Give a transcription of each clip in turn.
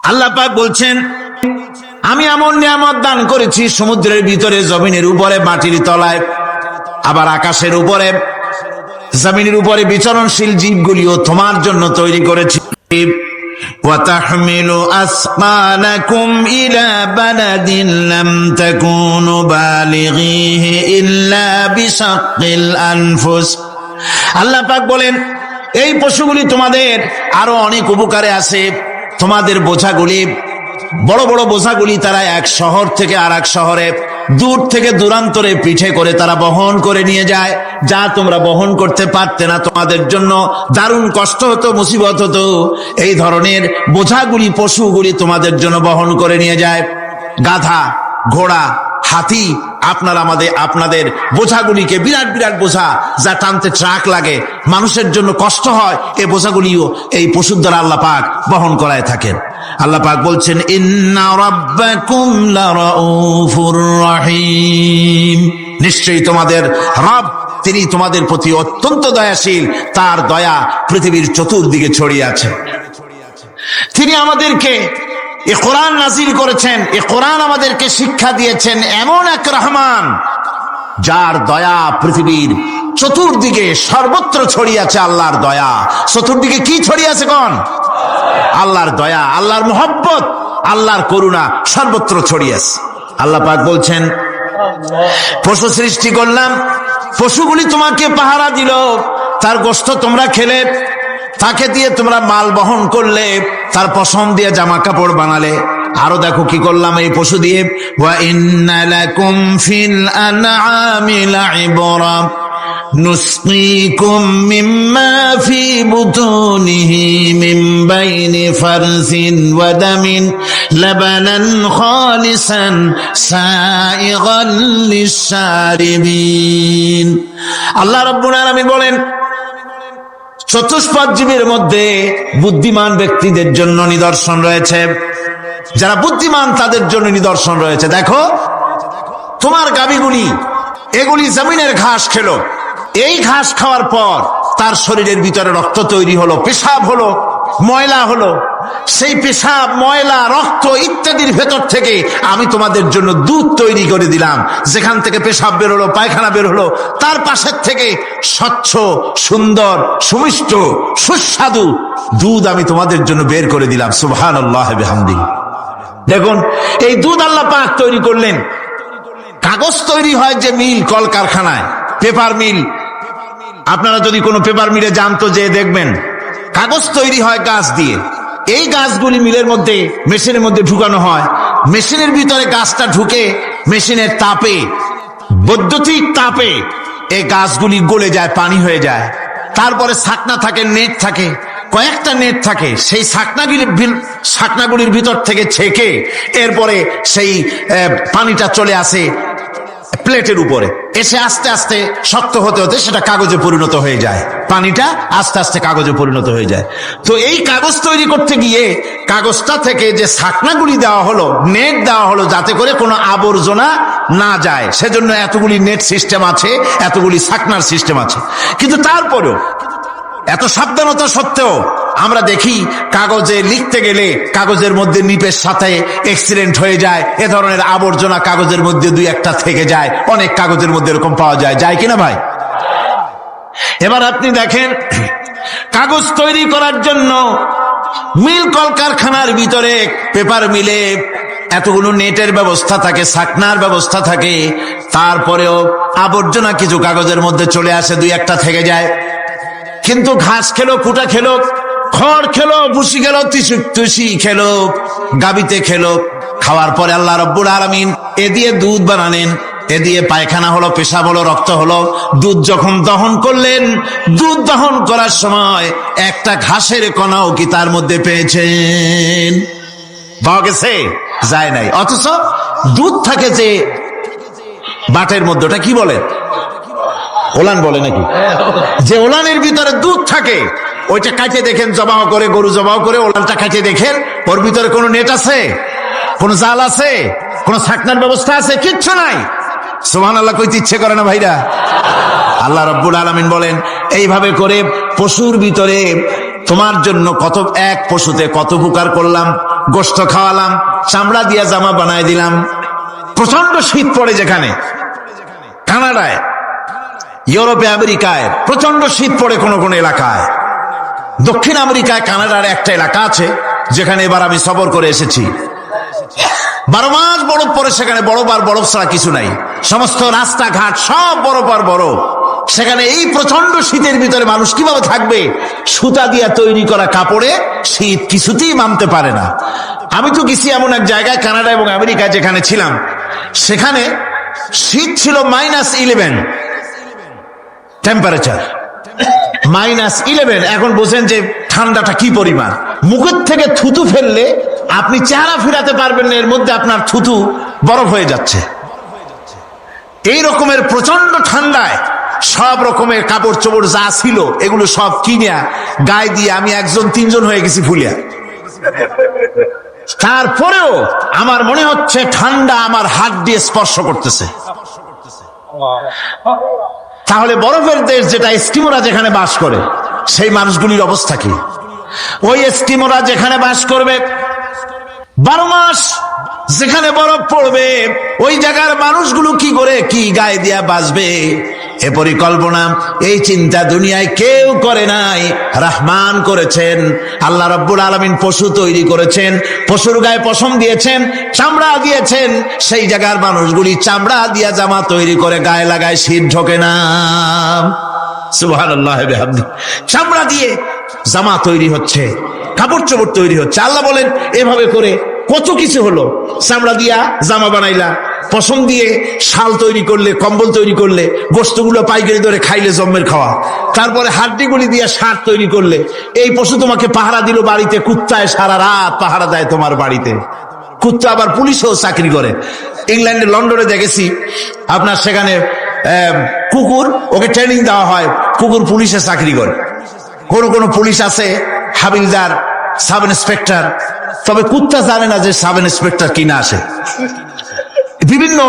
আল্লাহ পাক বলছেন, আমি এমন নিয়ামত দান করেছি সমুদ্রের ভিতরে, জমিনের উপরে, মাটির তলায়, আবার আকাশের উপরে, জমিনের উপরে বিচরণশীল জীবগুলিও তোমার জন্য তৈরি করেছি। وَتَحْمِلُ أَثْقَالَكُمْ إِلَى بَلَدٍ لَمْ تَكُونُوا بَالِغِيهِ إِلَّا بِشَقِّ الْأَنفُسِ। আল্লাহ পাক বলেন, এই পশুগুলি তোমাদের আরো অনেক উপকারে আছে। তোমাদের বোঝাগুলি, বড় বড় বোঝাগুলি তারা এক শহর থেকে আর এক শহরে, দূর থেকে দূরান্তরে পিঠে করে তারা বহন করে নিয়ে যায়, যা তোমরা বহন করতে পারতে না। তোমাদের জন্য দারুণ কষ্ট হতো, মুসিবত হতো। এই ধরনের বোঝাগুলি, পশুগুলি তোমাদের জন্য বহন করে নিয়ে যায়। গাধা, ঘোড়া, হাতি, আপনাদের বোঝাগুলিকে, বিরাট বিরাট বোঝা যা টানতে ট্রাক লাগে, মানুষের জন্য কষ্ট হয়, এই বোঝাগুলিও এই পশুর দ্বারা আল্লাহ পাক বহন করায় থাকেন। আল্লাহ পাক বলছেন, ইন্না রাব্বাকুম লারাউফুর রহিম, নিশ্চয়ই তোমাদের রব, তিনি তোমাদের প্রতি অত্যন্ত দয়াশীল। তার দয়া পৃথিবীর চতুর্দিকে ছড়িয়ে আছে। তিনি আমাদেরকে এই কোরআন নাজিল করেছেন, এই কোরআন আমাদেরকে শিক্ষা দিয়েছেন এমন এক রহমান, যার দয়া পৃথিবীর চতুর্দিকে সর্বত্র ছড়িয়ে আছে। আল্লাহর দয়া চতুর্দিকে কি ছড়িয়ে আছে? কোন? আল্লাহর দয়া, আল্লাহর মোহব্বত, আল্লাহর করুণা সর্বত্র ছড়িয়ে আছে। আল্লাহ পাক বলছেন, পশু সৃষ্টি করলাম, পশুগুলি তোমাকে পাহারা দিল, তার গোশত তোমরা খেলে, তাকে দিয়ে তোমরা মাল বহন করলে, তার পশম দিয়ে জামা কাপড় বানালে। আরো দেখো কি করলাম এই পশু দিয়ে, ওয়া ইন্না লাকুম ফিল আনআমি লাইবরা নুসকিকুম মিম্মা ফি বুতুনিহি মিন বাইনি ফারসিন ওয়া দামিন লাবানান খালিসান সাইগান লিশ-শারিবিন। আল্লাহ রাব্বুল আলামিন বলেন, চতুষ্পদ জীবের মধ্যে বুদ্ধিমান ব্যক্তিদের জন্য নিদর্শন রয়েছে। যারা বুদ্ধিমান তাদের জন্য নিদর্শন রয়েছে। দেখো, তোমার গাভীগুলি, এগুলি জমিনের ঘাস খেলো। এই ঘাস খাওয়ার পর তার শরীরের ভিতরে রক্ত তৈরি হলো, পেশাব হলো, ময়লা হলো। সেই পেশাব, ময়লা, রক্ত ইত্যাদির ভেতর থেকে আমি তোমাদের জন্য দুধ তৈরি করে দিলাম। যেখান থেকে পেশাব বের হলো, পায়খানা বের হলো, তার পাশের থেকে স্বচ্ছ, সুন্দর, সুমিষ্ট, সুস্বাদু দুধ আমি তোমাদের জন্য বের করে দিলাম। সুবহানাল্লাহ বিহামদিহি। দেখুন, এই দুধ আল্লাহ পাক তৈরি করলেন। কাগজ তৈরি হয় যে মিল, কলকারখানায়, পেপার মিল। আপনারা যদি কোনো পেপার মিলে যান তো যে দেখবেন, কাগজ তৈরি হয় গাছ দিয়ে। এই গাছগুলি মিলের মধ্যে, মেশিনের মধ্যে ঢুকানো হয়। মেশিনের ভিতরে গাছটা ঢুকে মেশিনের তাপে, বৈদ্যুতিক তাপে এই গাছগুলি গলে যায়, পানি হয়ে যায়। তারপরে ছাকনা থাকে, নেট থাকে, কয়েকটা নেট থাকে। সেই ছাকনাগুলির ভিতর থেকে ছেঁকে এরপরে সেই পানিটা চলে আসে প্লেটের উপরে, এসে আস্তে আস্তে শক্ত হতে হতে সেটা কাগজে পরিণত হয়ে যায়। পানিটা আস্তে আস্তে কাগজে পরিণত হয়ে যায়। তো এই কাগজ তৈরি করতে গিয়ে কাগজটা থেকে যে ছাকনাগুলি দেওয়া হলো, নেট দেওয়া হলো, যাতে করে কোনো আবর্জনা না যায়, সেজন্য এতগুলি নেট সিস্টেম আছে, এতগুলি ছাকনার সিস্টেম আছে। কিন্তু তারপরেও, এত সাবধানতা সত্ত্বেও আমরা দেখি কাগজে লিখতে গেলে কাগজের মধ্যে নিপের সাথে অ্যাক্সিডেন্ট হয়ে যায়। এ ধরনের আবর্জনা কাগজের মধ্যে দুই একটা থেকে যায়। অনেক কাগজের মধ্যে এরকম পাওয়া যায়, যায় কিনা ভাই? এবার আপনি দেখেন, কাগজ তৈরি করার জন্য মিল কলকারখানার ভিতরে, পেপার মিলে এতগুলো নেটের ব্যবস্থা থাকে, ছাকনার ব্যবস্থা থাকে। তারপরেও আবর্জনা কিছু কাগজের মধ্যে চলে আসে, দুই একটা থেকে যায়। কিন্তু ঘাস খেলো, কুটা খেলো, খড় খেলো, ভুসি খেলো, তুষি খেলো, গাবিতে খেলো, খাওয়ার পরে আল্লাহ রাব্বুল আলামিন এ দিয়ে দুধ বানালেন। এ দিয়ে পায়খানা হলো, পেশাব হলো, রক্ত হলো। দুধ যখন দহন করলেন, দুধ দহন করার সময় একটা ঘাসের কণাও কি তার মধ্যে পেয়েছেন? পাওয়া গেছে? যায় নাই। অথচ দুধ থাকে যে বাটের মধ্যে, ওটা কি বলে? ওলান বলে নাকি? যে ওলানের ভিতরে দুধ থাকে, ওইটা কাটে দেখেন, জবাহ করে, গরু জবাহ করে ওলানটা কাটে দেখেন, ওর ভিতরে কোনো নেট আছে, কোন জাল আছে, কোন ছাকনার ব্যবস্থা আছে? কিচ্ছু নাই। সুবহানাল্লাহ কইতে ইচ্ছে করে না ভাইরা? আল্লাহ রাব্বুল আলামিন বলেন, এইভাবে করে পশুর ভিতরে তোমার জন্য কত, এক পশুতে কত উপকার করলাম। গোশত খাওয়ালাম, চামড়া দিয়া জামা বানায় দিলাম। প্রচন্ড শীত পড়ে যেখানে, কানাডায়, ইউরোপে, আমেরিকায় প্রচন্ড শীত পড়ে কোন কোন এলাকায়। দক্ষিণ আমেরিকায় কানাডার একটা এলাকা আছে যেখানে এবার আমি সফর করে এসেছি। 12 মাস বরফ পড়ে সেখানে, বরফ আর বরফ ছাড়া কিছু নাই। সমস্ত রাস্তাঘাট সব বরফ আর বরফ। সেখানে এই প্রচন্ড শীতের ভিতরে মানুষ কিভাবে থাকবে? সুতা দিয়া তৈরি করা কাপড়ে শীত কিছুতেই মানতে পারে না। আমি তো গেছি এমন এক জায়গায়, কানাডা এবং আমেরিকা যেখানে ছিলাম, সেখানে শীত ছিল -11 টেম্পারেচার, -11। এখন বোঝেন যে ঠান্ডাটা কি পরিমাণ। মুখের থেকে থুতু ফেললে আপনি চেহারা ফিরাতে পারবেন না, এর মধ্যে আপনার থুতু বরফ হয়ে যাচ্ছে। এই রকমের প্রচন্ড ঠান্ডায় সব রকমের কাপড় চোপড় যা ছিল এগুলো সব কিনিয়া গায়ে দিয়ে আমি 1-3 হয়ে গেছি ফুলিয়া। তারপরেও আমার মনে হচ্ছে ঠান্ডা আমার হাত দিয়ে স্পর্শ করতেছে। তাহলে বরফের দেশ যেটা, এস্কিমোরা যেখানে বাস করে, সেই মানুষগুলির অবস্থা কি? ওই এস্কিমোরা যেখানে বাস করবে, 12 মাস যেখানে বরফ পড়বে, ওই জায়গার মানুষগুলো কি করে কি গায়ে দিয়া বাঁচবে? এ পরিকল্পনা, এই চিন্তা দুনিয়ায় কেউ করে নাই, রহমান করেছেন। আল্লাহ রাব্বুল আলামিন পশু তৈরি করেছেন, পশুর গায়ে পশম দিয়েছেন, চামড়া দিয়েছেন। সেই জায়গার মানুষগুলি চামড়া দিয়া জামা তৈরি করে গায়ে লাগায়, শীত ঢোকে না। সুবহানাল্লাহ বিহামদি। চামড়া দিয়ে জামা তৈরি হচ্ছে, কাপড় চোপড় তৈরি হচ্ছে। আল্লাহ বলেন এভাবে করে কত কিছু হলো। চামড়া দিয়া জামা বানাইলা, পশম দিয়ে শাল তৈরি করলে, কম্বল তৈরি করলে, গোশতগুলো পাইকারি ধরে খাইলে জম্মের খাওয়া। তারপরে হাড্ডিগুলি দিয়ে শার্ট তৈরি করলে। এই পশু তোমাকে পাহারা দিল বাড়িতে, কুত্তায় সারা রাত পাহারা দেয় তোমার বাড়িতে। কুত্তা আবার পুলিশেও চাকরি করে। ইংল্যান্ডে, লন্ডনে দেখেছি আপনার সেখানে কুকুর, ওকে ট্রেনিং দেওয়া হয়, কুকুর পুলিশে চাকরি করে। কোন কোন পুলিশ আছে হাবিলদার, সাব ইন্সপেক্টর, তবে কুত্তা জানে না যে সাব ইন্সপেক্টর কিনা আসে। বিভিন্ন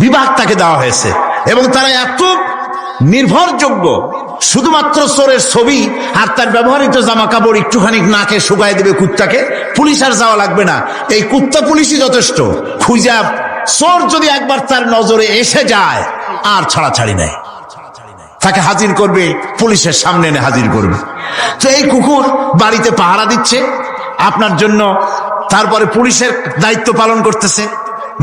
বিভাগ তাকে দেওয়া হয়েছে এবং তারা এত নির্ভরযোগ্য, শুধুমাত্র চোরের ছবি আর তার ব্যবহৃত জামা কাপড় একটুখানি নাকে শুকায় দেবে কুত্তাকে, পুলিশ আর যাওয়া লাগবে না। এই কুত্তা পুলিশই যথেষ্ট। খুঁজা চোর যদি একবার তার নজরে এসে যায় আর ছাড়াছাড়ি নেই, তাকে হাজির করবে, পুলিশের সামনে এনে হাজির করবে। তো এই কুকুর বাড়িতে পাহারা দিচ্ছে আপনার জন্য, তারপরে পুলিশের দায়িত্ব পালন করতেছে।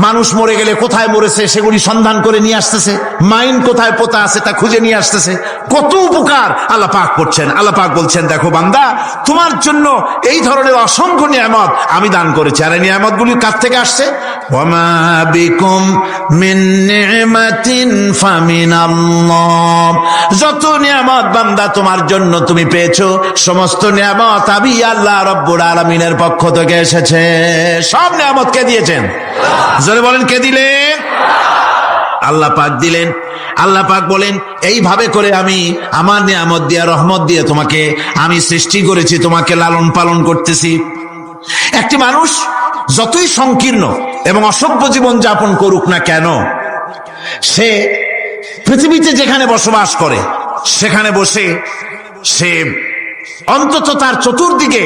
মানুষ মরে গেলে কোথায় মরেছে সেগুলি সন্ধান করে নিয়ে আসতেছে, মাইন কোথায় পোতা আছে তা খুঁজে নিয়ে আসতেছে। কত উপকার আল্লাহ পাক করছেন। আল্লাহ পাক বলছেন, দেখো বান্দা, তোমার জন্য এই ধরনের অসংখ্য নিয়ামত আমি দান করেছি। আর এই নিয়ামতগুলি কার থেকে আসছে? ওয়ামা বিকুম মিন নি'মাতিন ফামিনাল্লাহ। যত নিয়ামত বান্দা তোমার জন্য তুমি পেয়েছো, সমস্ত নিয়ামত আমি আল্লাহ রাব্বুল আলামিনের পক্ষ থেকে এসেছে। সব নিয়ামত কে দিয়েছেন? জোরে বলেন, কে দিলেন? আল্লাহ পাক দিলেন। আল্লাহ পাক বলেন, এইভাবে করে আমি আমার নিয়ামত দিয়ে, রহমত দিয়ে তোমাকে আমি সৃষ্টি করেছি, তোমাকে লালন পালন করতেছি। একটি মানুষ যতই সংকীর্ণ এবং অসভ্য জীবন যাপন করুক না কেন, সে পৃথিবীতে যেখানে বসবাস করে সেখানে বসে সে অন্তত তার চতুর্দিকে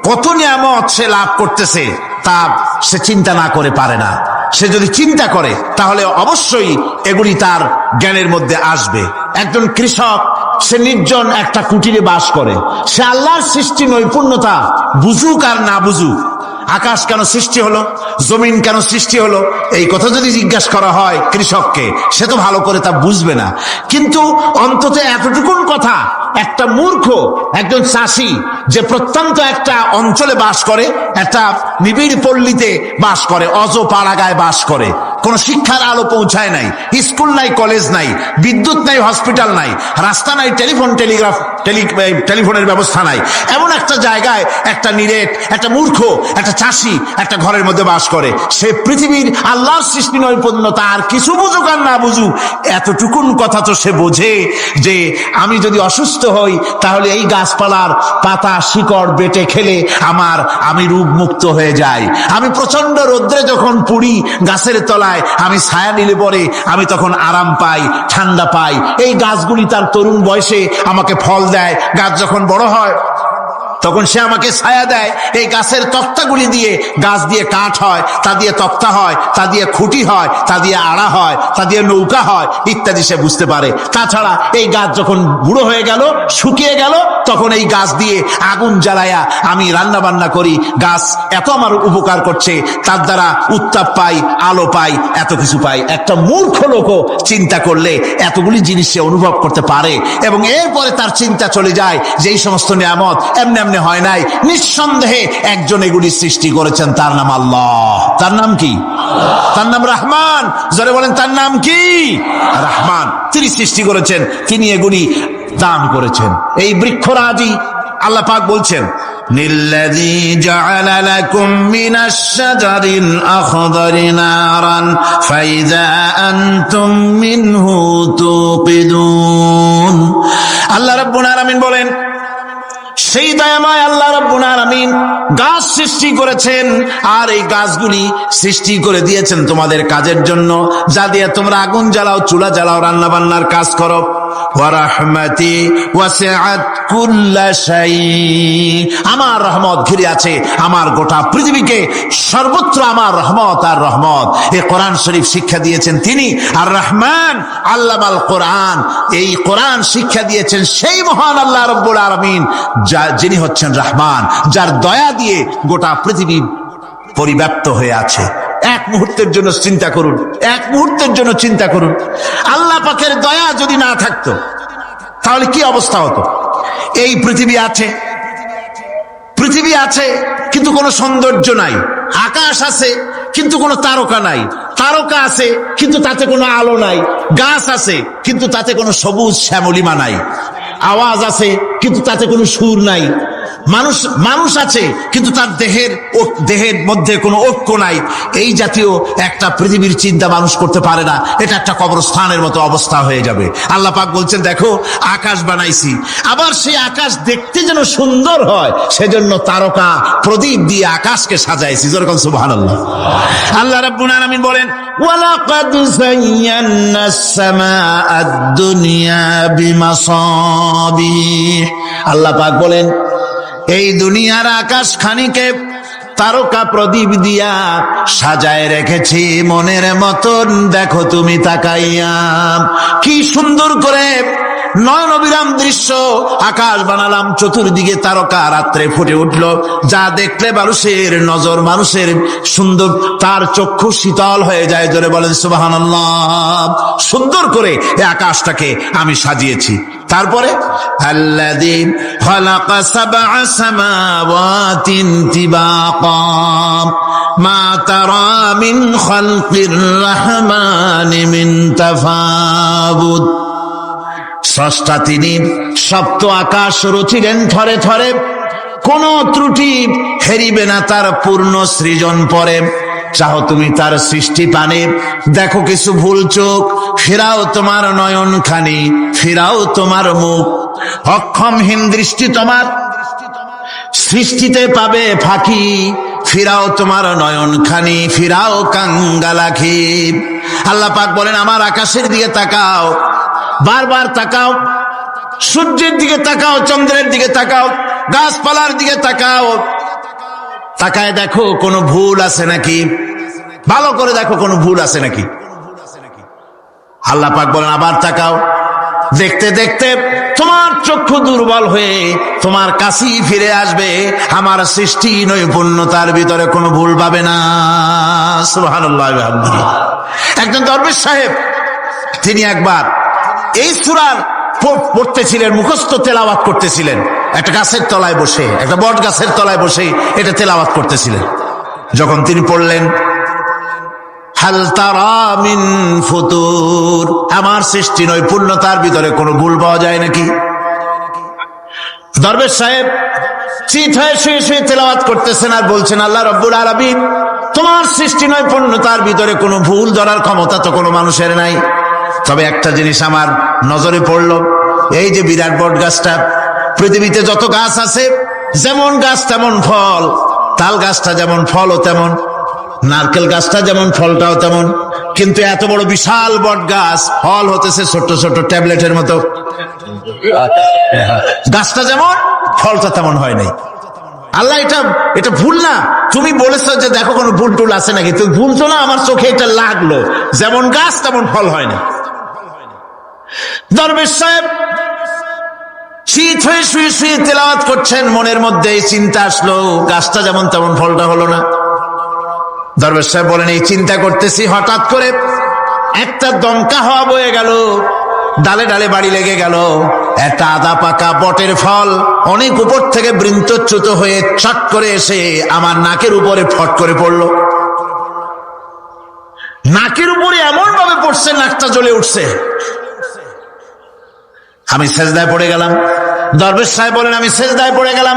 কত নিয়ামত সে লাভ করতেছে তা সে চিন্তা না করে পারে না। সে যদি চিন্তা করে তাহলে অবশ্যই এগুলি তার জ্ঞানের মধ্যে আসবে। একজন কৃষক, সে নির্জন একটা কুটিরে বাস করে। সে আল্লাহর সৃষ্টি নৈপুণ্যতা বুঝুক আর না বুঝুক, আকাশ কেন সৃষ্টি হলো, জমিন কেন সৃষ্টি হলো, এই কথা যদি জিজ্ঞাসা করা হয় কৃষককে, সে তো ভালো করে তা বুঝবে না। কিন্তু অন্তত এতটুকুন কথা একটা মূর্খ, একজন চাষি যে প্রত্যন্ত একটা অঞ্চলে বাস করে, একটা নিবিড় পল্লীতে বাস করে, অজ পাড়াগায় বাস করে, কোন শিক্ষার আলো পৌঁছায় নাই, স্কুল নাই, কলেজ নাই, বিদ্যুৎ নাই, হসপিটাল নাই, রাস্তা নাই, টেলিফোনের ব্যবস্থা নাই, এমন একটা জায়গায় একটা নিরেট, একটা মূর্খ, একটা চাষি একটা ঘরের মধ্যে বাস করে। সে পৃথিবীর আল্লাহর সৃষ্টি নৈপুণ্যতা আর কিছু বুঝুক আর না বুঝুক, এতটুকুন কথা তো সে বোঝে যে আমি যদি অসুস্থ হই তাহলে এই গাছপালার পাতা শিকড় বেটে খেলে আমি রোগ মুক্ত হয়ে যাই। আমি প্রচন্ড রোদ্রে যখন পুড়ি গাছের তলায়, আমি ছায়া নিলে পরে আমি তখন আরাম পাই, ঠান্ডা পাই। এই গাছগুলি তার তরুণ বয়সে আমাকে ফল দেয়। গাছ যখন বড় হয় তখন সে আমাকে ছায়া দেয়। এই গাছের তক্তাগুলি দিয়ে, গাছ দিয়ে কাঠ হয়, তা দিয়ে তক্তা হয়, তা দিয়ে খুঁটি হয়, তা দিয়ে আড়া হয়, তা দিয়ে নৌকা হয় ইত্যাদি সে বুঝতে পারে। তাছাড়া এই গাছ যখন বুড়ো হয়ে গেল, শুকিয়ে গেল, তখন এই গাছ দিয়ে আগুন জ্বালায়া আমি রান্না বান্না করি। গাছ এত আমার উপকার করছে, তার দ্বারা উত্তাপ পাই, আলো পাই, এত কিছু পাই। একটা মূর্খ লোকও চিন্তা করলে এতগুলি জিনিস সে অনুভব করতে পারে, এবং এরপরে তার চিন্তা চলে যায় যে এই সমস্ত নিয়ামত এমনি এমনি হয় নাই, নিঃসন্দেহে একজন এগুলি সৃষ্টি করেছেন, তার নাম আল্লাহ। তার নাম কি? তার নাম রহমান। জোরে বলেন, তার নাম কি? রহমান। তিনি সৃষ্টি করেছেন, তিনি এগুলি দান করেছেন। এই বৃক্ষরাজি আল্লাহ পাক বলছেন, নিল্লাযী জাআলা লাকুম মিনাশ শাজারিল আখদারি নারান ফাইযা আনতুম মিনহু তুকিদুন। আল্লাহ রাব্বুল আলামিন বলেন, সেই দয়াময় আল্লাহ রাব্বুল আলামিন গাছ সৃষ্টি করেছেন, আর এই গাছগুলি সৃষ্টি করে দিয়েছেন তোমাদের কাজের জন্য, যা দিয়ে তোমরা আগুন জ্বালাও, চুলা জ্বালাও, রান্না বান্নার কাজ করো। ওয়া রাহমাতি ওয়াসিআত কুল্লা শাই। আমার রহমত ঘিরে আছে আমার গোটা পৃথিবীকে, সর্বত্র আমার রহমত আর রহমত। এই কোরআন শরীফ শিক্ষা দিয়েছেন তিনি। আর রহমান আল্লামাল কোরআন, এই কোরআন শিক্ষা দিয়েছেন সেই মহান আল্লাহ রাব্বুল আলামিন, যিনি হচ্ছেন রহমান, যার দয়া দিয়ে গোটা পৃথিবী পরিব্যাপ্ত হয়ে আছে। এক মুহূর্তের জন্য চিন্তা করুন, এক মুহূর্তের জন্য চিন্তা করুন, আল্লাহ পাকের দয়া যদি না থাকতো তাহলে কি অবস্থা হতো? এই পৃথিবী আছে, পৃথিবী আছে কিন্তু কোনো সৌন্দর্য নাই। আকাশ আছে কিন্তু কোনো তারকা নাই। তারকা আছে কিন্তু তাতে কোনো আলো নাই। গাছ আছে কিন্তু তাতে কোনো সবুজ শ্যামলিমা নাই। আওয়াজ আছে কিন্তু তাতে কোনো সুর নাই। মানুষ আছে কিন্তু তার দেহের মধ্যে কোনো ঐক্য নাই। এই জাতীয় একটা পৃথিবীর চিন্তা মানুষ করতে পারে না। এটা একটা কবরস্থানের মতো অবস্থা হয়ে যাবে। আল্লাহ পাক বলছেন, দেখো আকাশ বানাইছি, আবার সেই আকাশ দেখতে যেন সুন্দর হয় সেজন্য তারকা প্রদীপ দিয়ে আকাশকে সাজাইছি। যেরকম সুবহানাল্লাহ। আল্লাহ রাব্বুল আলামিন বলেন, ওয়ালাকাদ যায়্যানাস সামাআদ দুনিয়া বিমাসাবিহ। আল্লাহ পাক বলেন, এই দুনিয়ার আকাশ খানিকে তারকা প্রদীপ দিয়া সাজায় রেখেছি মনের মতন। দেখো তুমি তাকাইয়া, কি সুন্দর করে নয়ন অবিরাম দৃশ্য আকাশ বানালাম, চতুর্দিকে তারকা রাত্রে ফুটে উঠলো, যা দেখলে মানুষের নজর, মানুষের সুন্দর, তার চক্ষু শীতল হয়ে যায়। জোরে বলেন সুবহানাল্লাহ। সুন্দর করে এই আকাশটাকে আমি সাজিয়েছি। তারপরে আল্লাযী খালাকা সাবআ সামাওয়াতিন তিবাকা মা তারা মিন খালকির রহমানি মিন তাফাবুত। স্রষ্টা তিনি সপ্ত আকাশ রচিলেন থরে থরে, কোন ত্রুটি হেরিবে না তার পূর্ণ সৃজন পরে। চাও তুমি তার সৃষ্টি পানে, দেখো কিছু ভুল চোখ, ফেরাও তোমার নয়ন খানি, ফেরাও তোমার মুখ। অক্ষমহীন দৃষ্টি তোমার সৃষ্টিতে পাবে ফাঁকি, ফিরাও তোমার নয়ন খানি, ফিরাও কাঙ্গালাখি। আল্লাহ পাক বলেন, আমার আকাশের দিকে তাকাও, বারবার তাকাও, সূর্যের দিকে তাকাও, চন্দ্রের দিকে তাকাও, গাছপালার দিকে তাকাও, তাকায় দেখো কোনো ভুল আছে নাকি, ভালো করে দেখো কোনো ভুল আছে নাকি। আল্লাহ পাক বলেন, আবার তাকাও। দেখতে দেখতে তোমার চক্ষু দুর্বল হয়ে তোমার কাছেই ফিরে আসবে। আমার সৃষ্টি নৈপুণ্যতার ভিতরে কোনো ভুল পাবে না। সুবহানাল্লাহ। একজন দরবেশ সাহেব, তিনি একবার এই সূরার পড়তেছিলেন, মুখস্থ তেলাওয়াত করতেছিলেন, একটা গাছের তলায় বসে, একটা বট গাছের তলায় বসে এটা তেলাওয়াত করতেছিলেন। যখন তিনি পড়লেন, হাল তারা মিন ফুতুর, আমার সৃষ্টি নৈপুণ্যতার ভিতরে কোনো ভুল পাওয়া যায় নাকি? দরবেশ সাহেব চিত হয়ে শুয়ে শুয়ে তেলাওয়াত করতেছেন আর বলছেন, আল্লাহ রাব্বুল আলামিন, তোমার সৃষ্টি নৈপুণ্যতার ভিতরে কোনো ভুল ধরার ক্ষমতা তো কোনো মানুষের নাই। তবে একটা জিনিস আমার নজরে পড়লো, এই যে বিরাট বট গাছটা, পৃথিবীতে যত গাছ আছে যেমন গাছ তেমন ফল, তাল গাছটা যেমন ফলও তেমন, নারকেল গাছটা যেমন ফলটাও তেমন, কিন্তু এত বড় বিশাল বট গাছ ফল হতেছে ছোট্ট ছোট্ট ট্যাবলেটের মতো। গাছটা যেমন ফলটা তেমন হয় নাই। আল্লাহ এটা ভুল না, তুমি বলেছো যে দেখো কোনো ভুল টুল আছে নাকি, তুমি ভুল তো না, আমার চোখে এটা লাগলো, যেমন গাছ তেমন ফল হয় না। দরবেশ সাহেব শীত হয়ে শুয়ে শুয়ে তেলাওয়াত করছেন, মনের মধ্যে এই চিন্তা আসলো, গাছটা যেমন তেমন ফলটা হলো না। দরবেশ সাহেব বলেন এই চিন্তা করতেছি, হঠাৎ করে একটা দমকা হাওয়া বয়ে গেল, ডালে ডালে বাড়ি লেগে গেল, একটা আদা পাকা বটের ফল অনেক উপর থেকে বৃন্তচ্যুত হয়ে চট করে এসে আমার নাকের উপরে ফট করে পড়লো। নাকের উপরে এমন ভাবে পড়ছে, নাকটা জ্বলে উঠছে। আমি সেজদায় পড়ে গেলাম। দরবেশ সাহেব বলেন আমি সেজদায় পড়ে গেলাম,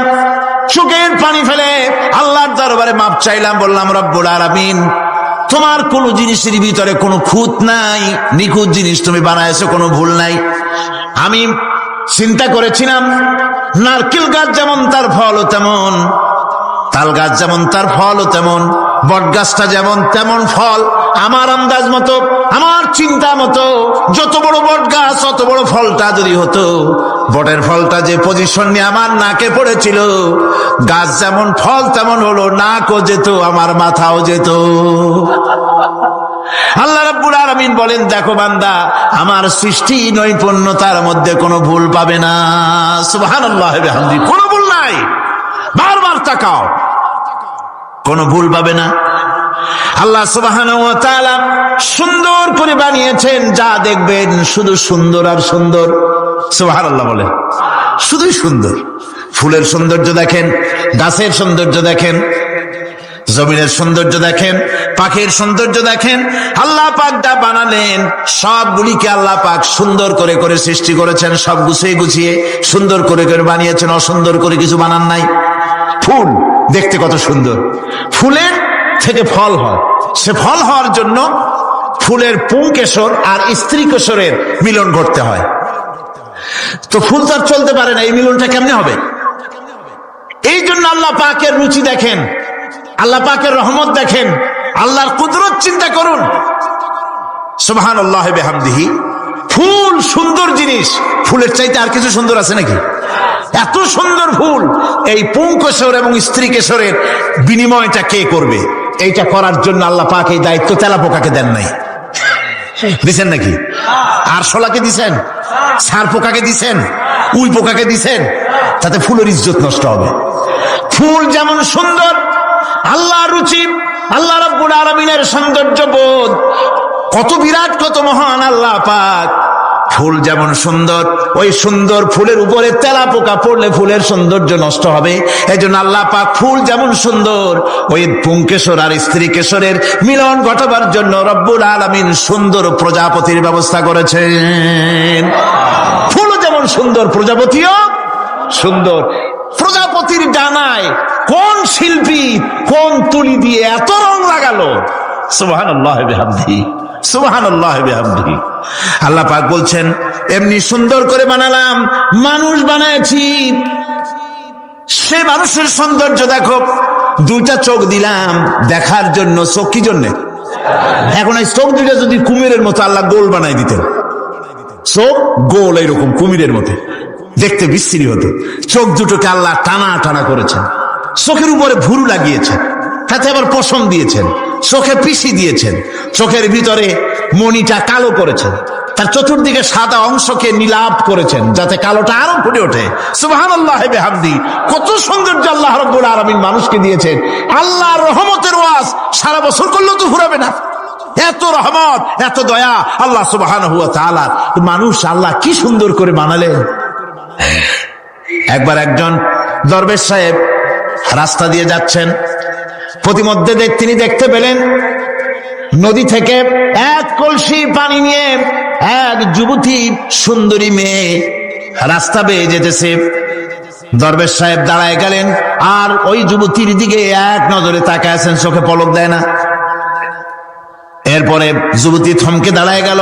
চোখের পানি ফেলে আল্লাহর দরবারে মাপ চাইলাম, বললাম রব্বুল আলামিন, তোমার কোন জিনিসের ভিতরে কোনো খুঁত নাই, নিখুঁত জিনিস তুমি বানাইছো, কোনো ভুল নাই। আমি চিন্তা করেছিলাম নারকেল গাছ যেমন তার ফলও তেমন, তাল গাছ যেমন তার ফলও তেমন, বট গাছটা যেমন তেমন ফল। আমার আন্দাজ মতো, আমার চিন্তা মতো, যত বড় বট গাছ অত বড় ফলটা যদি হতো, বটের ফলটা যে পজিশন নিয়ে আমার নাকে পড়েছিল, গাছ যেমন ফল তেমন হলো, নাকও যেত, আমার মাথাও যেত। আল্লাহ রাব্বুল আলামিন বলেন দেখো বান্দা, আমার সৃষ্টি নৈপুণ্যতার মধ্যে কোনো ভুল পাবে না। সুবহানাল্লাহ ওয়া বিহামদিহি, কোনো ভুল নাই, বারবার তাকাও, কোনো ভুল পাবে না। আল্লাহ সুবহানাহু ওয়া তাআলা সুন্দর করে বানিয়েছেন, যা দেখবেন শুধু সুন্দর আর সুন্দর। সুবহানাল্লাহ বলে, শুধুই সুন্দর। ফুলের সৌন্দর্য দেখেন, গাছের সৌন্দর্য দেখেন, জমিনের সৌন্দর্য দেখেন, পাখির সৌন্দর্য দেখেন। আল্লাহ পাক যা বানালেন সবগুলিকে আল্লাহ পাক সুন্দর করে করে সৃষ্টি করেছেন, সব গুছিয়ে গুছিয়ে সুন্দর করে করে বানিয়েছেন, অসুন্দর করে কিছু বানান নাই। ফুল দেখতে কত সুন্দর, ফুলের থেকে ফল হয়, সে ফল হওয়ার জন্য ফুলের পুংকেশর আর স্ত্রী কেশরের মিলন ঘটতে হয়। তো ফুল তো আর চলতে পারে না, এই মিলনটা কেমনে হবে? এই জন্য আল্লাহ পাকের রুচি দেখেন, আল্লাহ পাকের রহমত দেখেন, আল্লাহর কুদরত চিন্তা করুন। সুবহানাল্লাহ ওয়া বিহামদিহি। ফুল সুন্দর জিনিস, ফুলের চাইতে আর কিছু সুন্দর আছে নাকি? এত সুন্দর ফুল, এই পুংকেশর এবং স্ত্রী কেশরের বিনিময়টা কে করবে? এইটা করার জন্য আল্লাহ পাক এই দায়িত্ব তেলাপোকাকে দেন নাই, দিছেন নাকি? আর শোলাকে দিছেন, সার পোকাকে দিছেন, উই পোকাকে দিছেন, তাতে ফুলের ইজ্জত নষ্ট হবে। ফুল যেমন সুন্দর, আল্লাহর রুচি, আল্লাহ রাব্বুল আলামিনের সৌন্দর্য বোধ কত বিরাট, কত মহান আল্লাহ পাক। ফুল যেমন সুন্দর, ওই সুন্দর ফুলের উপরে তেলাপোকা পড়লে ফুলের সৌন্দর্য নষ্ট হবে। এই জন্য আল্লাহ পাক ফুল যেমন সুন্দর, ওই পুংকেশর আর স্ত্রী কেশরের মিলন ঘটাবার জন্য রব্বুল আলামিন সুন্দর প্রজাপতির ব্যবস্থা করেছেন। ফুল যেমন সুন্দর, প্রজাপতিও সুন্দর। প্রজাপতির ডানায় কোন শিল্পী কোন তুলি দিয়ে এত রং লাগালো? সুবহানাল্লাহ ওয়া বিহামদিহি, সুবহানাল্লাহ ওয়া বিহামদিহি। আল্লাহ পাক বলছেন এমনি সুন্দর করে বানালাম, মানুষ বানাইছি, সে মানুষের সৌন্দর্য দেখো। দুইটা চোখ দিলাম দেখার জন্য, চোখ কি জন্য? এখন এই চোখ দুইটা যদি কুমিরের মতো আল্লাহ গোল বানাই দিতেন, চোখ গোল এইরকম কুমিরের মতো দেখতে বিশ্রী হতো। চোখ দুটোকে আল্লাহ টানা টানা করেছেন, চোখের উপরে ভুরু লাগিয়েছেন, তাতে আবার পশম দিয়েছেন, চোখে পিসি দিয়েছেন, চোখের ভিতরে মণিটা কালো করেছেন, তার চতুর্দিকে সাদা অংশকে নীলাভ করেছেন যাতে কালোটা আরো ফুটে ওঠে। সুবহানাল্লাহ ওয়া বিহামদিহি। কত সৌন্দর্য আল্লাহ রাব্বুল আলামিন মানুষকে দিয়েছেন। আল্লাহর রহমতের ওয়াজ সারা বছর করলেও তো ফুরাবে না, এত রহমত, এত দয়া আল্লাহ সুবহানাহু ওয়া তাআলা। মানুষ আল্লাহ কি সুন্দর করে বানালেন। একবার একজন দরবেশ সাহেব রাস্তা দিয়ে যাচ্ছেন, প্রতিমধ্যে তিনি দেখতে পেলেন নদী থেকে এক কলসি পানি নিয়ে এক যুবতী সুন্দরী মেয়ে রাস্তা বেয়ে যেতেছে। দরবেশ সাহেব দাঁড়ায় গেলেন আর ওই যুবতীর দিকে এক নজরে তাকায় আছেন, চোখে পলক দেয় না। এরপরে যুবতী থমকে দাঁড়ায় গেল।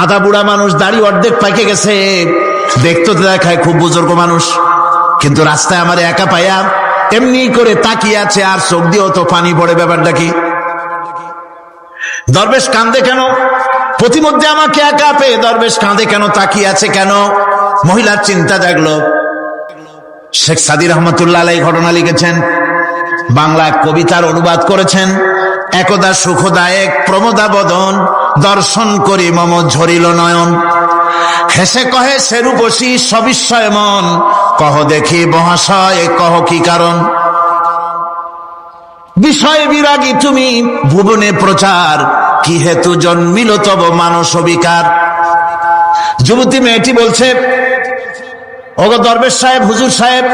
আধা বুড়া মানুষ, দাড়ি অর্ধেক পাকে গেছে, দেখতে তো দেখায় খুব বুজুর্গ মানুষ, কিন্তু রাস্তায় আমার একা পাইয়া এমনি করে তাকিয়ে আছে আর চোখ দিয়েও তো পানি পড়ে। ব্যাপারটা কি? দরবেশ কাঁদে কেন? প্রতিমধ্যে আমাকে একা পেয়ে দরবেশ কাঁদে কেন, তাকিয়ে আছে কেন? মহিলার চিন্তা জাগলো। শেখ সাদী রহমতুল্লাহ আলাইহি ঘটনা লিখেছেন, বাংলা কবিতার অনুবাদ করেছেন। একদা সুখদায়ক প্রমোদা বদন, দর্শন করি মম ঝরিল নয়ন। হেসে কহে সে রূপসী সবিস্ময় মন, কহ দেখি মহাশয় কহ কি কারণ। বিষয় বিরাগী তুমি ভুবনে প্রচার, কি হেতু জন্মিল তব মানস বিকার। যুবতী মেয়েটি বলছে, ওগো দরবেশ সাহেব, হুজুর সাহেব,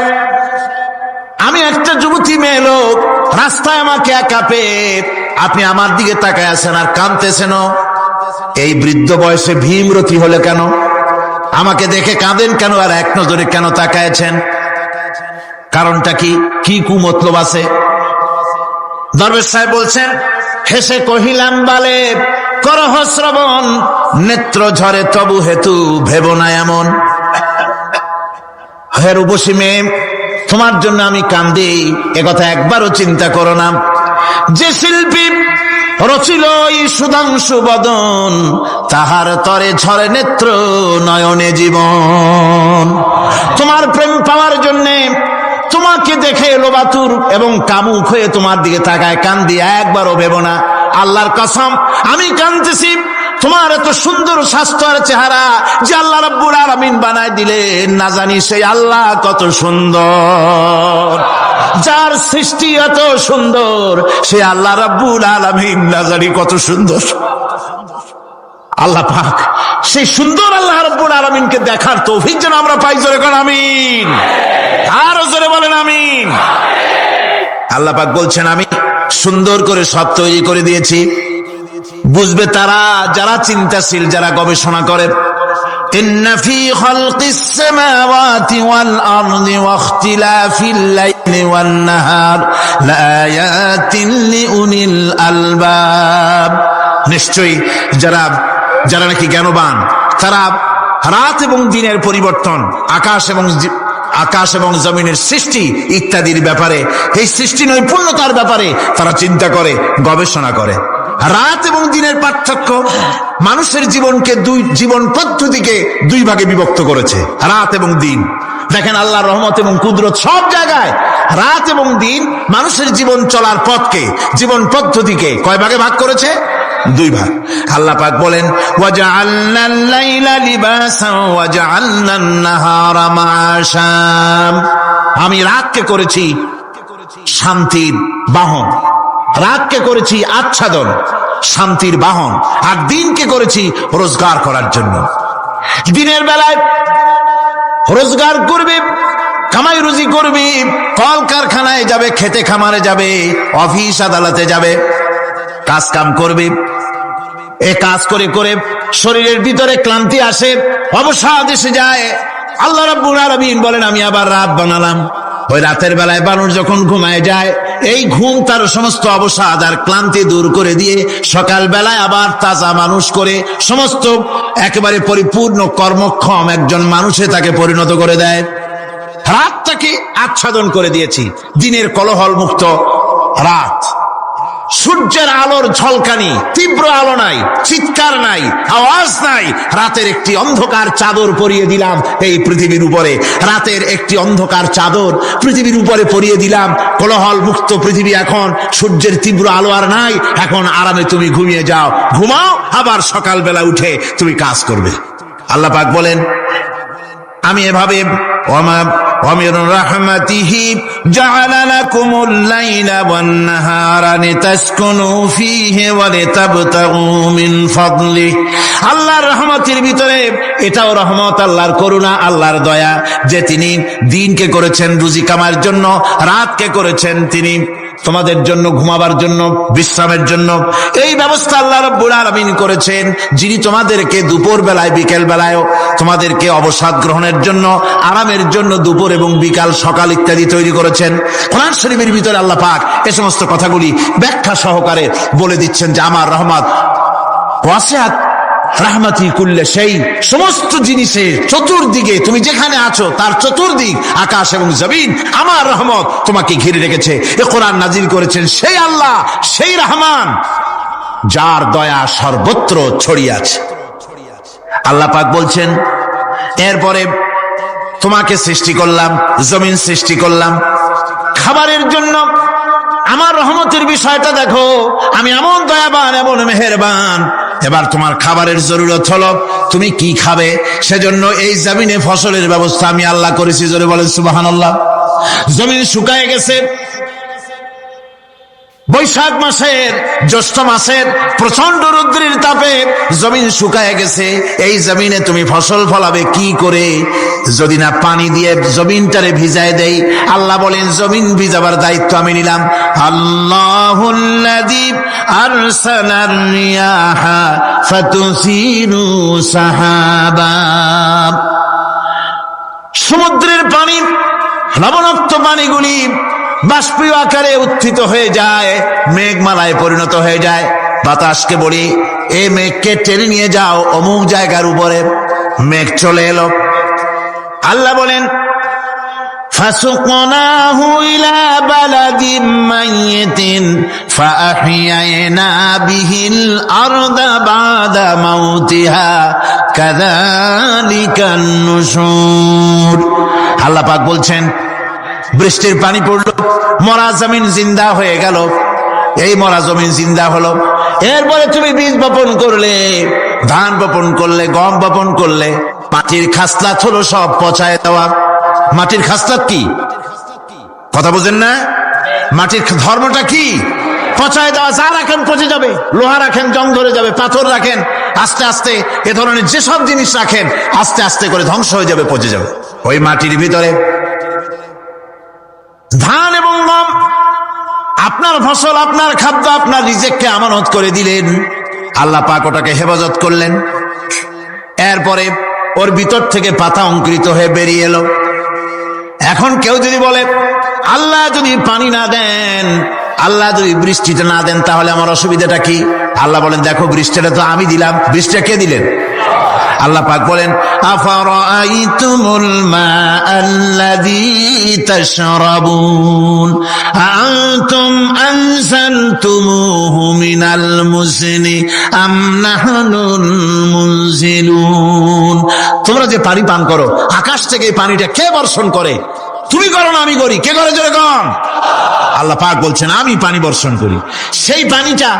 আমি একটা যুবতী মেয়ে লোক, রাস্তায় আমাকে একা পেয়ে আপনি আমার দিকে তাকায় আছেন আর কাঁদতেছেন। এই বৃদ্ধ বয়সে ভীমরতি হলে কেন? আমাকে দেখে কাঁদেন কেন? আর এক নজরে কেন তাকায়ছেন? কারণটা কি? কি কুমতলব আছে? দরবেশ সাহেব বলছেন, হেসে কহিলাম বালে করহ শ্রবণ, নেত্র ঝরে তবু হেতু ভেব না এমন। হে রূপসী মেয়ে, তোমার জন্য আমি কান্দি, একথা একবারও চিন্তা করো না। যে শিল্পী রচিল এই সুধাংশু বদন, তাহার তরে ঝরে নেত্র নয়নে জীবন। তোমার প্রেম পাওয়ার জন্যে, তোমাকে দেখে লোবাতুর এবং কামুক হয়ে তোমার দিকে তাকায় কান্দি, একবারও ভেব না। আল্লাহর কসম আমি কাঁদতেছি, তোমার এত সুন্দর স্বাস্থ্য আর চেহারা যে আল্লাহ রাব্বুল আলামিন বানায় দিলেন, না জানি সেই আল্লাহ কত সুন্দর। যার সৃষ্টি এত সুন্দর, সে আল্লাহ রাব্বুল আলামিন না জানি কত সুন্দর। আল্লাহ পাক সেই সুন্দর আল্লাহ রাব্বুল আলামিনকে দেখার তৌফিক যেন আমরা পাই। জোরে কোন আমিন, আরো জোরে বলেন আমিন। আল্লাহ পাক বলছেন, আমি সুন্দর করে সব তৈরি করে দিয়েছি। বুঝবে তারা যারা চিন্তাশীল, যারা গবেষণা করে। ইন্না ফি খালকিস সামাওয়াতি ওয়াল আরদি ওয়াখতিলাফিল লাইলি ওয়ান নাহার লাআয়াতিন লিউলিল আলবাব। নিশ্চয়ই যারা নাকি জ্ঞানবান, তারা রাত এবং দিনের পরিবর্তন, আকাশ এবং জমিনের সৃষ্টি ইত্যাদির ব্যাপারে, এই সৃষ্টি নৈপুণ্যতার ব্যাপারে তারা চিন্তা করে, গবেষণা করে। রাত এবং দিনের পার্থক্য মানুষের জীবন পদ্ধতিকে দুই ভাগে বিভক্ত করেছে, রাত এবং দিন। দেখেন আল্লাহর রহমত এবং কুদরত সব জায়গায়। রাত এবং দিন মানুষের জীবন চলার পথকে, জীবন পদ্ধতিকে কয় ভাগে ভাগ করেছে? দুই ভাগ। আল্লাহ পাক বলেন, ওয়াজআলনাল লাইলা লিবাসান ওয়াজআলনান নাহারা মাআশা। আমি রাতকে করেছি শান্তির বাহন, রাতকে করেছি আচ্ছাদন, শান্তির বাহন, আর দিনকে করেছি রোজগার করার জন্য। দিনের বেলায় রোজগার করবে, কামাই রুজি করবে, কল কারখানায় যাবে, খেতে খামারে যাবে, অফিস আদালতে যাবে, কাজ কাম করবে। এ কাজ করে করে শরীরের ভিতরে ক্লান্তি আসে, অবসাদ এসে যায়। আল্লাহ রাব্বুল আলামিন বলেন, আমি আবার রাত বানালাম। ওই রাতের বেলায় মানুষ যখন ঘুমায় যায়, এই ঘুম তার সমস্ত অবসাদ আর ক্লান্তি দূর করে দিয়ে সকাল বেলায় আবার তাজা মানুষ করে, সমস্ত একেবারে পরিপূর্ণ কর্মক্ষম একজন মানুষে তাকে পরিণত করে দেয়। রাতটাকে আচ্ছাদন করে দিয়েছি, দিনের কোলাহল মুক্ত রাত। সূর্যের আলোর ঝলকানি, তীব্র আলো নাই, চিৎকার নাই, আওয়াজ নাই। রাতের একটি অন্ধকার চাদর পরিয়ে দিলাম এই পৃথিবীর উপরে। রাতের একটি অন্ধকার চাদর পৃথিবীর উপরে পরিয়ে দিলাম। কোলাহল মুক্ত পৃথিবী এখন, সূর্যের তীব্র আলো আর নাই। এখন আরামে তুমি ঘুমিয়ে যাও, ঘুমাও, আবার সকালবেলা উঠে তুমি কাজ করবে। আল্লাহ পাক বলেন, আমি এভাবে ومن رحمته جعل لكم الليل والنهار لتسكنوا فيه ولتبتغوا من فضله। আল্লাহর রহমতের ভিতরে এটাও রহমত, আল্লাহর করুণা, আল্লাহর দয়া যে তিনি দিনকে করেছেন রুজি কামার জন্য, রাতকে করেছেন তিনি তোমাদের জন্য ঘুমাবার জন্য, বিশ্রামের জন্য। এই ব্যবস্থা আল্লাহ রাব্বুল আলামিন করেছেন, যিনি তোমাদেরকে দুপুর বেলায়, বিকেল বেলায় তোমাদেরকে অবসাদ গ্রহণের জন্য, আরামের জন্য দুপুর এবং বিকাল, সকাল ইত্যাদি তৈরি করেছেন। কোরআন শরীফের ভিতরে আল্লাহ পাক এই সমস্ত কথাগুলি ব্যাখ্যা সহকারে বলে দিচ্ছেন যে আমার রহমত ওয়াসিআত রাহমাতি কুল্লে সেই, সমস্ত জিনিসের চতুর্দিকে, তুমি যেখানে আছো তার চতুর্দিক, আকাশ এবং জমিন, আমার রহমত তোমাকে ঘিরে রেখেছে। এ কোরআন নাজিল করেছেন সেই আল্লাহ, সেই রহমান, যার দয়া সর্বত্র ছড়িয়ে আছে। আল্লাহ পাক বলছেন, এরপরে তোমাকে সৃষ্টি করলাম, জমিন সৃষ্টি করলাম খাবারের জন্য। আমার রহমতের বিষয়টা দেখো, আমি এমন দয়াবান, এমন মেহেরবান। এবার তোমার খাবারের জরুরত হলো, তুমি কি খাবে? সেজন্য এই জমিনে ফসলের ব্যবস্থা আমি আল্লাহ করেছি। জোরে বলেন সুবহানাল্লাহ। জমিন শুকায় গেছে, বৈশাখ মাসের, জ্যৈষ্ঠ মাসের প্রচন্ড রৌদ্রের তাপে জমিন শুকায় গেছে। এই জমিনে তুমি ফসল ফলাবে কি করে? যদি না পানি দিয়ে জমিনটারে ভিজায় দেই। আল্লাহ বলেন, জমিন ভিজাবার দায়িত্ব আমি নিলাম। আল্লাহুল্লাযী আরসালার রিয়াহা ফাতুসিরু সাহাবা। সমুদ্রের পানি, লবণাক্ত পানিগুলি বাষ্পীয় আকারে উত্থিত হয়ে যায়, মেঘমালায় পরিণত হয়ে যায়। বাতাসকে বলি, এই মেঘকে টেনে নিয়ে যাও অমুক জায়গার উপরে। মেঘ চলে এলো। আল্লাহ বলেন, ফাসুকনাহু ইলা বালাদিন মাইয়িতিন ফাআহইয়ানা বিহিল আরদা বাদা মাউতিহা কাযালিকান নুশুর। আল্লাহ পাক বলছেন, বৃষ্টির পানি পড়লো, মরা জমিন জিন্দা হয়ে গেল। এই মরা জমিন জিন্দা হলো। এরপরে তুমি বীজ বপন করলে, ধান বপন করলে, গম বপন করলে, মাটির খাসলাত হলো সব পচায় দেওয়া। মাটির খাসলাত কি? কথা বুঝেন না? মাটির ধর্মটা কি? পচায় দেওয়া। যা রাখেন পচে যাবে, লোহা রাখেন জং ধরে যাবে, পাথর রাখেন আস্তে আস্তে, এ ধরনের যেসব জিনিস রাখেন আস্তে আস্তে করে ধ্বংস হয়ে যাবে, পচে যাবে। ওই মাটির ভিতরে ধান এবং গম, আপনার ফসল, আপনার খাদ্য, আপনার রিজিককে আমানত করে দিলেন। আল্লাহ পাক ওটাকে হেফাজত করলেন। এরপরে ওর ভিতর থেকে পাতা অঙ্কুরিত হয়ে বেরিয়ে এলো। এখন কেউ যদি বলে, আল্লাহ যদি পানি না দেন, আল্লাহ যদি বৃষ্টিটা না দেন, তাহলে আমার অসুবিধাটা কি? আল্লাহ বলেন, দেখো বৃষ্টিটা তো আমি দিলাম। বৃষ্টিটা কে দিলেন? আল্লাহ পাক বলেন, আফারাআইতুমুল মাআল্লাযী তাশরাবুন আনতুম আনজালতুমুহু মিনাল মুজনি আম নাহনুল মুনজিলুন। তোমরা যে পানি পান করো, আকাশ থেকে এই পানিটা কে বর্ষণ করে? তুমি করো না আমি করি? কে করে জোরে কম? আল্লাহ পাক বলছেন, আমি পানি বর্ষণ করি। সেই পানিটা,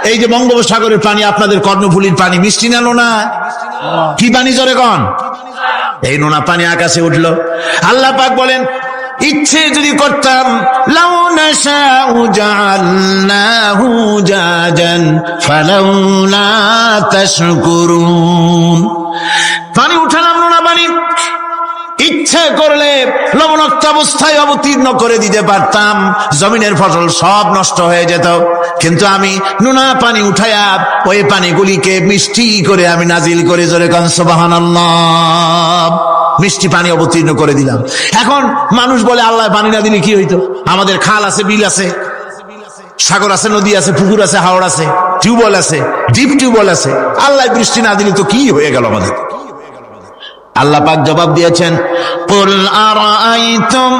এই যে বঙ্গোপসাগরের পানি, আপনাদের কর্ণফুলীর পানি, মিষ্টি না নোনা? কি পানি জোরে কন? এই নোনা পানি আকাশে উঠলো। আল্লাহ পাক বলেন, ইচ্ছে যদি করতাম, লাউ নাশাউ জাআলনাহু জাজান ফালাউলা তাশকুরুন। পানি উঠালাম, নোনা পানি, ইচ্ছে করলে লবণাক্ত অবস্থায় অবতীর্ণ করে দিতে পারতাম, জমিনের ফসল সব নষ্ট হয়ে যেত। কিন্তু আমি নোনা পানি উঠায়া ওই পানিগুলিকে মিষ্টি করে আমি নাজিল করে, জোরে কান সুবহানাল্লাহ, মিষ্টি পানি অবতীর্ণ করে দিলাম। এখন মানুষ বলে, আল্লাহ পানি না দিলে কি হইতো? আমাদের খাল আছে, বিল আছে, সাগর আছে, নদী আছে, পুকুর আছে, হাওড় আছে, টিউবওয়েল আছে, ডিপ টিউবওয়েল আছে। আল্লাহ বৃষ্টি না দিলে তো কি হয়ে গেল আমাদের? আল্লাহ পাক জবাব দিয়েছেন, কুল আরাআইতুম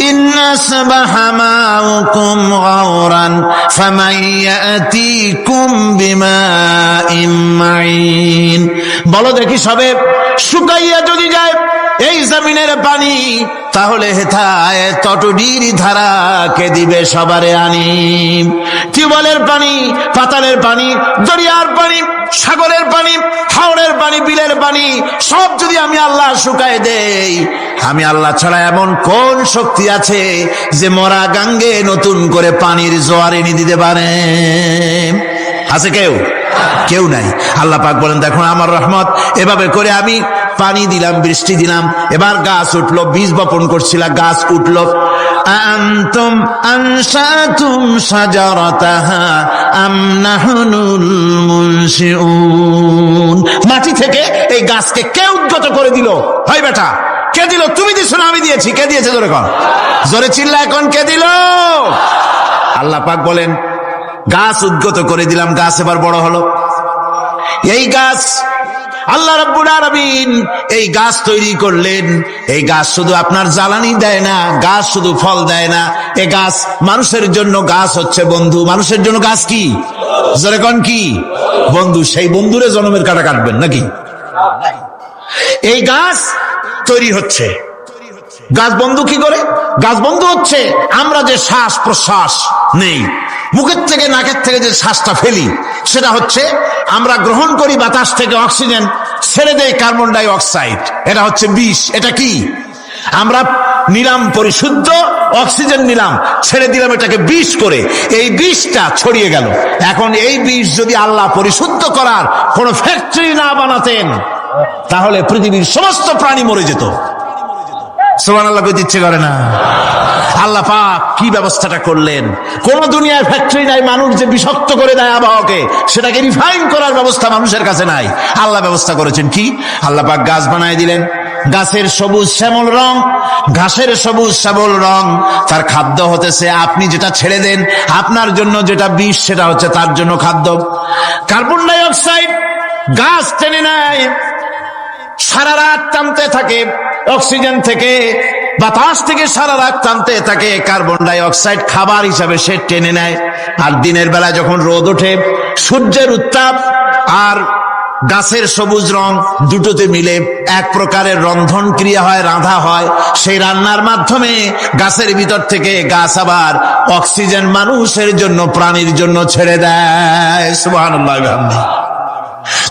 ইন আসবাহা মাউকুম গাওরান ফামান ইয়াতিকুম বিমাইন মাইন। বলো দেখি, সবে শুকাইয়া যদি যায় এই জমিনের পানি, তাহলে হেথায় তটডির ধারা কে দিবে সবারে আনি? টিউবওয়েলের পানি, পাতালের পানি, দরিয়ার পানি, সাগরের পানি, হাওড়ের পানি, বিলের পানি, সব যদি আমি আল্লাহ শুকায় দেই, আমি আল্লাহ ছাড়া এমন কোন শক্তি আছে যে মরা গাঙ্গে নতুন করে পানির জোয়ার এনে দিতে পারে? আছে কেউ? কেউ নাই। আল্লাহ পাক বলেন, দেখো আমার রহমত, এভাবে করে আমি পানি দিলাম, বৃষ্টি দিলাম, এবার গাছ উঠলো। বীজ বপন করছিলাম, গাছ উঠলো। আনতুম আনশাতুম শাজারাতাহা আম নাহনুল মুনশিউন। মাটি থেকে এই গাছকে কে উদ্গত করে দিল? হয় বেটা, কে দিল? তুমি দিছো না আমি দিয়েছি? কে দিয়েছে? জোরে কর, জোরে চিল্লা এখন, কে দিল? আল্লাহ পাক বলেন, গাছ উদ্গত করে দিলাম, গাছ এবার বড় হলো। এই গাছ আল্লাহ রাব্বুল আলামিন এই গাছ তৈরি করলেন। এই গাছ শুধু আপনার জ্বালানি দেয় না, গাছ শুধু ফল দেয় না, এই গাছ মানুষের জন্য, গাছ হচ্ছে বন্ধু। মানুষের জন্য গাছ কি? জোরে কোন কি? বন্ধু। সেই বন্ধুরে জন্মের কাটা কাটবেন নাকি? এই গাছ তৈরি হচ্ছে, গাছ বন্ধ কি করে? গাছ বন্ধ হচ্ছে আমরা যে শ্বাস প্রশ্বাস নেই, মুখের থেকে নাকের থেকে যে শ্বাসটা ফেলি, সেটা হচ্ছে আমরা গ্রহণ করি বাতাস থেকে অক্সিজেন, ছেড়ে দেয় কার্বন ডাই অক্সাইড। এটা হচ্ছে বিষ। এটা কি? আমরা নিলাম পরিশুদ্ধ অক্সিজেন, নিলাম, ছেড়ে দিলাম এটাকে বিষ করে, এই বিষটা ছড়িয়ে গেল। এখন এই বিষ যদি আল্লাহ পরিশুদ্ধ করার কোন ফ্যাক্টরি না বানাতেন, তাহলে পৃথিবীর সমস্ত প্রাণী মরে যেত। সুবহানাল্লাহ কইতে ইচ্ছে করে না? আল্লাহ পাক কি ব্যবস্থাটা করলেন! কোন দুনিয়ার ফ্যাক্টরি নাই মানুষ যে বিষাক্ত করে দেয় আবহাওয়াকে, সেটাকে রিফাইন করার ব্যবস্থা মানুষের কাছে নাই। আল্লাহ ব্যবস্থা করেছেন কি? আল্লাহ পাক গাছ বানায় দিলেন, গাছের সবুজ শ্যামল রং, ঘাসের সবুজ শ্যামল রং, তার খাদ্য হতেছে আপনি যেটা ছেড়ে দেন, আপনার জন্য যেটা বিষ সেটা হচ্ছে তার জন্য খাদ্য। কার্বন ডাই অক্সাইড গাছ টেনে নেয়, সারা রাত টানতে থাকে, অক্সিজেন থেকে বাতাস থেকে সারা রাত টানতে থাকে, কার্বন ডাই অক্সাইড খাবার হিসাবে সে টেনে নেয়। আর দিনের বেলা যখন রোদ ওঠে, সূর্যের উত্তাপ আর গাছের সবুজ রং দুটোতে মিলে এক প্রকারের রন্ধন ক্রিয়া হয়, রাঁধা হয়। সেই রান্নার মাধ্যমে গাছের ভিতর থেকে গাছ আবার অক্সিজেন মানুষের জন্য, প্রাণীর জন্য ছেড়ে দেয়। সুবহানাল্লাহ।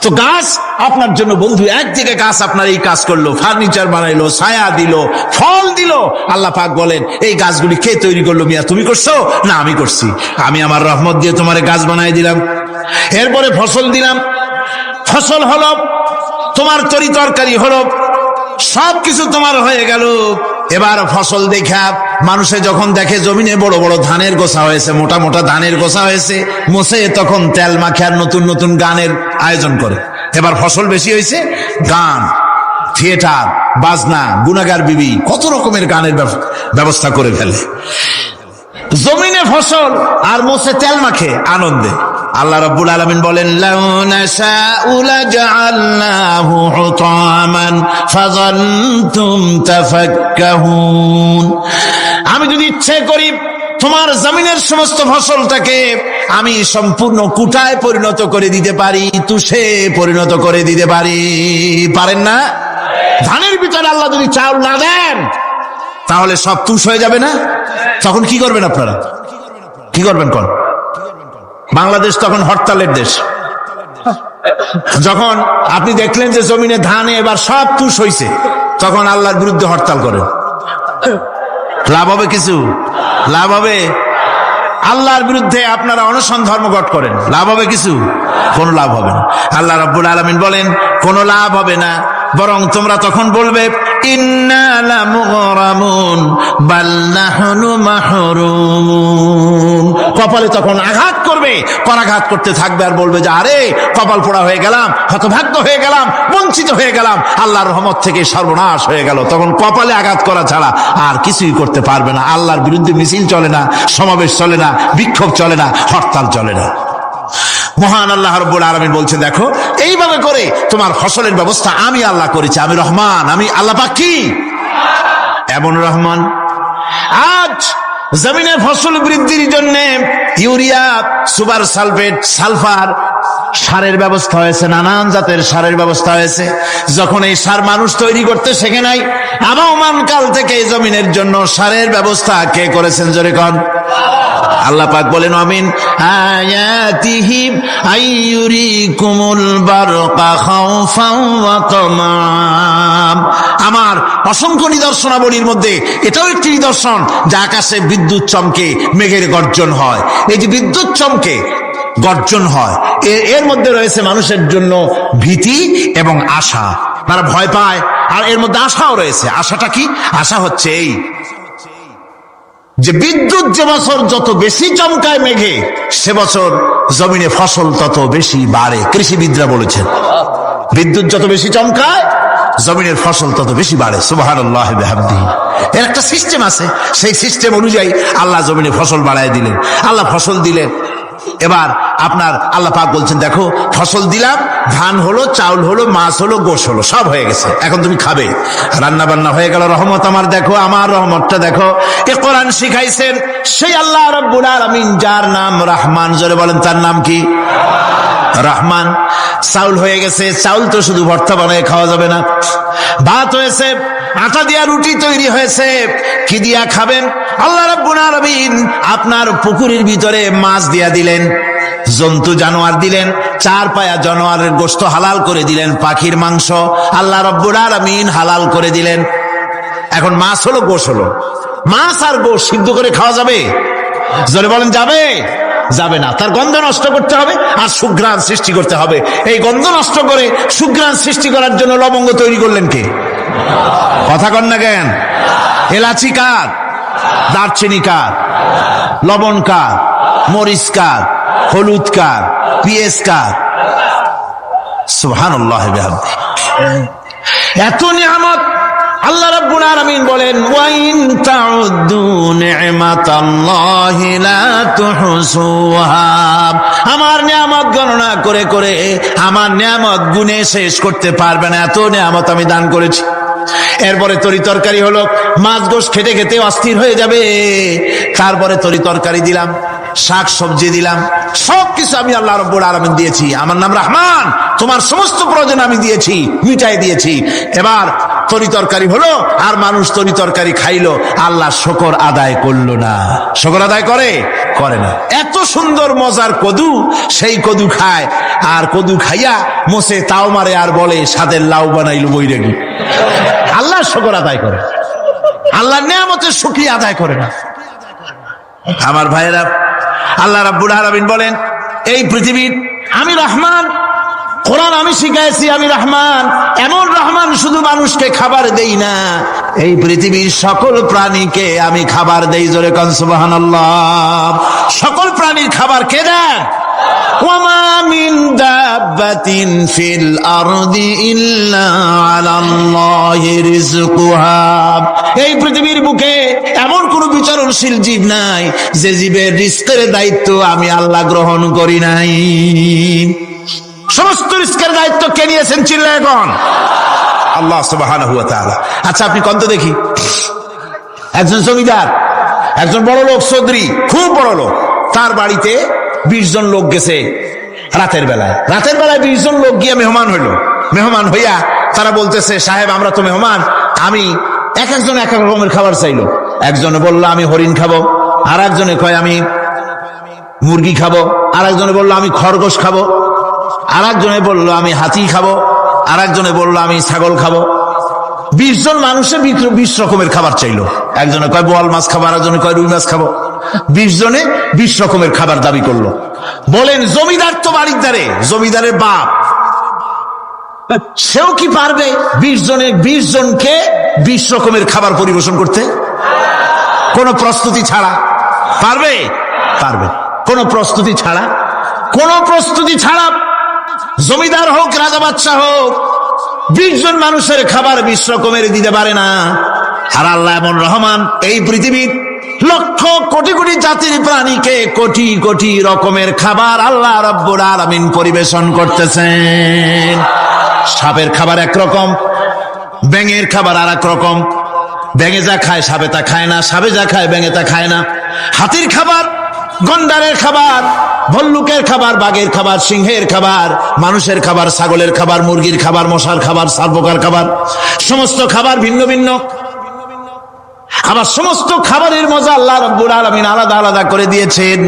তো গাছ আপনার জন্য বন্ধু। একদিকে গাছ আপনার এই কাজ করলো, ফার্নিচার বানাইলো, ছায়া দিল, ফল দিল। আল্লাহ পাক বলেন, এই গাছগুলি কে তৈরি করলো? মিয়া তুমি করছো? না, আমি করছি। আমি আমার রহমত দিয়ে তোমার গাছ বানাই দিলাম। এরপরে ফসল দিলাম, ফসল হলো, তোমার তরি তরকারি হলো, সবকিছু তোমার হয়ে গেল। এবার ফসল দেখা মানুষে যখন দেখে জমিনে বড় বড় ধানের গোছা হয়েছে, মোটা মোটা ধানের গোছা হয়েছে, মোছে তখন তেল মাখে আর নতুন নতুন গানের আয়োজন করে। এবার ফসল বেশি হয়েছে, গান, থিয়েটার, বাজনা, গুনাগার বিবি, কত রকমের গানের ব্যবস্থা করে ফেলে। জমিনে ফসল আর মোছে তেল মাখে আনন্দে। আল্লাহ রাব্বুল আলামিন বলেন, লাউ নাশাউ লাজআলনাহু হুতামান ফাযাল্তুম তাফাক্কাহুন। আমি যদি ইচ্ছে করি তোমার জমিনের সমস্ত ফসলটাকে আমি সম্পূর্ণ কুটায় পরিণত করে দিতে পারি, তুষে পরিণত করে দিতে পারি। পারেন না? ধানের ভিতরে আল্লাহ যদি চাউল না দেন, তাহলে সব তুষ হয়ে যাবে না? তখন কি করবেন আপনারা? কি করবেন? কোন বাংলাদেশ তখন হরতালের দেশ। যখন আপনি দেখলেন যে জমিনে ধানে এবার সব তুষ হইছে, তখন আল্লাহর বিরুদ্ধে হরতাল করেন। লাভ হবে কিছু? লাভ হবে? আল্লাহর বিরুদ্ধে আপনারা অনশন ধর্মঘট করেন, লাভ হবে কিছু? কোনো লাভ হবে না। আল্লাহ রাব্বুল আলামিন বলেন, কোনো লাভ হবে না, বরং তোমরা তখন বলবে, ইন্না লামুগরামুন বাল নাহনু মাহরুমুন। কপালে তখন আঘাত করবে, করাঘাত করতে থাকবে আর বলবে যে আরে কপাল পোড়া হয়ে গেলাম, হতভাগ্য হয়ে গেলাম, বঞ্চিত হয়ে গেলাম, আল্লাহর রহমত থেকে সর্বনাশ হয়ে গেল। তখন কপালে আঘাত করা ছাড়া আর কিছুই করতে পারবে না। আল্লাহর বিরুদ্ধে মিছিল চলে না, সমাবেশ চলে না, বিক্ষোভ চলে না, হরতাল চলে না। মহান আল্লাহ রাব্বুল আলামিন বলছেন, দেখো এইভাবে করে তোমার ফসলের ব্যবস্থা আমি আল্লাহ করেছি। আমি রহমান, আমি আল্লাহ পাক কি এমন রহমান। আজ জমিনে ফসল বৃদ্ধির জন্য ইউরিয়া, সুপার সালফেট, সালফার সারের ব্যবস্থা হয়েছে, নানান জাতের সারের ব্যবস্থা হয়েছে। যখন এই সার মানুষ তৈরি করতে শেখে নাই, আবহমান কাল থেকে এই জমিনের জন্য সারের ব্যবস্থা কে করেছেন? জোরে কোন? আল্লাহ পাক বলেন, আমিন আয়াতিহি আইয়ুরিকুমুল বারকা খাউফান ওয়া তামাম। আমার অসংখ্য নিদর্শনাবলীর মধ্যে এটাও একটি নিদর্শন যে আকাশে বিদ্যুৎ চমকে, মেঘের গর্জন হয়। এই যে বিদ্যুৎ চমকে গর্জন হয়, এর মধ্যে রয়েছে মানুষের জন্য ভীতি এবং আশা। তারা ভয় পায়, আর এর মধ্যে আশাও রয়েছে। আশাটা কি? আশা হচ্ছে এই যে বিদ্যুৎ যে বছর যত বেশি চমকায় মেঘে, সে বছর জমিনে ফসল তত বেশি বাড়ে। কৃষিবিদরা বলেছেন, বিদ্যুৎ যত বেশি চমকায় জমিনের ফসল তত বেশি বাড়ে। সুবহানাল্লাহ বিহামদিহি। এর একটা সিস্টেম আছে, সেই সিস্টেম অনুযায়ী আল্লাহ জমিনে ফসল বাড়ায় দিলেন। আল্লাহ ফসল দিলেন। এবার আপনার আল্লাহ পাক বলছেন, দেখো ফসল দিলাম, ধান হলো, চাউল হলো, মাছ হলো, গোশ হলো, সব হয়ে গেছে, এখন তুমি খাবে। রান্না বান্না হয়ে গেল, রহমত আমার দেখো, আমার রহমতটা দেখো। এ কোরআন শিখাইছেন সেই আল্লাহ রাব্বুল আলামিন, যার নাম রহমান। জোরে বলেন, তার নাম কি? রহমান। চাউল হয়ে গেছে, চাউল তো শুধু ভর্তা বানায় খাওয়া যাবে না, ভাত হয়েছে, আটা দিয়া রুটি তৈরি হয়েছে, কি দিয়া খাবেন? আল্লাহ রাব্বুল আলামিন আপনার পুকুরের ভিতরে মাছ দিয়া দিলেন, জন্তু জানোয়ার দিলেন, চার পায়া জানোয়ারের গোশত হালাল করে দিলেন, পাখির মাংস আল্লাহ রাব্বুল আলামিন হালাল করে দিলেন। এখন মাছ হলো, গোশ হলো, মাছ আর গোশ সিদ্ধ করে খাওয়া যাবে? জোরে বলেন যাবে? যাবে না। তার গন্ধ নষ্ট করতে হবে আর সুঘ্রাণ সৃষ্টি করতে হবে। এই গন্ধ নষ্ট করে সুঘ্রাণ সৃষ্টি করার জন্য লবঙ্গ তৈরি করলেন কে? কথা কন না কেন? এলাচি কার? দারচিনি কার? লবণ কার? মরিচ কার? হলুদ কার? পেঁয়াজ কার? সুবহানাল্লাহ বিহামদিহি। এত নিয়ামত আল্লাহ রাব্বুল আলামিন বলেন, ওয়া ইন তাউদ্দু নি'মাতাল্লাহি লা তুহসুহা। আমার নিয়ামত গণনা করে করে আমার নিয়ামত গুণে শেষ করতে পারবে না, এত নিয়ামত আমি দান করেছি। এরপরে তরি তরকারি হলো, মাছ গোশ খেতে খেতে অস্থির হয়ে যাবে, তারপরে তরি তরকারি দিলাম, শাক সবজি দিলাম, সবকিছু আমি আল্লাহ রাব্বুল আলামিন দিয়েছি। আমার নাম রহমান, তোমার সমস্ত প্রয়োজন আমি দিয়েছি, মিটাই দিয়েছি। এবার তরি তরকারি হলো আর মানুষ তরি তরকারি খাইলো, আল্লাহ শুকর আদায় করলো না। শুকর আদায় করে না। এত সুন্দর মজার কদু, সেই কদু খায়, আর কদু খাইয়া মোসে তাও মারে আর বলে স্বাদের লাউ বানাইলো বৈরাগী। আল্লাহ শুকর আদায় করে, আল্লাহর নিয়ামতের শুকরিয়া আদায় করে না। আমার ভাইয়েরা, আল্লাহ রাব্বুল আলামিন বলেন, এই পৃথিবীর আমি রহমান, কোরআন আমি শিখাইছি আমি রহমান। এমন রহমান শুধু মানুষকে খাবার দেই না, এই পৃথিবীর সকল প্রাণীকে আমি খাবার দেই। জোরে কোন সুবহানাল্লাহ। সকল প্রাণীর খাবার কে দেন? ওয়ামা মিন দাব্বাতিন ফিল আরদি ইল্লা আলাল্লাহি রিজকুহা। এই পৃথিবীর বুকে এমন কোন বিচরণশীল জীব নাই যে জীবের রিজকের দায়িত্ব আমি আল্লাহ গ্রহণ করি নাই। সমস্ত রিজকের দায়িত্ব কে নিয়েছেন? চিল্লায় এখন আল্লাহ সুবহানাহু ওয়া তাআলা। আচ্ছা আপনি কোন তো দেখি, একজন জমিদার, একজন বড় লোক, চৌধুরী, খুব বড় লোক, তার বাড়িতে 20 জন লোক গেছে রাতের বেলায়। 20 জন লোক গিয়ে মেহমান হইলো। মেহমান হইয়া তারা বলতেছে, সাহেব আমরা তো মেহমান, আমি এক একজন এক এক রকমের খাবার চাইলো। একজনে বললো আমি হরিণ খাবো, আর একজনে কয় আমি মুরগি খাবো, আর একজনে বললো আমি খরগোশ খাবো, আর একজনে বললো আমি হাতি খাবো, আর একজনে বললো আমি ছাগল খাবো। 20 জন মানুষের 20 রকমের খাবার চাইলো। একজনে কয় বোয়াল মাছ খাবো, আর একজনে কয় রুই মাছ খাবো। 20 জনে 20 রকমের খাবার দাবি করলো। বলেন জমিদার তো বাড়ির দ্বারে, জমিদারের বাপ, সেও কি পারবে 20 জনকে 20 রকমের খাবার পরিবেশন করতে? কোন প্রস্তুতি ছাড়া পারবে? পারবে। কোন প্রস্তুতি ছাড়া, জমিদার হোক রাজা বাদশাহ হোক, 20 জন মানুষের খাবার 20 রকমের দিতে পারে না। আর আল্লাহ এমন রহমান, এই পৃথিবীর লক্ষ কোটি কোটি জাতির প্রাণীকে কোটি কোটি রকমের খাবার আল্লাহ রাব্বুল আলামিন পরিবেশন করতেছেন। সাপের খাবার একরকম, ব্যাঙের খাবার আর এক রকম। ব্যাঙে যা খায় সাপে তা খায় না, সাপে যা খায় ব্যাঙে তা খায় না। হাতির খাবার, গন্ডারের খাবার, ভল্লুকের খাবার, বাঘের খাবার, সিংহের খাবার, মানুষের খাবার, ছাগলের খাবার, মুরগির খাবার, মশার খাবার, সারপোকার খাবার, সমস্ত খাবার ভিন্ন ভিন্ন। আবার সমস্ত খাবারের মজা আল্লাহ রাব্বুল আলামিন আলাদা আলাদা করে দিয়েছেন।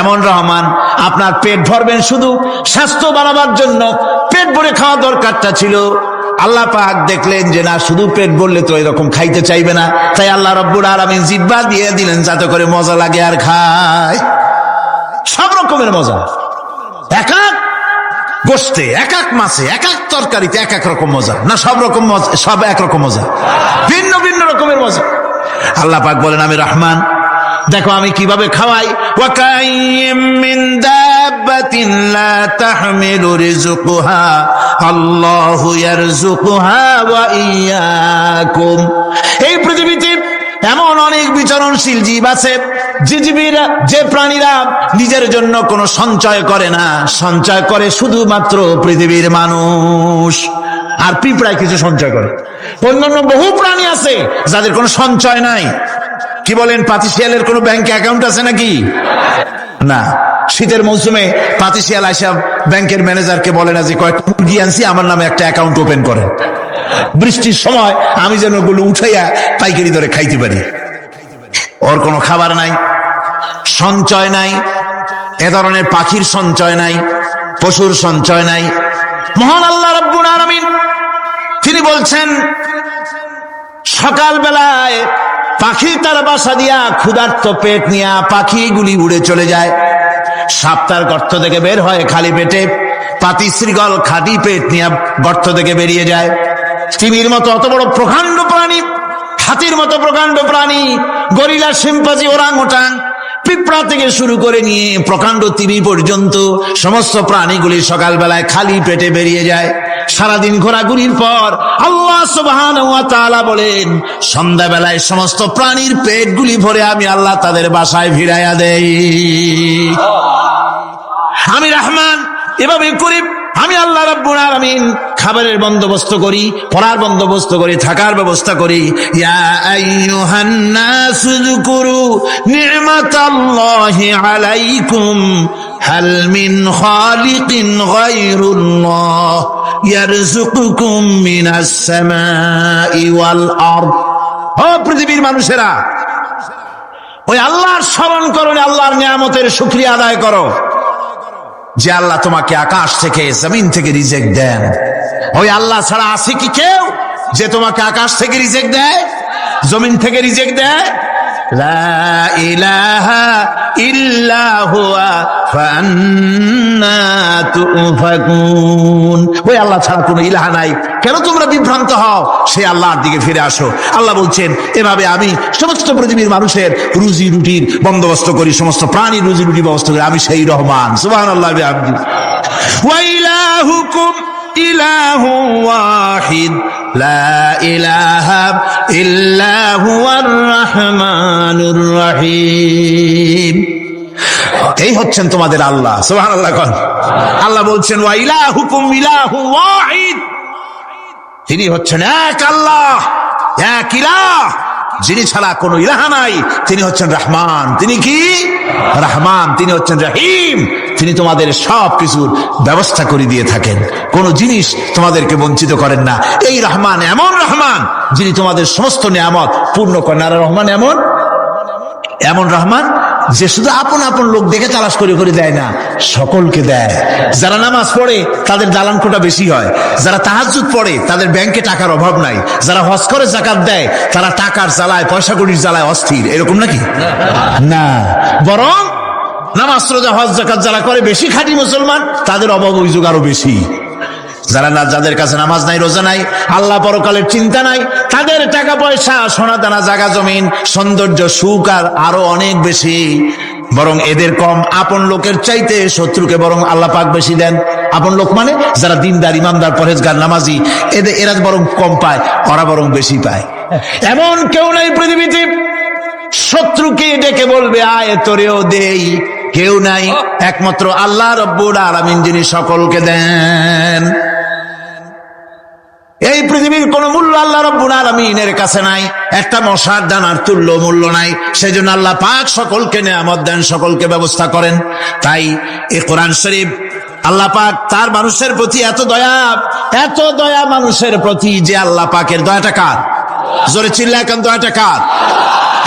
এমন রহমান, আপনার পেট ভরবেন শুধু স্বাস্থ্য বাড়াবার জন্য, পেট ভরে খাওয়া দরকারটা ছিল। আল্লাহ পাক দেখলেন যে না, শুধু পেট ভরলে তো এরকম খাইতে চাইবে না, তাই আল্লাহ রাব্বুল আলামিন জিহ্বা দিয়ে দিলেন যাতে করে মজা লাগে আর খায়। সব রকমের মজা, এক এক গোশতে, এক এক মাছে, এক এক তরকারিতে এক এক রকম মজা না, সব রকম মজা, সব একরকম মজা, ভিন্ন ভিন্ন রকমের মজা। আল্লাহ পাক বলেন আমি রহমান, দেখো আমি কিভাবে খাওয়াই। ওয়া কাইয়্যিম মিন দাব্বাতিন লা তাহমিলু রিজকুহা আল্লাহু ইয়ারযুকুহা ওয়া ইয়্যাকুম। এই পৃথিবীতে এমন অনেক বিচরণশীল জীব আছে, যে প্রাণীরা নিজের জন্য কোনো সঞ্চয় করে না, সঞ্চয় করে শুধুমাত্র পৃথিবীর মানুষ। আর পিঁপড়ায় কিছু সঞ্চয় করে। অন্যান্য বহু প্রাণী আছে যাদের কোনো সঞ্চয় নাই। কি বলেন, পাতিশিয়ালের কোনো ব্যাংকে অ্যাকাউন্ট আছে নাকি? না। শীতের মৌসুমে পাতিশিয়াল আইসা ব্যাংকের ম্যানেজারকে বলে না যে কয়েকটা মুরগি আনছি, আমার নামে একটা অ্যাকাউন্ট ওপেন করে, বৃষ্টির সময় আমি যেন ওগুলো উঠাইয়া পাইকারি দরে খাইতে পারি। ওর কোনো খাবার নাই, সঞ্চয় নাই, এ ধরনের পাখির সঞ্চয় নাই, পশুর সঞ্চয় নাই। মহান আল্লাহ রাব্বুল আলামিন তিনি বলছেন, সকাল বেলায় পাখি তার বাসা দিয়া ক্ষুধার্ত পেট নিয়ে পাখিগুলি উড়ে চলে যায়, সাপ তার গর্ত থেকে বের হয় খালি পেটে, পাতি শ্রীগল খালি পেট নিয়ে গর্ত থেকে বেরিয়ে যায়। তিমির মতো অত বড় প্রকাণ্ড প্রাণী, হাতির মতো প্রকাণ্ড প্রাণী, গরিলা, শিম্পাঞ্জি, ওরাংওটাং, পিঁপড়া থেকে শুরু করে নিয়ে প্রকাণ্ড তিমি পর্যন্ত সমস্ত প্রাণীগুলি সকালবেলায় খালি পেটে বেরিয়ে যায়। সারাদিন ঘোরাঘুরির পর আল্লাহ সুবহানাহু ওয়া তাআলা বলেন, সন্ধ্যাবেলায় সমস্ত প্রাণীর পেটগুলি ভরে আমি আল্লাহ তাদের বাসায় ফিরাইয়া দেই। আমি রহমান, এভাবে করি। আমি আল্লাহ রাব্বুল আলামিন খাবারের বন্দোবস্ত করি, পড়ার বন্দোবস্ত করি, থাকার ব্যবস্থা করি। ইয়া আইয়ুহান নাসু যুকুরু নি'মাতাল্লাহি আলাইকুম হাল মিন খালিকিন গায়রুল্লাহ ইয়ারযুকুকুম মিনাস সামাই ওয়াল আরদ। ও পৃথিবীর মানুষেরা, ওই আল্লাহর স্মরণ করো, আল্লাহর নিয়ামতের শুকরিয়া আদায় করো যে আল্লাহ তোমাকে আকাশ থেকে, জমিন থেকে রিজিক দেন। ওই আল্লাহ ছাড়া আছে কি কেউ যে তোমাকে আকাশ থেকে রিজিক দেয়, জমিন থেকে রিজিক দেয়? লা ইলাহা ইল্লা হুয়া ফান্না তুফাকুন। ওই আল্লাহ ছাড়া কোনো ইলাহা নাই, কেন তোমরা বিভ্রান্ত হও? সেই আল্লাহর দিকে ফিরে আসো। আল্লাহ বলছেন, এভাবে আমি সমস্ত পৃথিবীর মানুষের রুজি রুটির বন্দোবস্ত করি, সমস্ত প্রাণীর রুজি রুটি ব্যবস্থা করি, আমি সেই রহমান। সুবহানাল্লাহ বিহামদিহি। ওয়া ইলাহুকুম ইলাহু ওয়াহিদ লা ইলাহা ইল্লা হুয়ার রাহমানুর রহিম। এই হচ্ছেন তোমাদের আল্লাহ। সুবহানাল্লাহ। আল্লাহ বলছেন, ওয়া ইলাহুকুম ইলাহু ওয়াহিদ, তিনি হচ্ছেন এক আল্লাহ, এক ইলাহ, যিনি ছাড়া কোনো ইলাহা নাই। তিনি হচ্ছেন রহমান। তিনি কি? রহমান। তিনি হচ্ছেন রহিম। তিনি তোমাদের সব কিছুর ব্যবস্থা করে দিয়ে থাকেন, কোনো জিনিস তোমাদেরকে বঞ্চিত করেন না। এই রহমান এমন রহমান যিনি তোমাদের সমস্ত নিয়ামত পূর্ণ করেন। আর রহমান এমন রহমান যে শুধু আপন আপন লোক দেখে তালাশ করে করে দেয় না, সকলকে দেয়। যারা নামাজ পড়ে তাদের দালান কোটা বেশি হয়, যারা তাহাজ্জুদ পড়ে তাদের ব্যাংকে টাকার অভাব নাই, যারা হজ করে যাকাত দেয় তারা টাকার জ্বালায়, পয়সা কড়ির জ্বালায় অস্থির। এরকম নাকি? না, বরং নামাজ রোজা হজ যাকাত যারা করে বেশি খাঁটি মুসলমান, তাদের অভাব অভিযোগ আরো বেশি। যাদের কাছে নামাজ নাই, রোজা নাই, আল্লাহ পরকালের চিন্তা নাই, তাদের টাকা পয়সা, সোনা দানা, জায়গা জমিন, সৌন্দর্য, সুখ আর আরো অনেক বেশি। বরং এদের কম। আপন লোকের চাইতে শত্রুকে বরং আল্লাহ পাক বেশি দেন। আপন লোক মানে যারা দিনদার, ইমানদার, পরহেজগার, নামাজি, এরা বরং কম পায়, ওরা বরং বেশি পায়। এমন কেউ নাই পৃথিবীতে শত্রুকে ডেকে বলবে আয় তোরেও দেই, কেউ নাই। একমাত্র আল্লাহ রাব্বুল আলামিন যিনি সকলকে দেন। এই পৃথিবীর কোন মূল্য আল্লাহ রাব্বুল আলামিনের কাছে নাই, একটা মশার দানার তুল্য মূল্য নাই। সেজন্য আল্লাহ পাক সকলকে নিয়ামত দেন, সকলকে ব্যবস্থা করেন। তাই এই কোরআন শরীফ আল্লাহ পাক তার মানুষের প্রতি এত দয়া মানুষের প্রতি, যে আল্লাহ পাকের দয়াটা কার? জোরে চিল্লায় কেন, দয়াটা কার?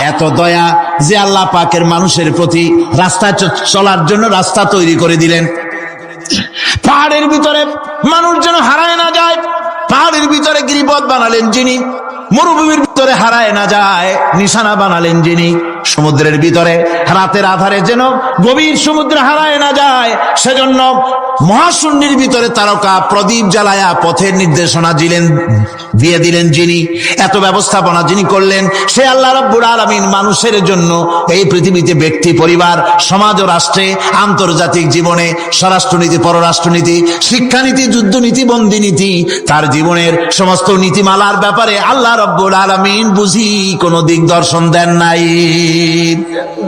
এত দয়া যে আল্লাহ পাকের মানুষের প্রতি রাস্তা চলার জন্য রাস্তা তৈরি করে দিলেন। পাহাড়ের ভিতরে মানুষ যেন হারায় না যায়, পাহাড়ের ভিতরে গিরিপথ বানালেন যিনি, মরুভূমির ভিতরে হারায় না যায় নিশানা বানালেন যিনি, সমুদ্রের ভিতরে রাতের আধারে যেন গভীর সমুদ্রে হারায় না যায়, সেজন্য মহাশূন্যের ভিতরে তারকা প্রদীপ জ্বালায়া পথের নির্দেশনা দিয়ে দিলেন যিনি, এত ব্যবস্থাপনা যিনি করলেন, সে আল্লাহ রাব্বুল আলামিন মানুষের জন্য এই পৃথিবীতে ব্যক্তি, পরিবার, সমাজ ও রাষ্ট্রে, আন্তর্জাতিক জীবনে, স্বরাষ্ট্রনীতি, পররাষ্ট্রনীতি, শিক্ষানীতি, যুদ্ধনীতি, বন্দিনীতি, তার জীবনের সমস্ত নীতিমালার ব্যাপারে আল্লাহ রাব্বুল আলামিন বুঝি কোনো দিক দর্শন দেন নাই।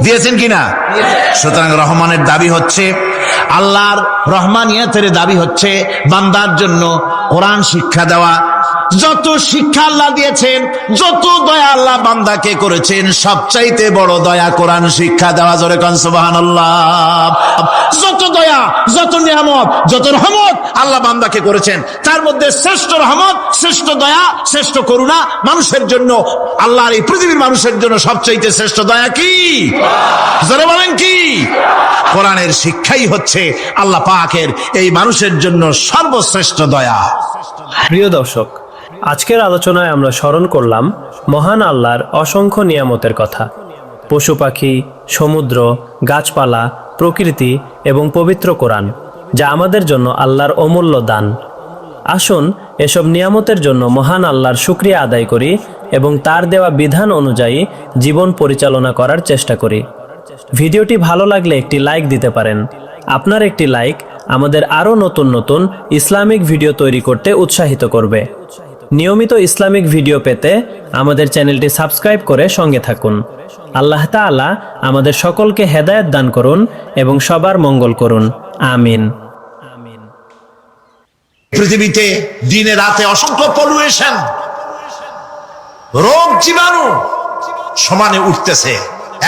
দিয়েছেন কিনা? সুতরাং রহমানের দাবি হচ্ছে, আল্লাহর রহমানিয়তের দাবি হচ্ছে বান্দার জন্য কোরআন শিক্ষা দেওয়া, যত শিক্ষা আল্লাহ দিয়েছেন, যত দয়া আল্লাহ বান্দাকে করেছেন, সবচাইতে বড় দয়া কোরআন শিক্ষা দেওয়া। জোরে কোন সুবহানাল্লাহ। যত দয়া, যত নিয়ামত, যত রহমত আল্লাহ বান্দাকে করেছেন, তার মধ্যে শ্রেষ্ঠ রহমত, শ্রেষ্ঠ দয়া, শ্রেষ্ঠ করুণা মানুষের জন্য, আল্লাহর এই পৃথিবীর মানুষের জন্য সবচাইতে শ্রেষ্ঠ দয়া কি? জোরে বলেন কি? কোরআনের শিক্ষাই হচ্ছে আল্লাহ পাকের এই মানুষের জন্য সর্বশ্রেষ্ঠ দয়া। প্রিয় দর্শক, আজকের আলোচনায় আমরা স্মরণ করলাম মহান আল্লাহর অসংখ্য নিয়ামতের কথা। পশু পাখি, সমুদ্র, গাছপালা, প্রকৃতি এবং পবিত্র কোরআন, যা আমাদের জন্য আল্লাহর অমূল্য দান। আসুন এসব নিয়ামতের জন্য মহান আল্লাহর শুকরিয়া আদায় করি এবং তার দেওয়া বিধান অনুযায়ী জীবন পরিচালনা করার চেষ্টা করি। ভিডিওটি ভালো লাগলে একটি লাইক দিতে পারেন। আপনার একটি লাইক আমাদের আরও নতুন নতুন ইসলামিক ভিডিও তৈরি করতে উৎসাহিত করবে। নিয়মিত ইসলামিক ভিডিও পেতে আমাদের চ্যানেলটি সাবস্ক্রাইব করে সঙ্গে থাকুন। আল্লাহ তাআলা আমাদের সকলকে হেদায়েত দান করুন এবং সবার মঙ্গল করুন। আমিন। পৃথিবীতে দিনে রাতে অসংখ্য পলিউশন, রোগ জীবাণু সমানে উঠতেছে।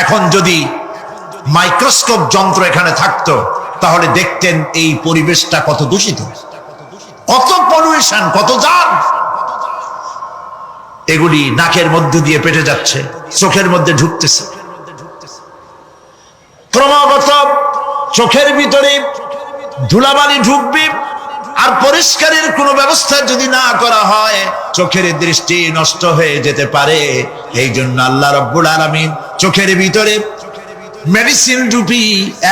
এখন যদি মাইক্রোস্কোপ যন্ত্র এখানে থাকতো তাহলে দেখতেন এই পরিবেশটা কত দূষিত, কত পলিউশন, কত জাম। এগুলি নাকের মধ্যে দিয়ে পেটে যাচ্ছে, চোখের মধ্যে ঢুকতেছে, ক্রমাগত চোখের ভিতরে ধুলাবালি ঢুকবে। আর পরিষ্কারের কোনো ব্যবস্থা যদি না করা হয়, চোখের দৃষ্টি নষ্ট হয়ে যেতে পারে। এই জন্য আল্লাহ রাব্বুল আলামিন চোখের ভিতরে মেডিসিন রূপী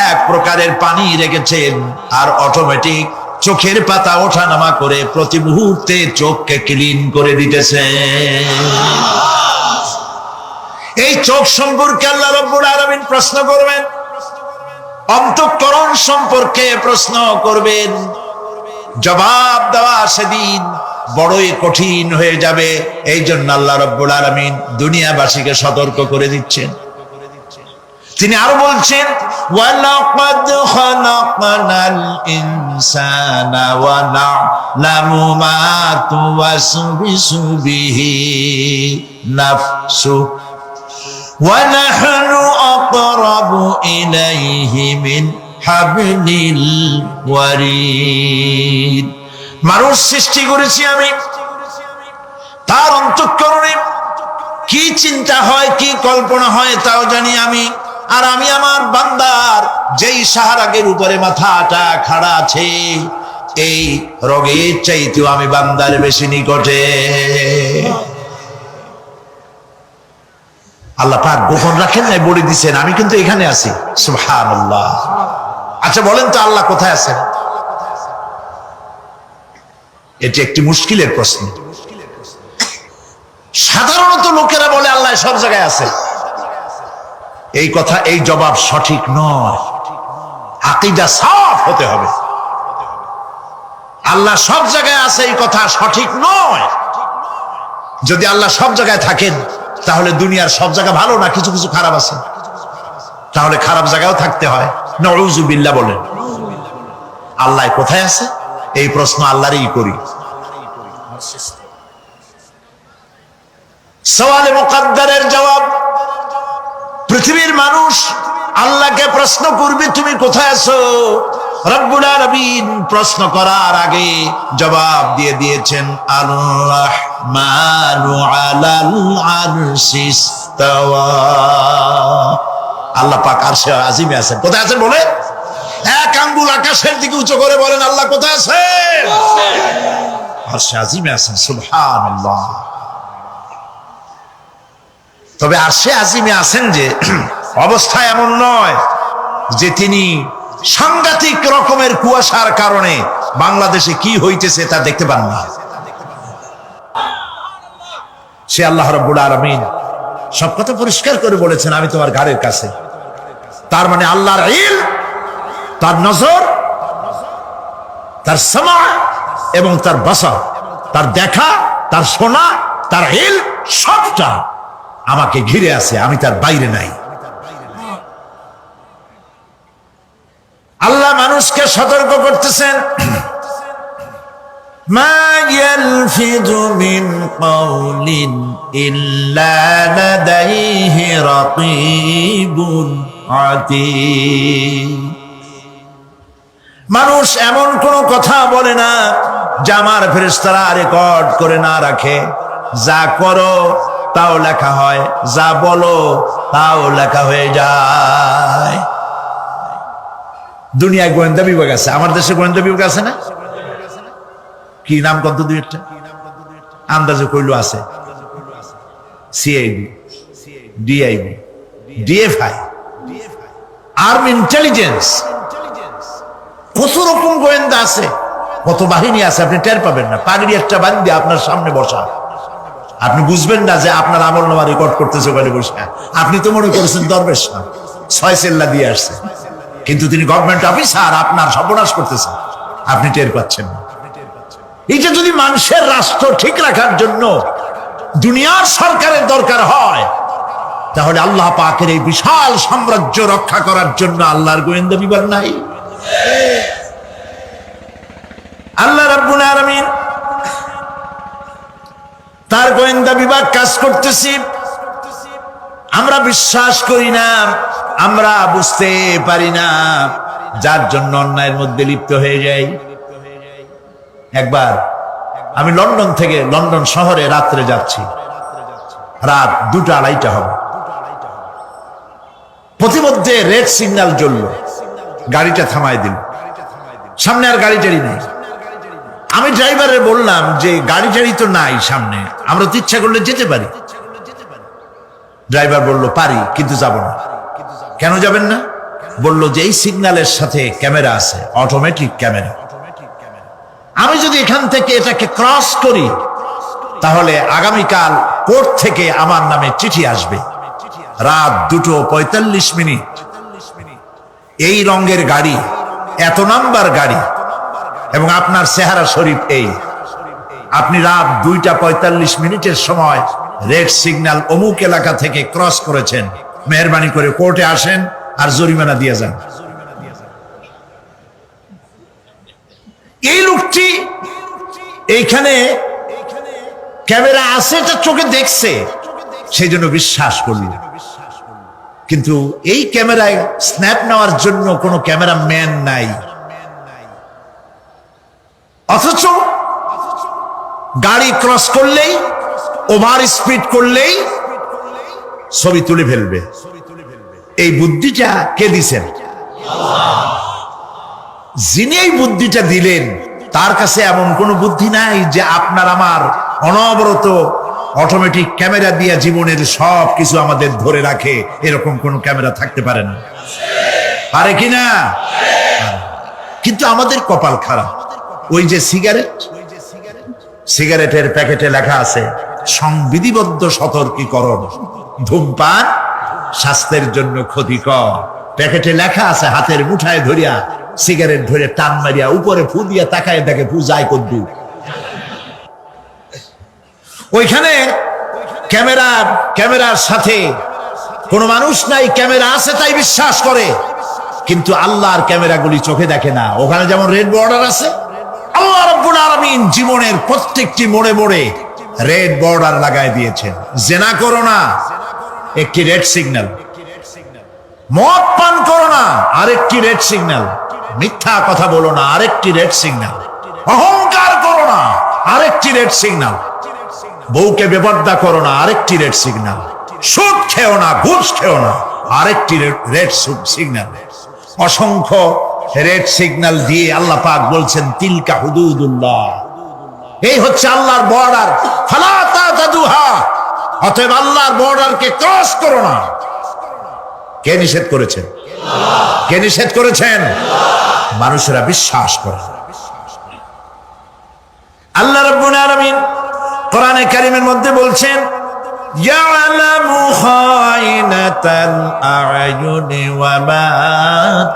এক প্রকারের পানি রেখেছেন, আর অটোমেটিক চোখের পাতা ওঠানামা করে প্রতি মুহূর্তে চোখকে ক্লিন করে দিতেছে। এই চোখ সম্পর্কে আল্লাহ রাব্বুল আলামিন প্রশ্ন করবেন, অন্তঃকরণ সম্পর্কে প্রশ্ন করবেন। জবাব দেওয়া সেদিন বড়ই কঠিন হয়ে যাবে। এই জন্য আল্লাহ রাব্বুল আলামিন দুনিয়াবাসীকে সতর্ক করে দিচ্ছেন। তিনি আরো বলছেন, ওয়ালাকাদ খালাকনাল ইনসানা ওয়া না'লামু মা তুওয়াসবিসু বিহি নাফসু ওয়া নাহনু আকরাবু ইলাইহি মিন হাবলিল ওয়ারিদ। মানুষ সৃষ্টি করেছি আমি, তার অন্তঃকরণে কি চিন্তা হয়, কি কল্পনা হয় তাও জানি আমি। আর আমি আমার বান্দার যেই সাহারাগের উপরে মাথাটা খাড়া আছে, এই রোগের চাইতেও আমি বান্দার বেশি নিকটে। আল্লাহ পাক গোপন রাখেন নাই, বলে দিচ্ছেন আমি কিন্তু এখানে আছি। সুবহানাল্লাহ। আচ্ছা বলেন তো আল্লাহ কোথায় আছেন? এটি একটি মুশকিলের প্রশ্ন। সাধারণত লোকেরা বলে আল্লাহ সব জায়গায় আছে। এই কথা, এই জবাব সঠিক নয়। আকীদা সাফ হতে হবে। আল্লাহ সব জায়গায় আছে এই কথা সঠিক নয়। যদি আল্লাহ সব জায়গায় থাকেন তাহলে দুনিয়ার সব জায়গা ভালো না, কিছু কিছু খারাপ আছে। তাহলে খারাপ জায়গাও থাকতে হয়। নাউযুবিল্লাহ বলেন। আল্লাহ কোথায় আছে এই প্রশ্ন আল্লাহরই করি। সওয়ালে মুকদ্দারের জবাব, পৃথিবীর মানুষ আল্লাহকে প্রশ্ন করবে তুমি কোথায় আছো। রব্বুল আলামিন প্রশ্ন করার আগে জবাব দিয়ে দিয়েছেন, আর-রাহমানু আলাল আরশি ইস্তাওয়া। আল্লাহ পাক আরশে আজিমে আছেন। কোথায় আছেন বলে? এক আঙ্গুল আকাশের দিকে উঁচু করে বলেন আল্লাহ কোথায় আছেন? আরশে আজিমে আছেন। সুবহানাল্লাহ। তবে আরশে আজিমে আছেন যে অবস্থা এমন নয় যে তিনি সাংঘাতিক রকমের কুয়াশার কারণে বাংলাদেশে কি হইতেছে তা দেখতে পান না। সে আল্লাহ রাব্বুল আলামিন সব কথা পরিষ্কার করে বলেছেন, আমি তোমার ঘাড়ের কাছে। তার মানে আল্লাহর ইলম, তার নজর, তার সামা এবং তার বাসার, তার দেখা, তার শোনা, তার ইলম সবটা আমাকে ঘিরে আছে, আমি তার বাইরে নাই। আল্লাহ মানুষকে সতর্ক করতেছেন, মা ইয়ালফিযু মিন কাওলিন ইল্লা লাদাইহি রাকীবুন আতীদ। মানুষ এমন কোন কথা বলে না যা আমার ফেরেশতারা রেকর্ড করে না রাখে। যা করো তাও লেখা হয়, যা বলো তাও লেখা হয়ে যায়। দুনিয়ায় গোয়েন্দা বিভাগ আছে, আমার দেশে গোয়েন্দা বিভাগ আছে না? কি নাম কত দুই একটা আন্দাজে কইলো আছে। CID, DIB, DFI, army intelligence, কত রকম গোয়েন্দা আছে, কত বাহিনী আছে, আপনি টের পাবেন না। পাগড়ি একটা বান্ধি আপনার সামনে বসা, আপনি বুঝবেন না যে আপনার আমলনামা রেকর্ড করতেছে ওখানে বসে। আপনি তো মনে করেছেন দরবেশ না, 6 সেল্লা দিয়ে আসছে, কিন্তু তিনি গভর্নমেন্ট অফিসার, আপনার সর্বনাশ করতেছেন, আপনি টের পাচ্ছেন না। এটা যদি মানুষের রাষ্ট্র ঠিক রাখার জন্য দুনিয়ার সরকারের দরকার হয়, তাহলে আল্লাহ পাকের এই বিশাল সাম্রাজ্য রক্ষা করার জন্য আল্লাহর গোয়েন্দা বিভাগ নাই? আল্লাহ রাব্বুল আলামিন তার গোয়েন্দা বিভাগ কাজ করতেছি, আমরা বিশ্বাস করি না, আমরা বুঝতে পারি না, যার জন্য অন্যায়ের মধ্যে লিপ্ত হয়ে যাই। একবার আমি লন্ডন থেকে লন্ডন শহরে রাত্রে যাচ্ছি, রাত 2টা-2:30 হবে। প্রতিমধ্যে রেড সিগন্যাল জ্বলল, গাড়িটা থামায় দিল, সামনে আর গাড়ি টাড়ি নেই। আমি ড্রাইভারে বললাম যে গাড়ি টাড়ি তো নাই সামনে, আমরা তো ইচ্ছা করলে যেতে পারি। ড্রাইভার বলল পারি, কিন্তু যাব না। কেন যাবেন না? বলল যে এই সিগন্যালের সাথে ক্যামেরা আছে, অটোমেটিক ক্যামেরা। আমি যদি এখান থেকে এটাকে ক্রস করি, তাহলে আগামীকাল কোর্ট থেকে আমার নামে চিঠি আসবে। রাত 2:45, এই রঙের গাড়ি, এত নাম্বার গাড়ি, এবং আপনার চেহারা শরীফ এই। আপনি রাত 2:45 সময় রেড সিগন্যাল অমুক এলাকা থেকে ক্রস করেছেন, মেহরবানি করে কোর্টে আসেন আর জরিমানা দিয়ে যান। এই লোকটি এইখানে ক্যামেরা আছে, এটা চোখে দেখছে, সেই জন্য বিশ্বাস করল। কিন্তু এই ক্যামেরায় স্ন্যাপ নেওয়ার জন্য কোনো ক্যামেরাম্যান নাই, অথচ গাড়ি ক্রস করলেই, ওভার স্পিড করলেই ছবি তুলে ফেলবে। এই বুদ্ধিটা কে দিছেন? যিনি এই বুদ্ধিটা দিলেন, তার কাছে এমন কোন বুদ্ধি নাই যে আপনার আমার অনবরত অটোমেটিক ক্যামেরা দিয়ে জীবনের সব কিছু আমাদের ধরে রাখে, এরকম কোন ক্যামেরা থাকতে পারে না? পারে কিনা? কিন্তু আমাদের কপাল খারাপ। ওই যে সিগারেটের প্যাকেটে লেখা আছে সংবিধিবদ্ধ সতর্কীকরণ, ধূমপান স্বাস্থ্যের জন্য ক্ষতিকর। প্যাকেটে লেখা আছে, হাতের মুঠায় ধরিয়া সিগারেট ধরে টান মারিয়া উপরে ফু দিয়া তাকায় দেখে ফু যায় কদ্দু। ওইখানে ক্যামেরার সাথে কোনো মানুষ নাই, ক্যামেরা আছে তাই বিশ্বাস করে, কিন্তু আল্লাহর ক্যামেরাগুলি চোখে দেখে না। ওখানে যেমন রেড বর্ডার আছে, আল্লাহ রাব্বুল আলামিন জীবনের প্রত্যেকটি মোড়ে মোড়ে রেড বর্ডার লাগায় দিয়েছেন। জেনা করো না, একটি রেড সিগন্যাল। মদ পান করো না, আরেকটি রেড সিগন্যাল। মিথ্যা কথা বলো না, আরেকটি রেড সিগন্যাল। অহংকার করো না, আরেকটি রেড সিগন্যাল। বউকে বেপর্দা করো না, আরেকটি রেড সিগন্যাল। সুদ খেও না, ঘুষ খেও না, আরেকটি রেড সিগন্যাল। অসংখ্য রেড সিগন্যাল দিয়ে আল্লাহ পাক বলছেন তিলকা হুদুদুল্লাহ, এই হচ্ছে আল্লাহর বর্ডার, ফালা তাতাদুহা, অতএব আল্লাহর বর্ডারকে ক্রস করো না। কে নিষেধ করেছেন? কে নিষেধ করেছেন? মানুষেরা বিশ্বাস করে। আল্লাহ রাব্বুল আলামিন কোরআনে কারীমের মধ্যে বলছেন ইয়ালামু খায়িনাতাল আ'য়ুনি ওয়া মা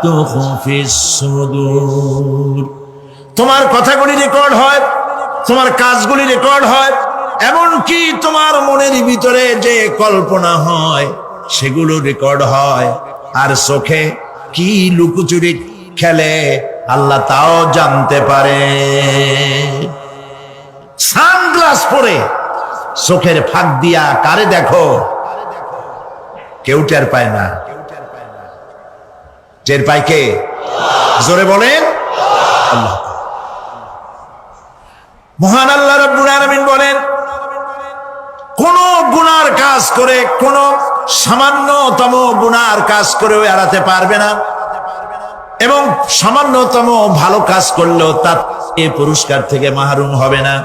তুখফিস সুদূর। তোমার কথাগুলি রেকর্ড হয়, তোমার কাজগুলি রেকর্ড হয়, এমনকি তোমার মনের ভিতরে যে কল্পনা হয় সেগুলো রেকর্ড হয়। আর চোখে কি লুকোচুরি খেলে আল্লাহ তাও জানতে পারে। সানগ্লাস পরে চোখের ফাঁক দিয়া কারে দেখো, কেউ টের পায় না। টের পায় কে? জোরে বলেন আল্লাহ। মহান আল্লাহ রাব্বুল আলামিন বলেন, কোন গুনার কাজ করে, কোন সামান্যতম গুনার কাজ করেও এড়াতে পারবে না, এবং সামান্যতম ভালো কাজ করলেও তার এই পুরস্কার থেকে মাহরুম হবে না।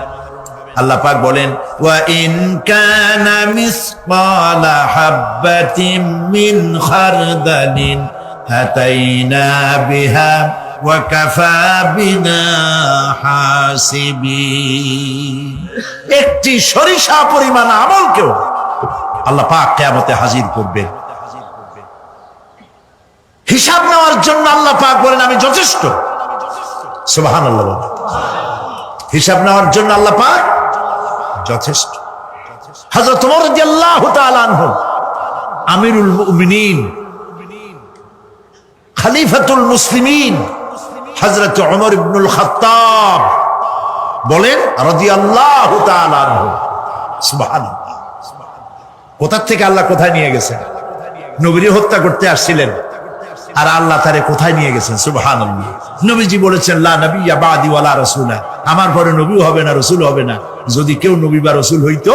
আল্লাহ পাক বলেন, ওয়া ইন কানা মিসকালা হাববাতিন মিন খারদালিন আতাইনা বিহা ওয়া কাফা বিনা হাসিবিন। একটি সরিষা পরিমাণ আমলকেও আল্লাহ পাক কিয়ামতে হাজির করবেন। হিসাব নেওয়ার জন্য আল্লাহ পাক বলেন, আমি যথেষ্ট। সুবহানাল্লাহ বলেন। হিসাব নেওয়ার জন্য আল্লাহ পাক যথেষ্ট। হযরত ওমর রাদিয়াল্লাহু তাআলা আনহু, আমিরুল মুমিনিন, খলিফাতুল মুসলিমিন হযরত ওমর ইবনুল খাত্তাব বলেন রাদিয়াল্লাহু তাআলা আনহু, সুবহানাল্লাহ। কোথা থেকে আল্লাহ কোথায় নিয়ে গেছেন? নবীকে হত্যা করতে আসছিলেন, আর আল্লাহ তারে কোথায় নিয়ে গেছেন? সুবহানাল্লাহ। নবীজি বলেছেন, লা নাবিয়্যা বা'দি ওয়ালা রাসূলা, আমার পরে নবী হবে না, রাসূল হবে না। যদি কেউ নবী বা রাসূল হইতো,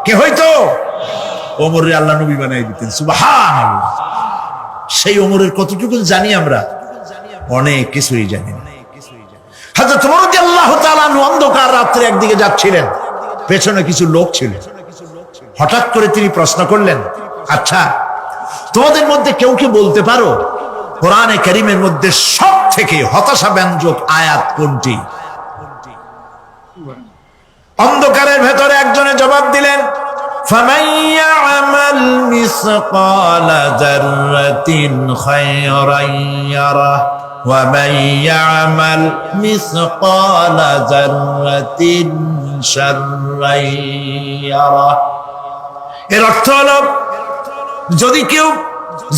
কে হইতো? ওমরে আল্লাহ নবী বানাই দিতেন। সুবহানাল্লাহ। সেই ওমরের কতটুকু জানি আমরা? অনেক কিছুই জানি না। হযরত ওমর রাদিয়াল্লাহু তাআলা অন্ধকার রাত্রে একদিকে যাচ্ছিলেন, পেছনে কিছু লোক ছিল। হঠাৎ করে তিনি প্রশ্ন করলেন, আচ্ছা, তোমাদের মধ্যে কেউ কি বলতে পারো কোরআনে কারীমের মধ্যে সব থেকে হতাশা ব্যঞ্জক আয়াত কোনটি? অন্ধকারের ভেতরে একজনে জবাব দিলেন, ফামান ইয়া'মাল মিসকালা যাররাতিন খায়রান ইয়ারাহ ওয়া মান ইয়া'মাল মিসকালা যাররাতিন শাররান ইয়ারাহ। এর অর্থ হলো, যদি কেউ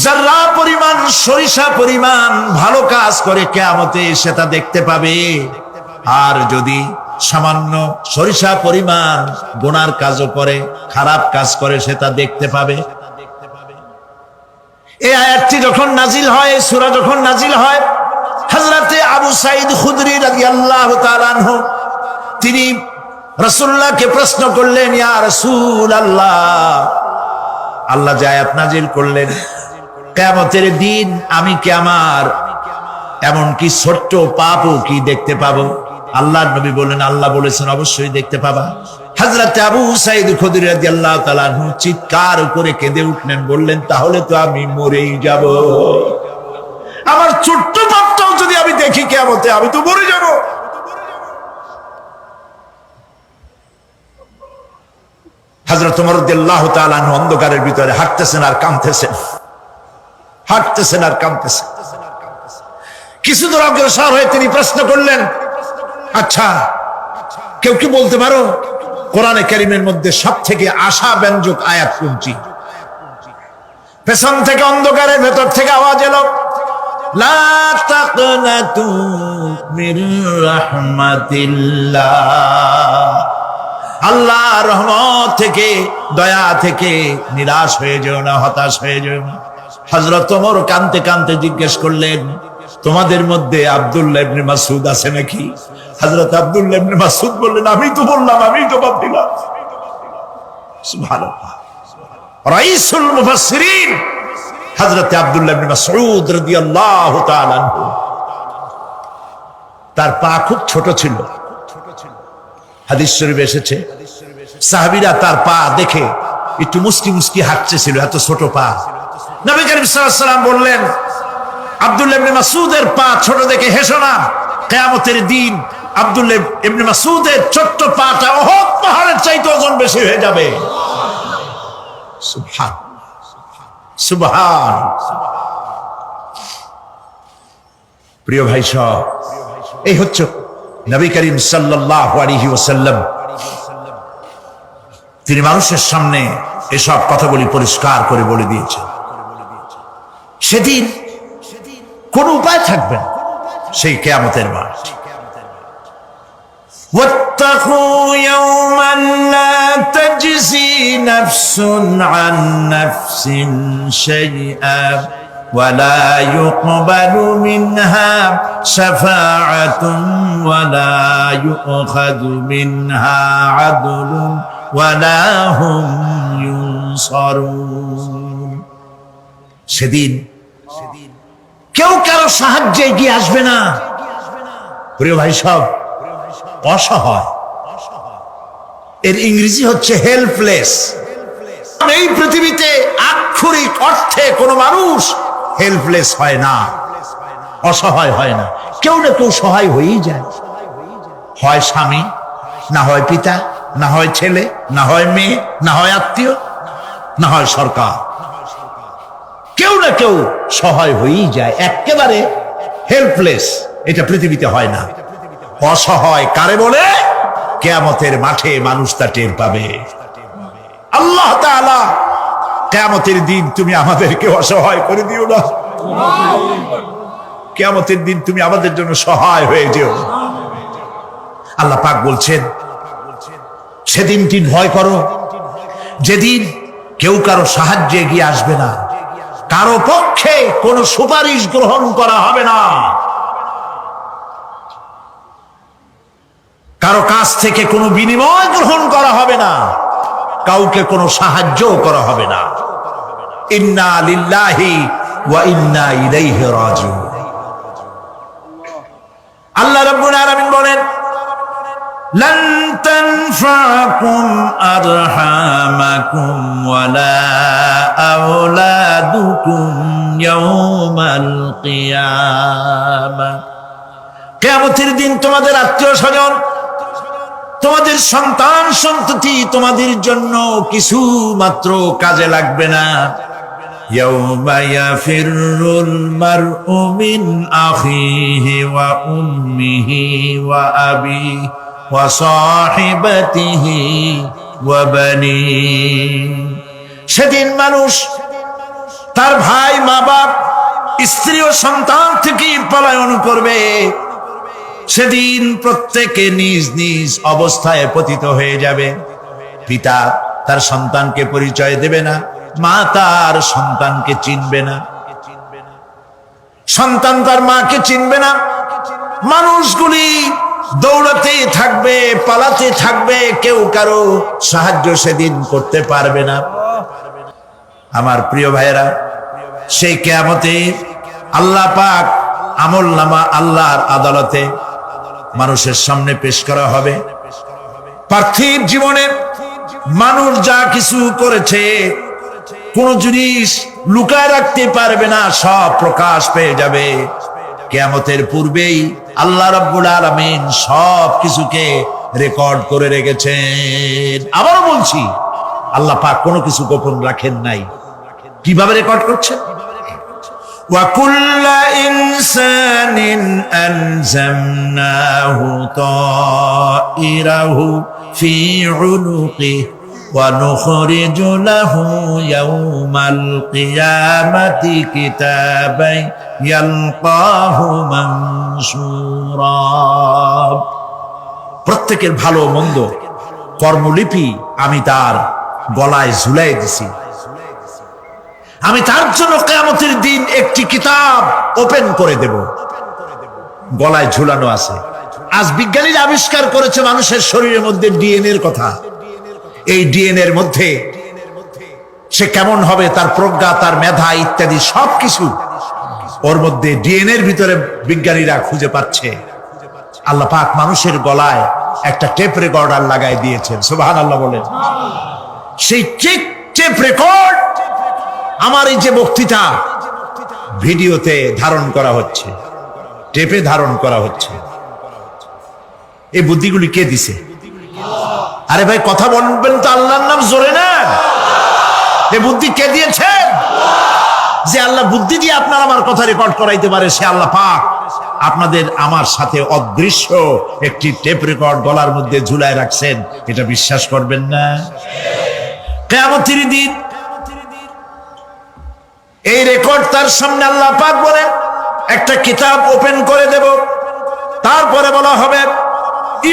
যারা পরিমাণ, সরিষা পরিমাণ ভালো কাজ করে কিয়ামতে সে তা দেখতে পাবে, আর যদি সামান্য সরিষা পরিমাণ গুনার কাজও করে, খারাপ কাজ করে, সে তা দেখতে পাবে। এই আয়াতটি যখন নাজিল হয়, এই সূরা যখন নাজিল হয়, হযরতে আবু সাঈদ খুদরি রাদিয়াল্লাহু তাআলা আনহু তিনি রাসূলুল্লাহকে প্রশ্ন করলেন, ইয়া রাসূলুল্লাহ, আল্লাহ যে আয়াত নাজিল করলেন, কিয়ামতের দিন আমি কি আমার এমনকি ছোট্ট পাপও কি দেখতে পাবো? আল্লাহর নবী বললেন, আল্লাহ বলেছেন অবশ্যই দেখতে পাবা। হযরত আবু সাঈদ খুদরি রাদিয়াল্লাহু তাআলা আনহু চিৎকার করে কেঁদে উঠলেন, বললেন, তাহলে তো আমি মরেই যাব। আমার ছোট্ট পাপটাও যদি আমি দেখি কিয়ামতে, আমি তো মরে যাব। হযরত ওমর রাদিয়াল্লাহু তাআলা আনহু অন্ধকারের ভিতরে হাঁটতেছেন আর কাঁদতেছেন, হাঁটতেছেন আর কাঁদতেছেন। কিছু দূর অগ্রসর হয়ে তিনি প্রশ্ন করলেন, আচ্ছা, কেউ কি বলতে পারো কোরআনে কারীমের মধ্যে সব থেকে আশা ব্যঞ্জক আয়াত কোনটি? পেছন থেকে অন্ধকারের ভেতর থেকে আওয়াজ এলো, লা তাকনাতু মির রাহমাতিল্লাহ, আল্লাহর রহমত থেকে, দয়া থেকে নিরাশ হয়ে যেও না, হতাশ হয়ে যেও না। হযরত ওমর কাঁদতে কাঁদতে জিজ্ঞেস করলেন, তোমাদের মধ্যে আব্দুল্লাহ ইবনে মাসউদ আছে নাকি? হযরত আব্দুল্লাহ ইবনে মাসউদ বললেন, আমি তো বললাম, আমি তো ভাবছিলাম। সুবহানাল্লাহ। রাইসুল মুফাসসিরিন হযরত আব্দুল্লাহ ইবনে মাসউদ রাদিয়াল্লাহু তাআলা আনহু, তার পা খুব ছোট ছিল। হাদিস শরীফে এসেছে, সাহাবীরা তার পা দেখে একটু মুস্কি মুস্কি হাঁটতেছিল, এত ছোট পা। নবী করিম সাল্লাল্লাহু আলাইহি ওয়াসাল্লাম বললেন, আব্দুল্লাহ ইবনে মাসউদের পা ছোট দেখে হেসো না, কিয়ামতের দিন আব্দুল্লাহ ইবনে মাসউদের ছোট্ট পাটা উহুদ পাহাড়ের চাইতে ওজন বেশি হয়ে যাবে। সুবহান সুবহান। প্রিয় ভাই সব, এই হচ্ছে নবী করিম সাল্লাল্লাহু আলাইহি ওয়াসাল্লাম। তিনি মানুষের সামনে এসব কথাগুলি পরিষ্কার করে বলে দিয়েছেন। সেদিন কোন উপায় থাকবে না, সেই কিয়ামতের মাঠ। واتقوا يوما لا تجزي نفس عن نفس شيئا ولا يقبل منها شفاعة ولا يؤخذ منها عدل ولا هم ينصرون সেদিন কেউ কারো সাহায্যে এগিয়ে আসবে না। প্রিয় ভাই সব, অসহায় এর ইংরেজি হচ্ছে হেল্পলেস। এই পৃথিবীতে আক্ষরিক অর্থে কোনো মানুষ হেল্পলেস হয় না, অসহায় হয় না। কেউ না কেউ সহায় হয়েই যায়, হয় স্বামী, না হয় পিতা, না হয় ছেলে, না হয় মেয়ে, না হয় আত্মীয়, না হয় সরকার। কেউ না কেউ সহায় হয়েই যায়। একেবারে হেল্পলেস এটা পৃথিবীতে হয় না। অসহায় কারে বলে? কিয়ামতের মাঠে মানুষ তা টের পাবে। আল্লাহ তাআলা কিয়ামতের দিন তুমি আমাদেরকে অসহায় করে দিও না। কিয়ামতের দিন তুমি আমাদের জন্য সহায় হয়ে যেও। আল্লাহ পাক বলছেন, সেদিনটি ভয় করো যেদিন কেউ কারো সাহায্যে এগিয়ে আসবে না, কারো পক্ষে কোনো সুপারিশ গ্রহণ করা হবে না, কারো কাছ থেকে কোনো বিনিময় গ্রহণ করা হবে না, কাউকে কোনো সাহায্য করা হবে না। ইন্না লিল্লাহি ওয়া ইন্না ইলাইহি রাজিউন। আল্লাহ রাব্বুল আলামিন বলেন, লান তানফাকুম আরহামাকুম ওয়ালা আওলাদুকুম ইয়াওমাল কিয়ামা। কিয়ামতের দিন তোমাদের আত্মীয়-স্বজন, তোমাদের সন্তান সন্ততি তোমাদের জন্য কিছু মাত্র কাজে লাগবে না। ইয়াউমা ইয়াফিরুল মারউ মিন আখিহি ওয়া উম্মিহি ওয়া আবিহি ওয়া সাহিবাতিহি ওয়া বানিহি। সেদিন মানুষ তার ভাই, মা বাপ, স্ত্রী ও সন্তান থেকে পলায়ন করবে। সেদিন প্রত্যেকে নিজ নিজ অবস্থায় পতিত হয়ে যাবে। পিতা তার সন্তানকে পরিচয় দেবে না, মা তার সন্তানকে চিনবে না, সন্তান তার মাকে চিনবে না। মানুষগুলি দৌড়াতে থাকবে, পালাতে থাকবে, কেউ কারো সাহায্য সেদিন করতে পারবে না। আমার প্রিয় ভাইয়েরা, সেই কিয়ামতে আল্লাহ পাক আমলনামা আল্লাহর আদালতে মানুষের সামনে পেশ করা হবে। পার্থিব জীবনে মানুষ যা কিছু করেছে কোন জিনিস লুকায় রাখতে পারবে না, সব প্রকাশ পেয়ে যাবে। কিয়ামতের পূর্বেই আল্লাহ রাব্বুল আলামিন সব কিছুকে রেকর্ড করে রেখেছেন। আবারও বলছি, আল্লাহ পাক কোনো কিছু গোপন রাখেন নাই। কিভাবে রেকর্ড করছেন? وَكُلَّ إِنسَانٍ أَلْزَمْنَاهُ طَائِرَهُ فِي عُنُقِهِ وَنُخْرِجُ لَهُ يَوْمَ الْقِيَامَةِ كِتَابًا يَلْقَاهُ مَنشُورًا। প্রত্যেকের ভালো মন্দ কর্মলিপি আমি তার গলায় ঝুলাই দিছি। আমি তার জন্য কিয়ামতের দিন একটি কিতাব ওপেন করে দেব, গলায় ঝুলানো আছে। আজ বিজ্ঞানীরা আবিষ্কার করেছে মানুষের শরীরের মধ্যে ডিএনএ এর কথা। এই ডিএনএ এর মধ্যে সে কেমন হবে, তার প্রজ্ঞা, তার মেধা ইত্যাদি সবকিছু ওর মধ্যে ডিএনএ এর ভিতরে বিজ্ঞানীরা খুঁজে পাচ্ছে। আল্লাহ পাক মানুষের গলায় একটা টেপ রেকর্ডার লাগাই দিয়েছেন। সুবহানাল্লাহ বলেন। সেই টেপ রেকর্ড আমার এই যে বক্তৃতা ভিডিওতে ধারণ করা হচ্ছে, টেপে ধারণ করা হচ্ছে। এই বুদ্ধিগুলি কে দিছে? আরে ভাই কথা বলবেন তো, আল্লাহর নাম জোরে না। এই বুদ্ধি কে দিয়েছেন? যে আল্লাহ বুদ্ধি দিয়ে আপনার আমার কথা রেকর্ড করাইতে পারে, সে আল্লাহ পাক আপনাদের আমার সাথে অদৃশ্য একটি টেপ রেকর্ড গলার মধ্যে ঝুলায় রাখছেন। এটা বিশ্বাস করবেন না? কিয়ামতের দিন এই রেকর্ড তার সামনে আল্লাহ পাক বলেন একটা কিতাব ওপেন করে দেব। তারপরে বলা হবে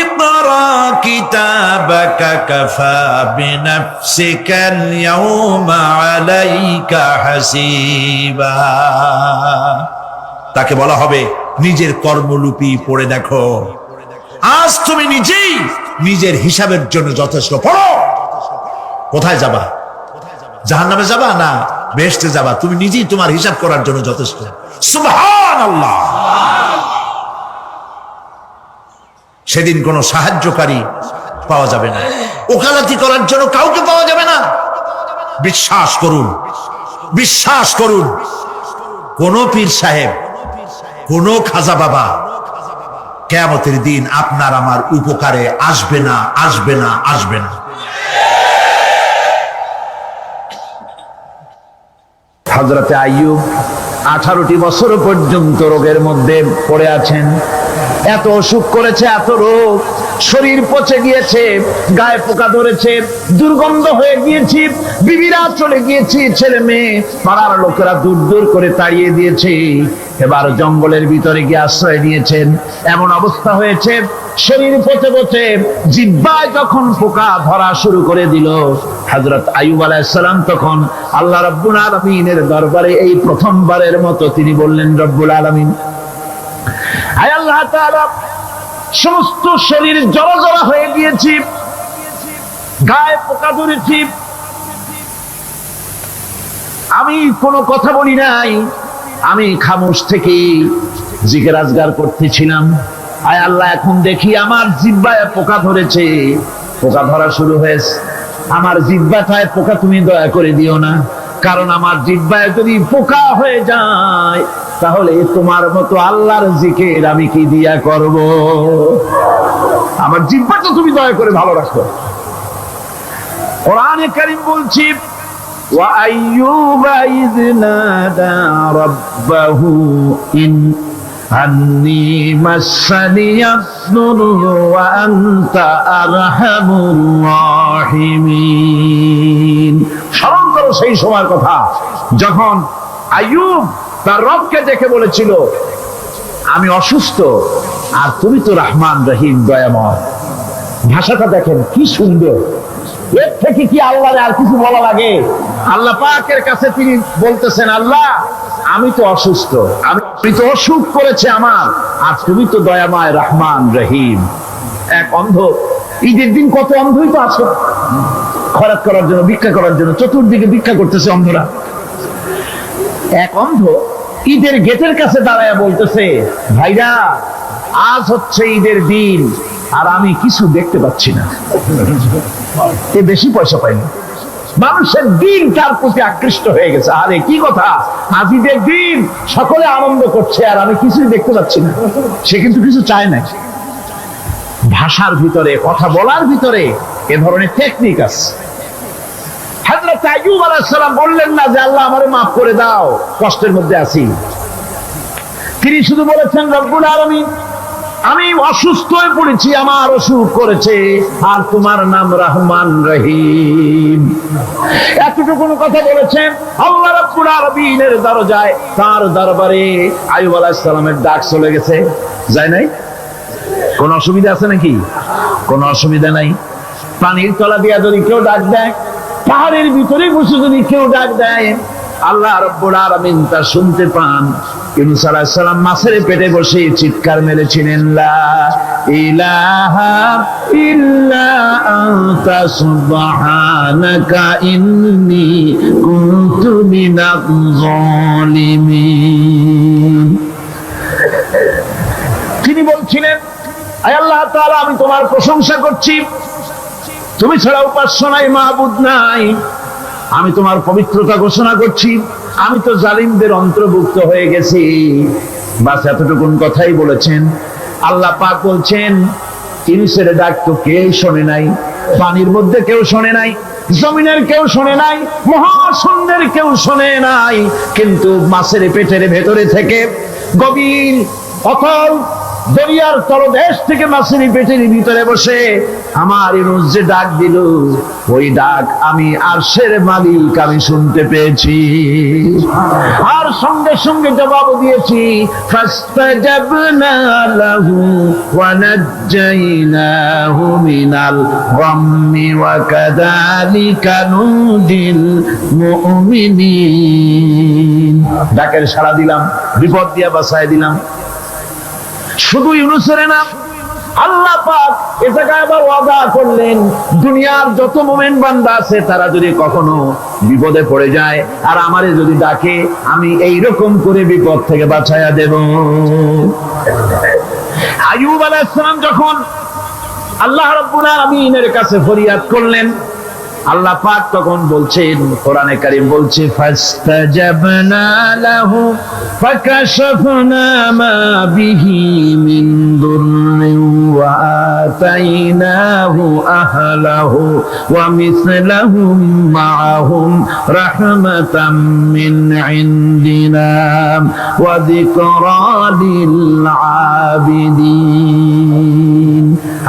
ইকরা কিতাবাকা কাফা বিনাফসিকা আল-ইয়াওমা আলাইকা হাসিবা। তাকে বলা হবে নিজের কর্মলিপি পড়ে দেখো, আজ তুমি নিজেই নিজের হিসাবের জন্য যথেষ্ট। পড়ো, কোথায় যাবা? জাহান্নামে যাবা না বেহেশতে যাবা? তুমি নিজেই তোমার হিসাব করার জন্য যথেষ্ট। সুবহানাল্লাহ। সেদিন কোনো সাহায্যকারী পাওয়া যাবে না, ওকালতি করার জন্য কাউকে পাওয়া যাবে না। বিশ্বাস করুন, বিশ্বাস করুন, কোন পীর সাহেব, কোন খাজা বাবা কিয়ামতের দিন আপনার আমার উপকারে আসবে না, আসবে না, আসবে না। হযরতে আইয়ুব 18টি বছর পর্যন্ত রোগের মধ্যে পড়ে আছেন। এত অসুখ করেছে, এত রোগ, শরীর পচে গিয়েছে, গায়ে পোকা ধরেছে, দুর্গন্ধ হয়ে গিয়েছি, বিবিরা চলে গিয়েছি, ছেলে মেয়ে পাড়ার লোকেরা দূর দূর করে তাড়িয়ে দিয়েছে। এবার জঙ্গলের ভিতরে গিয়ে আশ্রয় নিয়েছেন। এমন অবস্থা হয়েছে, শরীর পচে পচে জিহ্বায় যখন পোকা ধরা শুরু করে দিল, হযরত আইয়ুব আলাইহিস সালাম তখন আল্লাহ রাব্বুল আলামিনের দরবারে এই প্রথমবারের মতো তিনি বললেন, রব্বুল আলামিন, আয় আল্লাহ তাআলা, সমস্ত শরীর জড়জড়া হয়ে গিয়েছি, গায়ে পোকা ধরেছি, আমি কোনো কথা বলি নাই, আমি খামোশ থেকে জিকির আজগার করতেছিলাম। আয় আল্লাহ, এখন দেখি আমার জিহ্বায় পোকা ধরেছে, পোকা ধরা শুরু হয়েছে। আমার জিহ্বাটায় পোকা তুমি দয়া করে দিও না, কারণ আমার জিহ্বায় যদি পোকা হয়ে যায় তাহলে তোমার মতো আল্লাহর জিকির আমি কি দিয়া করব? আমার জিহ্বাটা তুমি দয়া করে ভালো রাখো। কোরআনে কারীম বলছি, ওয়া আইয়ুবা ইয নাদা রাব্বাহু ইন আন্নী মাসসানিয়াদ দুররু ওয়া আনতা আরহামুর রাহিমিন। স্মরণ করো সেই সময়ের কথা যখন আইয়ুব তার রবকে দেখে বলেছিল, আমি অসুস্থ আর তুমি তো রহমান রহিম, দয়াময়। ভাষাটা দেখেন কি সুন্দর। এর থেকে কি আল্লাহর আর কিছু বলা লাগে? আল্লাহ পাকের কাছে তিনি বলতেছেন, আল্লাহ আমি তো অসুস্থ, আমি তো অসুখ করেছে আমার, আর তুমি তো দয়াময় রহমান রহিম। এক অন্ধ, ঈদের দিন কত অন্ধই তো আছে খয়রাত করার জন্য, ভিক্ষা করার জন্য, চতুর্দিকে ভিক্ষা করতেছে অন্ধরা। এক অন্ধ ঈদের গেটের কাছে দাঁড়ায় বলতেছে, ভাইরা আজ হচ্ছে ঈদের দিন আর আমি কিছু দেখতে পাচ্ছি না। এ বেশি পয়সা পাইনি, মানুষের দিন তার প্রতি আকৃষ্ট হয়ে গেছে। আরে কি কথা, আজ ঈদের দিন, সকলে আনন্দ করছে আর আমি কিছুই দেখতে পাচ্ছি না। সে কিন্তু কিছু চায় না। ভাষার ভিতরে, কথা বলার ভিতরে এ ধরনের টেকনিক আছে। হযরত আইয়ুব আলাইহিস সালাম বললেন না যে আল্লাহ আমারে মাফ করে দাও, কষ্টের মধ্যে আছি। তিনি শুধু বলেছেন, রব্বুল আলামিন, আমি অসুস্থ হয়ে পড়েছি, আমার অসুখ করেছে, আর তোমার নাম রহমান রহিম। এতটুকু কথা বলেছেন। আল্লাহ রাব্বুল আলামিনের দরজায়, তার দরবারে আইয়ুব আলাইহিস সালামের ডাক চলে গেছে। যায় নাই? কোন অসুবিধা আছে নাকি? কোন অসুবিধা নাই। পানির তলা দিয়া যদি কেউ ডাক দেয়, পাহাড়ের ভিতরে বসে যদি কেউ ডাক দেয়, আল্লাহ রাব্বুল আলামিন তা শুনতে পান। ইউনূস আলাইহিস সালাম মাছের পেটে বসে চিৎকার মেরেছিলেন, লা ইলাহা ইল্লা আনতা সুবহানাকা ইন্নী কুনতু মিনাজ জালিমিন। তিনি বলছিলেন, আয় আল্লাহ তাআলা, আমি তোমার প্রশংসা করছি, তুমি ছাড়া উপাস্য নাই, মাবুদ নাই। আমি তোমার পবিত্রতা ঘোষণা করছি, আমি তো জালিমদের অন্তর্ভুক্ত হয়ে গেছি। বাস এতটুকুন কথাই বলেছেন। আল্লাহ পাক বলছেন, ইউনূসের ডাক তো কেউ শোনে নাই, পানির মধ্যে কেউ শোনে নাই, জমিনের কেউ শোনে নাই, মহাশূন্যের কেউ শোনে নাই, কিন্তু মাছের পেটের ভেতরে থেকে গভীর অতল দরিয়ার তলদেশ থেকে মাছের পেটের ভিতরে বসে আমার ইউনুস যে ডাক দিল, ওই ডাক আমি আরশের মালিক আমি শুনতে পেয়েছি, আর সঙ্গে সঙ্গে জবাব দিয়েছি, ফাস্তাজাবনা লাহু ওয়া নাজ্জাইনাহু মিনাল গাম্মি ওয়া কাযালিকা নুজিল মুমিনিন। ডাকের সাড়া দিলাম, বিপদ দিয়া বাঁচায় দিলাম। শুধু ইউনুসের না, আল্লাহ পাক এ জায়গায় আবার ওয়াদা করলেন, দুনিয়ার যত মুমিন বান্দা আছে তারা যদি কখনো বিপদে পড়ে যায় আর আমারে যদি ডাকে, আমি এই রকম করে বিপদ থেকে বাঁচায়া দেব। আইয়ুব আলাইহিস সালাম যখন আল্লাহ রাব্বুল আলামিনের কাছে ফরিয়াদ করলেন, আল্লাহ পাক তখন বলছেন, কোরআনে কারীম বলছে, ফাস্তাজাবনা লাহু ফাকাশাফনা মা বিহি মিন দুররিন ওয়া আতাইনাহু আহলাহু ওয়া মিসলাহুম মাআহুম রাহমাতাম মিন ইনদিনা ওয়া যিকরা লিল আবিদিন।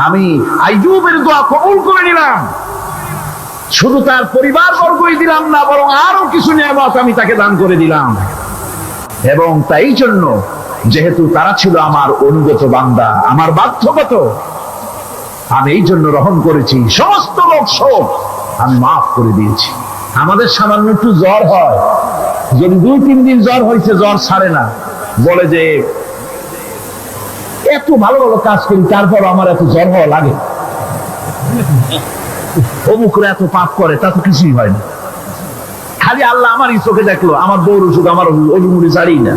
আমি আইয়ুবের দোয়া কবুল করে নিলাম, শুধু তার পরিবার বর্গই দিলাম না, বরং আরো কিছু নিয়ামত আমি তাকে দান করে দিলাম। এবং তাই জন্য যেহেতু তারা ছিল আমার অনুগত বান্দা, আমার বাধ্যগত, আমি এই জন্য রহম করেছি, সমস্ত লোক সব আমি মাফ করে দিয়েছি। আমাদের সামান্য একটু জ্বর হয়, যদি 2-3 দিন জ্বর হয়েছে, জ্বর ছাড়ে না, বলে যে এত ভালো ভালো কাজ করি তারপর আমার এত জ্বর হওয়া লাগে, অমুকরা এত পাপ করে, তা তো কিছুই হয় না, খালি আল্লাহ আমারই চোখে দেখলো, আমার বউর অসুখ, আমার অজুমুড়ি ছাড়ি না।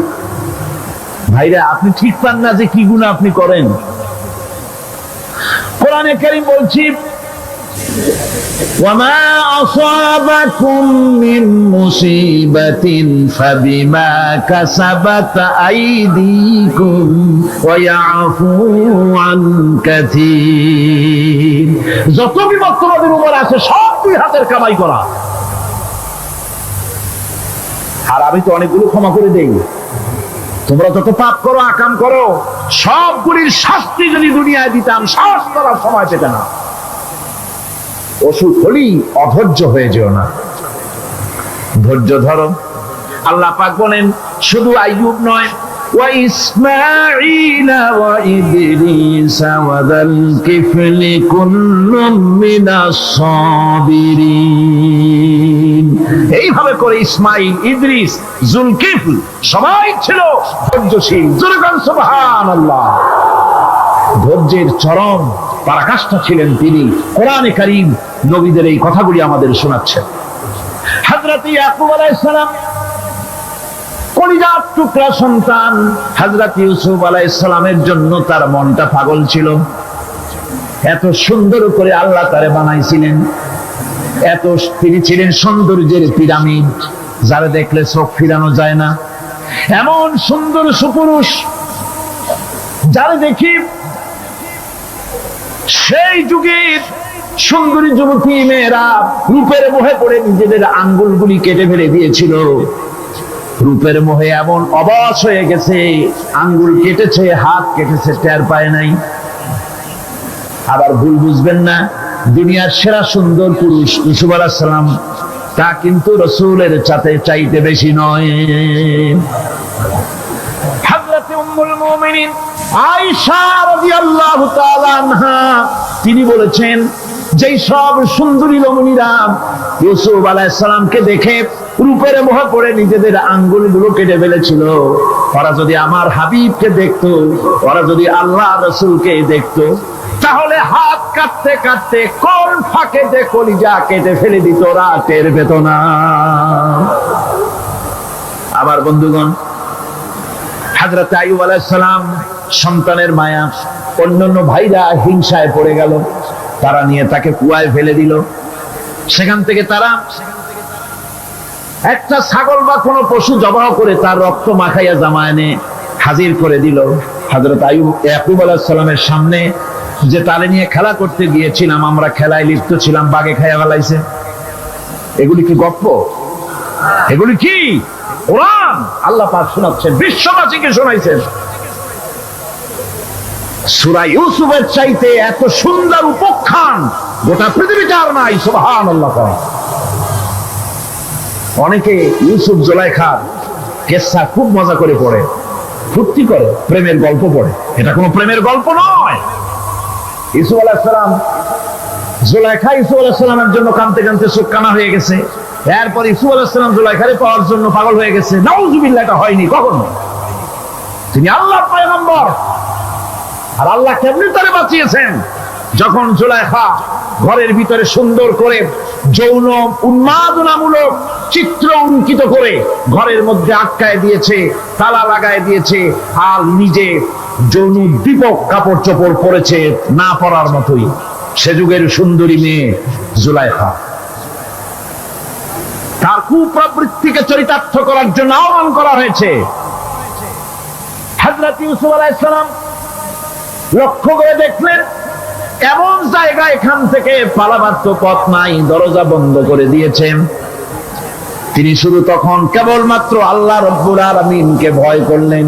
ভাইরা, আপনি ঠিক পান না যে কি গুনাহ আপনি করেন। কোরআনে কারীম বলছি, ওয়ামা আসাবাকুম মিন মুসিবাতিন ফাবিমা কাসাবাত আইদিকুম ওয়া ইয়াফু আন কাসীর। যত বিপদ তোমাদের উপর আছে সব দুই হাতের কামাই করা, আর আমি তো অনেকগুলো ক্ষমা করে দেই। তোমরা যত পাপ করো, আকাম করো, সবগুলির শাস্তি যদি দুনিয়ায় দিতাম, শ্বাস করার সময় পেতে না। অসুখ হলেই অধৈর্য হয়ে যেও না, ধৈর্য ধরো। আল্লাহ পাক বলেন, শুধু আইয়ুব নয়, ওয়া ইসমাঈল ওয়া ইদ্রিস ওয়া যাল কিফলি কুল্লুম মিনাস সাবিরিন। এইভাবে করে ইসমাঈল, ইদ্রিস, জুলকিফল সবাই ছিল ধৈর্যশীল। জোরে বলেন সুবহানাল্লাহ। ধৈর্যের চরম পরাকাষ্ঠা ছিলেন তিনি। কোরআনে কারীম নবীদের এই কথাগুলি আমাদের শোনাচ্ছেন। হযরত ইয়াকুব আলাইহিস সালাম কলিজার টুকরা সন্তান হযরত ইউসুফ আলাইহিস সালামের জন্য তার মনটা পাগল ছিল। এত সুন্দর করে আল্লাহ তারে বানাইছিলেন, এত তিনি ছিলেন সৌন্দর্যের পিরামিড, যারা দেখলে চোখ ফিরানো যায় না, এমন সুন্দর সুপুরুষ, যারা দেখি সেই যুগের সুন্দরী যুবতী মেয়েরা রূপের মোহে পড়ে নিজেদের আঙ্গুলগুলি কেটে ফেলে দিয়েছিল। রূপের মোহে এমন অবশ হয়ে গেছে, আঙ্গুল কেটেছে, হাত কেটেছে, টের পায় নাই। আবার ভুল বুঝবেন না, দুনিয়ার সেরা সুন্দর পুরুষ ইউসুফ আলাইহিস সালাম, তা কিন্তু রাসূলের চাইতে বেশি নয়। হযরত উম্মুল মুমিনিন আয়েশা রাদিয়াল্লাহু তাআলা আনহা তিনি বলেছেন, যেই সব সুন্দরী রমণীরা ইউসুফ আলাইহিস সালামকে দেখে রূপের মোহে পড়ে নিজেদের আঙ্গুলগুলো কেটে ফেলেছিল, ওরা যদি আমার হাবিবকে দেখতো, ওরা যদি আল্লাহ রাসূলকে দেখতো, তাহলে হাত কাটতে কাটতে কোন ফাঁকে যে কলিজা কেটে ফেলে দিত, ওরা টের পেত না। আবার বন্ধুগণ, হযরত আইয়ুব আলাইহিস সালাম সন্তানের মায়া, অন্যান্য ভাইরা হিংসায় পড়ে গেল, তারা নিয়ে তাকে কুয়ায় ফেলে দিল। সেখান থেকে তারা একটা ছাগল বা কোনো পশু জবাহ করে তার রক্ত মাখাইয়া জামায়ানে হাজির করে দিল। হযরত ইয়াকুব আলাইহিস সালামের সামনে যে তালে নিয়ে খেলা করতে গিয়েছিলাম, আমরা খেলায় লিপ্ত ছিলাম, বাগে খাইয়া ফেলাইছে। এগুলি কি গপ্প? এগুলি কি কোরআন? আল্লাহ পাক শোনাচ্ছেন, বিশ্ববাসীকে শোনাইছেন। সূরা ইউসুফের চাইতে এত সুন্দর উপাখ্যান গোটা পৃথিবীতে আর নাই। সুবহানাল্লাহ। অনেকে ইউসুফ জুলাইখার কেসা খুব মজা করে পড়ে, ফুর্তি করে, প্রেমের গল্প পড়ে। এটা কোনো প্রেমের গল্প নয়। ইউসুফ আলাইহিস সালাম, জুলাইখা ইউসুফ আলাইহিস সালামের জন্য কাঁদতে কাঁদতে চোখ কানা হয়ে গেছে। এরপর ইউসুফ আলাইহিস সালাম জুলাইখারে পাওয়ার জন্য পাগল হয়ে গেছে। নাউজুবিল্লাহ, এটা হয়নি কখনো। তিনি আল্লাহর পয়গম্বর, আর আল্লাহ কেমনি তারে বাঁচিয়েছেন। যখন জুলাইখা ঘরের ভিতরে সুন্দর করে যৌন উন্মাদনামূলক চিত্র অঙ্কিত করে ঘরের মধ্যে আটকায় দিয়েছে, তালা লাগায় দিয়েছে, আর নিজে যৌন দীপক কাপড় চোপড় পরেছে না পরার মতোই। সে যুগের সুন্দরী মেয়ে জুলাইখা। তার কুপ্রবৃত্তিকে চরিতার্থ করার জন্য আহ্বান করা হয়েছে। হযরত ইউসুফ আলাইহিস সালাম লক্ষ্য করে দেখলেন এমন জায়গা, এখান থেকে পালাবার তো পথ নাই, দরজা বন্ধ করে দিয়েছেন। তিনি শুধু তখন কেবলমাত্র আল্লাহ রব্বুল আলামিনকে ভয় করলেন।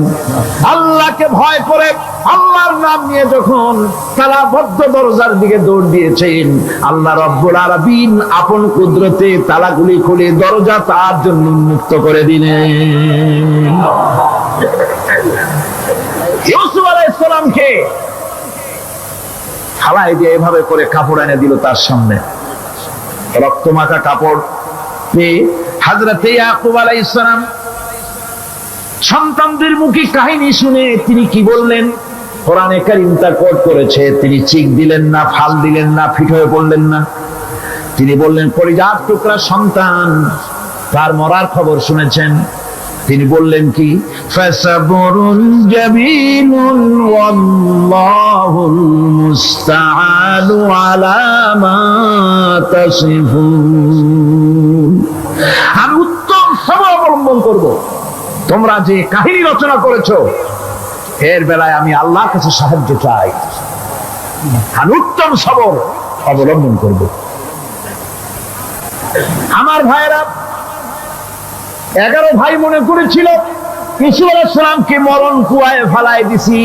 আল্লাহকে ভয় করে আল্লাহর নাম নিয়ে যখন তালাবদ্ধ দরজার দিকে দৌড় দিয়েছেন, আল্লাহ রব্বুল আলামিন আপন কুদরতে তালাগুলি খুলে দরজা তার জন্য উন্মুক্ত করে দিলেন। ইউসুফ আলাইহিস সালামকে থালায় দিয়ে এভাবে করে কাপড় এনে দিল তার সামনে, রক্তমাখা কাপড় পেয়ে হযরত ইয়াকুব আলাইহিস সালাম সন্তানদের মুখে কাহিনী শুনে তিনি কি বললেন? কোরআনে কারীম তা কোট করেছে। তিনি চিক দিলেন না, ফাল দিলেন না, ফিট হয়ে পড়লেন না। তিনি বললেন, কলিজার টুকরা সন্তান তার মরার খবর শুনেছেন। তিনি বললেন কি? ফাসাবরুন জামিলুন ওয়াল্লাহুল মুস্তাআনু আলা মা তাসিফুন। আমি উত্তম সবর অবলম্বন করব। তোমরা যে কাহিনী রচনা করেছো এর বেলায় আমি আল্লাহর কাছে সাহায্য চাই। আমি উত্তম সবর অবলম্বন করব। আমার ভাইরা, 11 ভাই মনে করেছিল ইউসুফ আলাইহিস সালামকে মরণ কুয়ায় ফেলায় দিছি।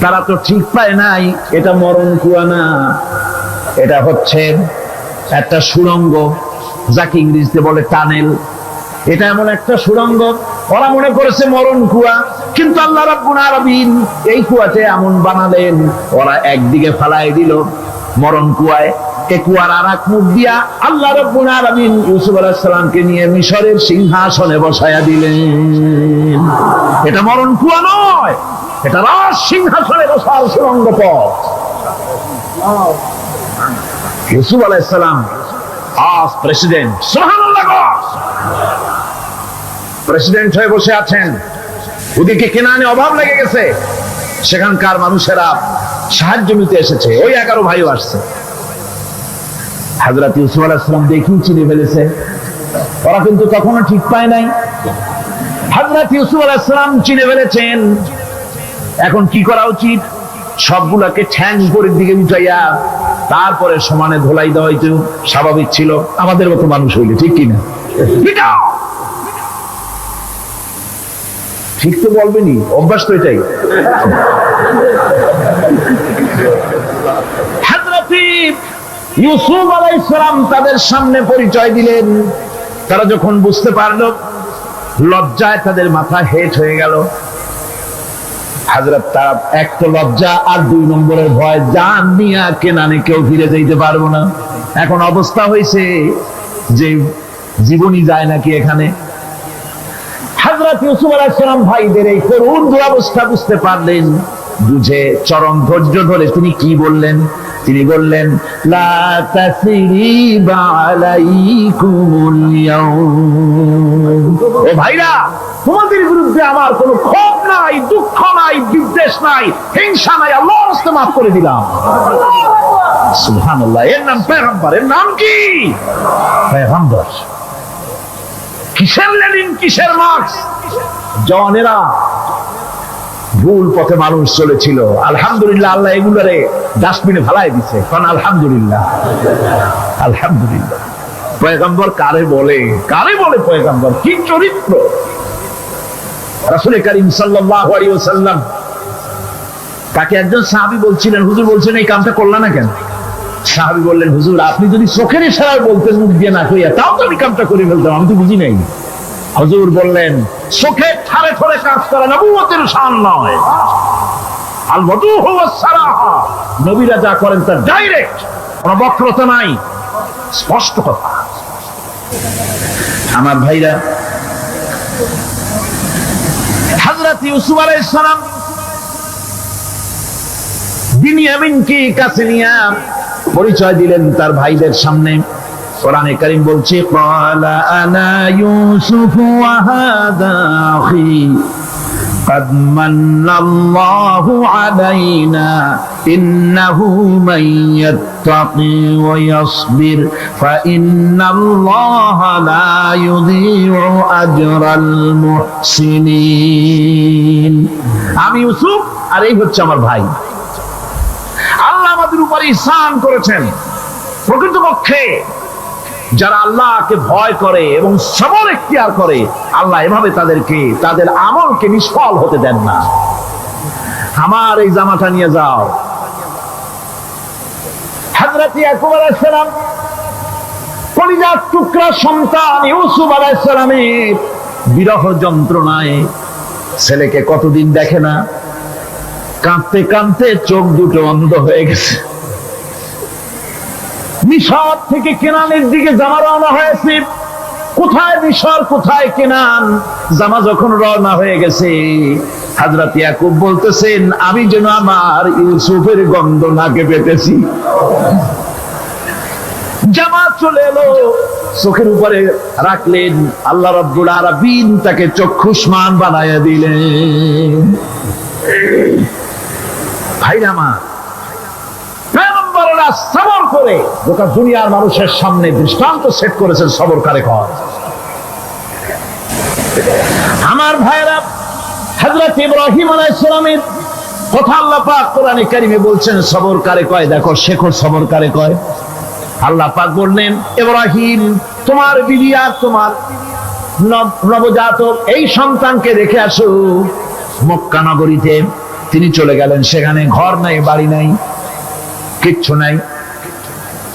তারা তো ঠিক পায় নাই এটা মরণ কুয়া না, এটা হচ্ছে একটা সুড়ঙ্গ, যাকে ইংরেজিতে বলে টানেল। এটা এমন একটা সুড়ঙ্গ, ওরা মনে করেছে মরণ কুয়া, কিন্তু আল্লাহ রাব্বুল আলামিন এই কুয়াতে এমন বানালেন, ওরা একদিকে ফেলায় দিল মরণ কুয়ায়। এই কুয়ার আর এক মুখ দিয়া আল্লাহ রাব্বুল আলামিন ইউসুফ আলাইহিস সালামকে নিয়ে মিশরের সিংহাসনে বসায়া দিলেন। এটা মরণ কুয়া নয়, এটা রাজ সিংহাসনে বসার সুড়ঙ্গ পথ। ইউসুফ আলাইহিস সালাম আজ প্রেসিডেন্ট। সুবহানাল্লাহ, প্রেসিডেন্ট হয়ে বসে আছেন। ওদিকে কেনানে অভাব লেগে গেছে, সেখানকার মানুষেরা সাহায্য নিতে এসেছে। ওই 11 ভাইও আসছে। হযরত ইউসুফ আলাইহিস সালাম দেখি চিনে ফেলেছে, ওরা কিন্তু তখনও ঠিক পায় নাই। হযরত ইউসুফ আলাইহিস সালাম চিনে ফেলেছেন। এখন কি করা উচিত? সবগুলাকে ঠ্যাং উপরের দিকে উঠাইয়া তারপরে সমানে ধোলাই দেওয়া হইতো স্বাভাবিক ছিল, আমাদের মতো মানুষ হইলে, ঠিক কিনা? ঠিক তো বলবেনি, অভ্যাস তো এটাই। হযরত ইউসুফ আলাইহিস সালাম তাদের সামনে পরিচয় দিলেন। তারা যখন বুঝতে পারল, লজ্জায় তাদের মাথা হেট হয়ে গেল। হযরত তার এক তো লজ্জা, আর 2 নম্বরের ভয়, জান নিয়া কেনানে কেউ ফিরে যেতে পারবো না। এখন অবস্থা হয়েছে যে জীবনই যায় নাকি এখানে। হযরত ইউসুফ আলাইহিস সালাম ভাইদের এই করুণ দুরবস্থা বুঝতে পারলেন, বুঝে চরম ধৈর্য ধরে তিনি কি বললেন? তিনি বললেন, লা তাসরিবা আলাইকুমুল ইয়াউম। ও ভাইরা, তোমাদের বিরুদ্ধে আমার কোনো ক্ষোভ নাই, দুঃখ নাই, বিদ্বেষ নাই, হিংসা নাই, আল্লাহর রাস্তায় মাফ করে দিলাম। সুবহানাল্লাহ। এর নাম পয়গম্বর। এর নাম কি? পয়গম্বর। কিসের লেনিন, কিসের মার্কস? জওয়ানেরা, ভুল পথে মানুষ চলেছিল। আলহামদুলিল্লাহ, আল্লাহ এগুলারে ডাস্টবিনে ফেলাই দিছে। কারণ আলহামদুলিল্লাহ, আলহামদুলিল্লাহ। পয়গম্বর কারে বলে? কারে বলে পয়গম্বর? কি চরিত্র! রাসূল করিম সাল্লাল্লাহু আলাইহি ওয়াসাল্লাম তাকে একজন সাহাবী বলছিলেন, হুজুর বলছেন এই কামটা করলা না কেন? সাহাবী বললেন, হুজুর আপনি যদি চোখের ইশারায় বলতেন মুখ দিয়ে না কইয়া, তাও তো আমি কামটা করে ফেলতাম, আমি তো বুঝি নাই। হুজুর বললেন, চোখে ঠারে ঠরে কাজ করা নবুয়তের শান নয়। আল ওয়াদুহু ওয়াস সারাহা, নবীরা যা করেন তা ডাইরেক্ট, কোনো বক্রতা নাই, স্পষ্ট কথা। আমার ভাইরা, হযরত ইউসুফ আলাইহিস সালাম বিনিয়ামিনকে কাছে নিয়ে পরিচয় দিলেন তার ভাইদের সামনে। কোরআনে কারীম বলছে, ক্বালা আনা ইউসুফ ওয়া হাদা আখি قد من الله علينا إنه من يتقي ويصبر فإن الله لا يضيع أجر المحسنين। আমি ইউসুফ আর এই হচ্ছে আমার ভাই। আল্লাহ আমাদের উপর ইহসান করেছেন। প্রকৃতপক্ষে যারা আল্লাহকে ভয় করে এবং সবর এখতিয়ার করে, আল্লাহ এভাবে তাদেরকে তাদের আমলকে নিষ্ফল হতে দেন না। আমার এই জামাটা নিয়ে যাও। হযরত ইয়াকুব আলাইহিস সালাম কলিজার টুকরা সন্তান ইউসুফ আলাইহিস সালামের বিরহ যন্ত্রণায় ছেলেকে কতদিন দেখে না, কাঁদতে কাঁদতে চোখ দুটো অন্ধ হয়ে গেছে। মিশর থেকে কেনানের দিকে জামা রওনা হয়েছে। কোথায় মিশর, কোথায় কেনান? জামা যখন রওনা হয়ে গেছে, হযরত ইয়াকুব বলতেছেন, আমি যেন আমার ইউসুফের গন্ধ নাকে পেতেছি। জামা চলে এলো, চোখের উপরে রাখলেন, আল্লাহ রাব্বুল আলামিন তাকে চক্ষুষ্মান বানায়া দিলেন। ভাইরা আমার, পয়গম্বররা সবর করে গোটা দুনিয়ার মানুষের সামনে দৃষ্টান্ত সেট করেছেন সবর কারে কয়। আমার ভাইরা, হযরত ইব্রাহিম আলাইহিস সালামের কথা আল্লাহ পাক কোরআনে কারীমে বলছেন সবর কারে কয়। দেখো, শেখো সবর কারে কয়। আল্লাহ পাক বললেন, ইব্রাহিম তোমার বিবি আর তোমার নবজাতক এই সন্তানকে রেখে আসো মক্কা নগরীতে। তিনি চলে গেলেন, সেখানে ঘর নাই, বাড়ি নাই, কিচ্ছু নাই,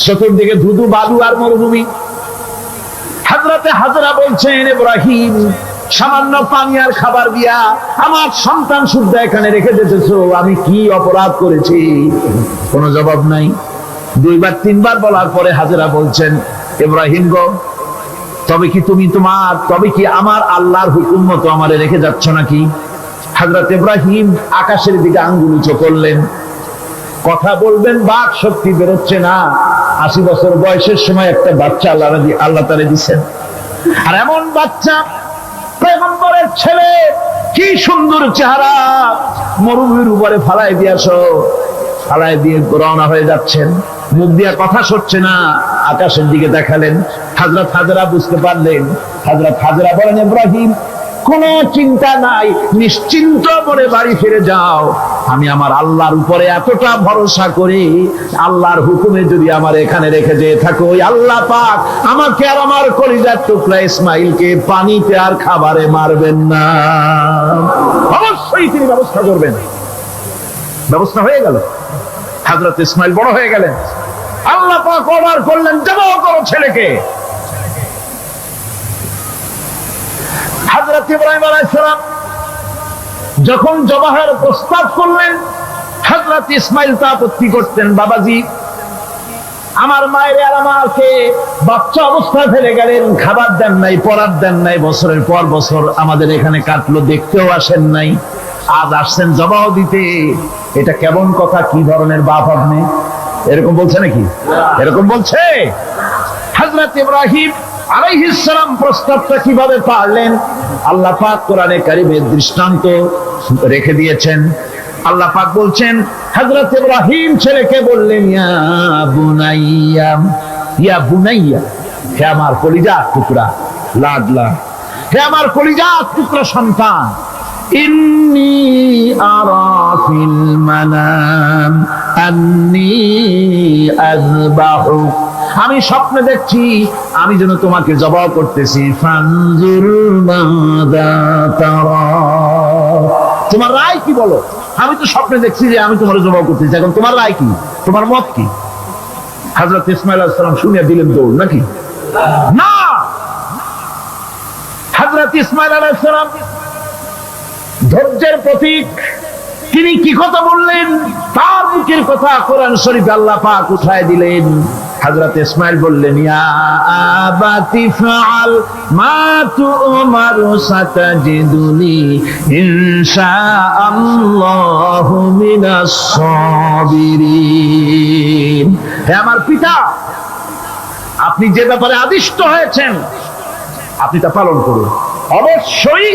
চতুর্দিকে ধুধু বালু আর মরুভূমি। হযরতে হাজরা বলছেন, ইব্রাহিম সামান্য পানি আর খাবার দিয়া আমার সন্তান শুদ্ধ এখানে রেখে যেতেছো, আমি কি অপরাধ করেছি? কোনো জবাব নাই। দুইবার তিনবার বলার পরে হাজরা বলছেন, ইব্রাহিম গো, তবে কি আমার আল্লাহর হুকুম মতো আমারে রেখে যাচ্ছ নাকি? হযরত ইব্রাহিম আকাশের দিকে আঙ্গুল উঁচু করলেন। কথা বলবেন, বাক শক্তি বেরোচ্ছে না। 80 বছর বয়সের সময় একটা বাচ্চা আল্লাহ তাআলা দিচ্ছেন। আর এমন বাচ্চা, পয়গম্বরের ছেলে, কি সুন্দর চেহারা, মরুভূমির উপরে ফালাই দিয়ে রওনা হয়ে যাচ্ছেন। মুখ দিয়ে কথা সরছে না, আকাশের দিকে দেখালেন। হযরত হাজরা বুঝতে পারলেন। হযরত হাজরা বলেন, ইব্রাহিম কোনো চিন্তা নাই, নিশ্চিন্ত মনে বাড়ি ফিরে যাও। আমি আমার আল্লাহর উপরে এতটা ভরসা করি, আল্লাহর হুকুমে যদি আমার এখানে রেখে যেয়ে থাকো, ওই আল্লাহ পাক আমাকে আর আমার কলিজার টুকরা ইসমাইলকে পানিতে আর খাবারে মারবেন না, অবশ্যই তিনি ব্যবস্থা করবেন। ব্যবস্থা হয়ে গেল। হযরত ইসমাইল বড় হয়ে গেলেন। আল্লাহ পাক অর্ডার করলেন, জবাহ করো ছেলেকে। হযরত ইব্রাহিম আলাইহিস সালাম যখন জবাহের প্রস্তাব করলেন, হযরত ইসমাইল তা আপত্তি করতেন, বাবাজি আমার মায়ের আর আমাকে বাচ্চা অবস্থায় ফেলে গেলেন, খাবার দেন নাই, পরার দেন নাই, বছরের পর বছর আমাদের এখানে কাটলো, দেখতেও আসেন নাই, আজ আসছেন জবাহ দিতে। এটা কেমন কথা? কি ধরনের বাপ আপনি? এরকম বলছে নাকি? এরকম বলছে? হযরত ইব্রাহিম আলাইহিস সালাম প্রস্তাবটা কিভাবে পারলেন? আল্লাহ পাক কোরআনে কারীমে দৃষ্টান্ত রেখে দিয়েছেন। আল্লাহ পাক বলছেন, হযরত ইব্রাহিম ছেলেকে বললেন, ইয়া বুনাইয়া, হে আমার কলিজার টুকরা লাডলা, হে আমার কলিজার টুকরা সন্তান, ইন্নী আরা ফিল মানাম আন্নী আযবাহু, আমি স্বপ্নে দেখছি আমি যেন তোমাকে জবাহ করতেছি। ফানজুর মাযা তারা, তোমার রায় কি বলো? আমি তো স্বপ্নে দেখছি যে আমি তোমার জবাব করতেছি, এখন তোমার রায় কি, তোমার মত কি? হযরত ইসমাঈল আলাইহিস সালাম শুনিয়া দিলেন দৌড়, নাকি না? হযরত ইসমাঈল আলাইহিস সালাম ধৈর্যের প্রতীক, তিনি কি কথা বললেন? তার মুখের কথা কোরআন শরীফে আল্লাহ পাক উঠায় দিলেন। হযরত ইসমাঈল বললেন, ইয়া আবাতি ফাআল মা তু'মারু সাতাজিদুনি ইনশাআল্লাহু মিনাস সাবিরিন। হে আমার পিতা, আপনি যে ব্যাপারে আদিষ্ট হয়েছেন আপনি তা পালন করুন, অবশ্যই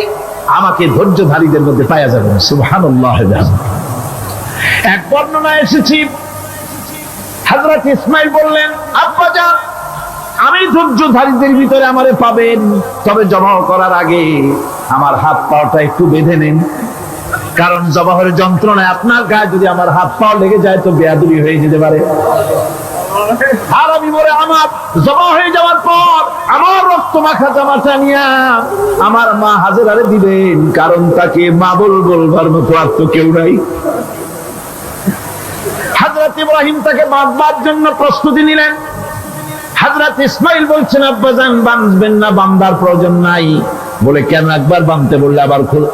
আমাকে ধৈর্যধারীদের মধ্যে পাওয়া যাবে। সুবহানাল্লাহ। এক বর্ণনায় এসেছি, হযরত ইসমাঈল বললেন, আব্বাজান, আমি ধৈর্যধারীদের ভিতরে আমারে পাবেন, তবে জবাহ করার আগে আমার হাত পাটা একটু বেঁধে নেন, কারণ জবাহের যন্ত্রণায় আপনার গায়ে যদি আমার হাত পা লেগে যায় তো বেয়াদবি হয়ে যেতে পারে। আর আমি বলে আমার জমা হয়ে যাওয়ার পর আমার রক্ত মাখা জামাটা নিয়ে আমার মা হাজেরারে দিবেন, কারণ তাকে মা বলবার মতো আর তো কেউ নাই। হযরত ইব্রাহিম তাকে বাঁধবার জন্য প্রস্তুতি নিলেন। হযরত ইসমাঈল বলছেন, আব্বাজান বাঁধবেন না, বাঁধার প্রয়োজন নাই। বলে, কেন? একবার বাঁধতে বললে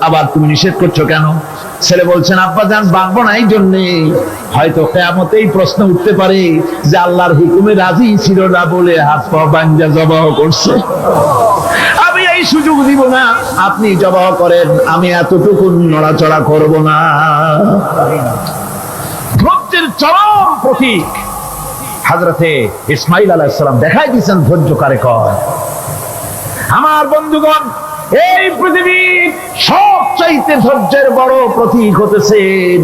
আবার তুমি নিষেধ করছো কেন? ছেলে বলছেন, আব্বাজান বাঁধবো না এই জন্যে, হয়তো কিয়ামতেই প্রশ্ন উঠতে পারে যে আল্লাহর হুকুমে রাজি ছিল না বলে হাত পা বাঁধা জবাহ করছে। আমি এই সুযোগ দিব না, আপনি জবাহ করেন, আমি এতটুকু নড়াচড়া করব না। ধৈর্যের চরম প্রতীক হযরতে ইসমাঈল আলাইহিস সালাম দেখাই দিয়েছেন ধৈর্য কারে কয়। আমার বন্ধুগণ, এই পৃথিবীর সবচাইতে ধৈর্যের বড় প্রতীক হতেছেন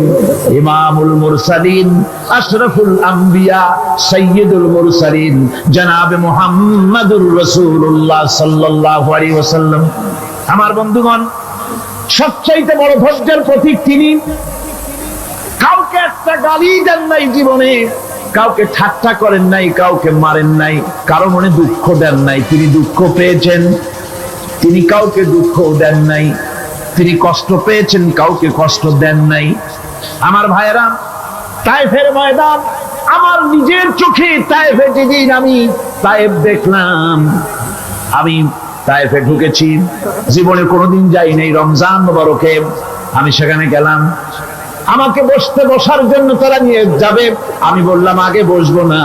ইমামুল মুরসালিন, আশরাফুল আম্বিয়া, সাইয়্যিদুল মুরসালিন, জনাবে মুহাম্মাদুর রাসূলুল্লাহ সাল্লাল্লাহু আলাইহি ওয়াসাল্লাম। আমার বন্ধুগণ, সবচাইতে বড় ধৈর্যের প্রতীক তিনি। কাউকে একটা গালি দেন নাই জীবনে, কাউকে ঠাট্টা করেন নাই, কাউকে মারেন নাই, কারো মনে দুঃখ দেন নাই। তিনি দুঃখ পেয়েছেন, তিনি কাউকে দুঃখ দেন নাই। তিনি কষ্ট পেয়েছেন, কাউকে কষ্ট দেন নাই। আমার ভাইয়েরা, তায়েফের ময়দান, আমার নিজের চোখে তায়েফে যেদিন আমি তায়েফ দেখলাম, আমি তায়েফে ঢুকেছি, জীবনে কোনোদিন যাই নাই। রমজান মুবারকে আমি সেখানে গেলাম, আমাকে বসার জন্য তারা নিয়ে যাবে। আমি বললাম, আগে বসবো না,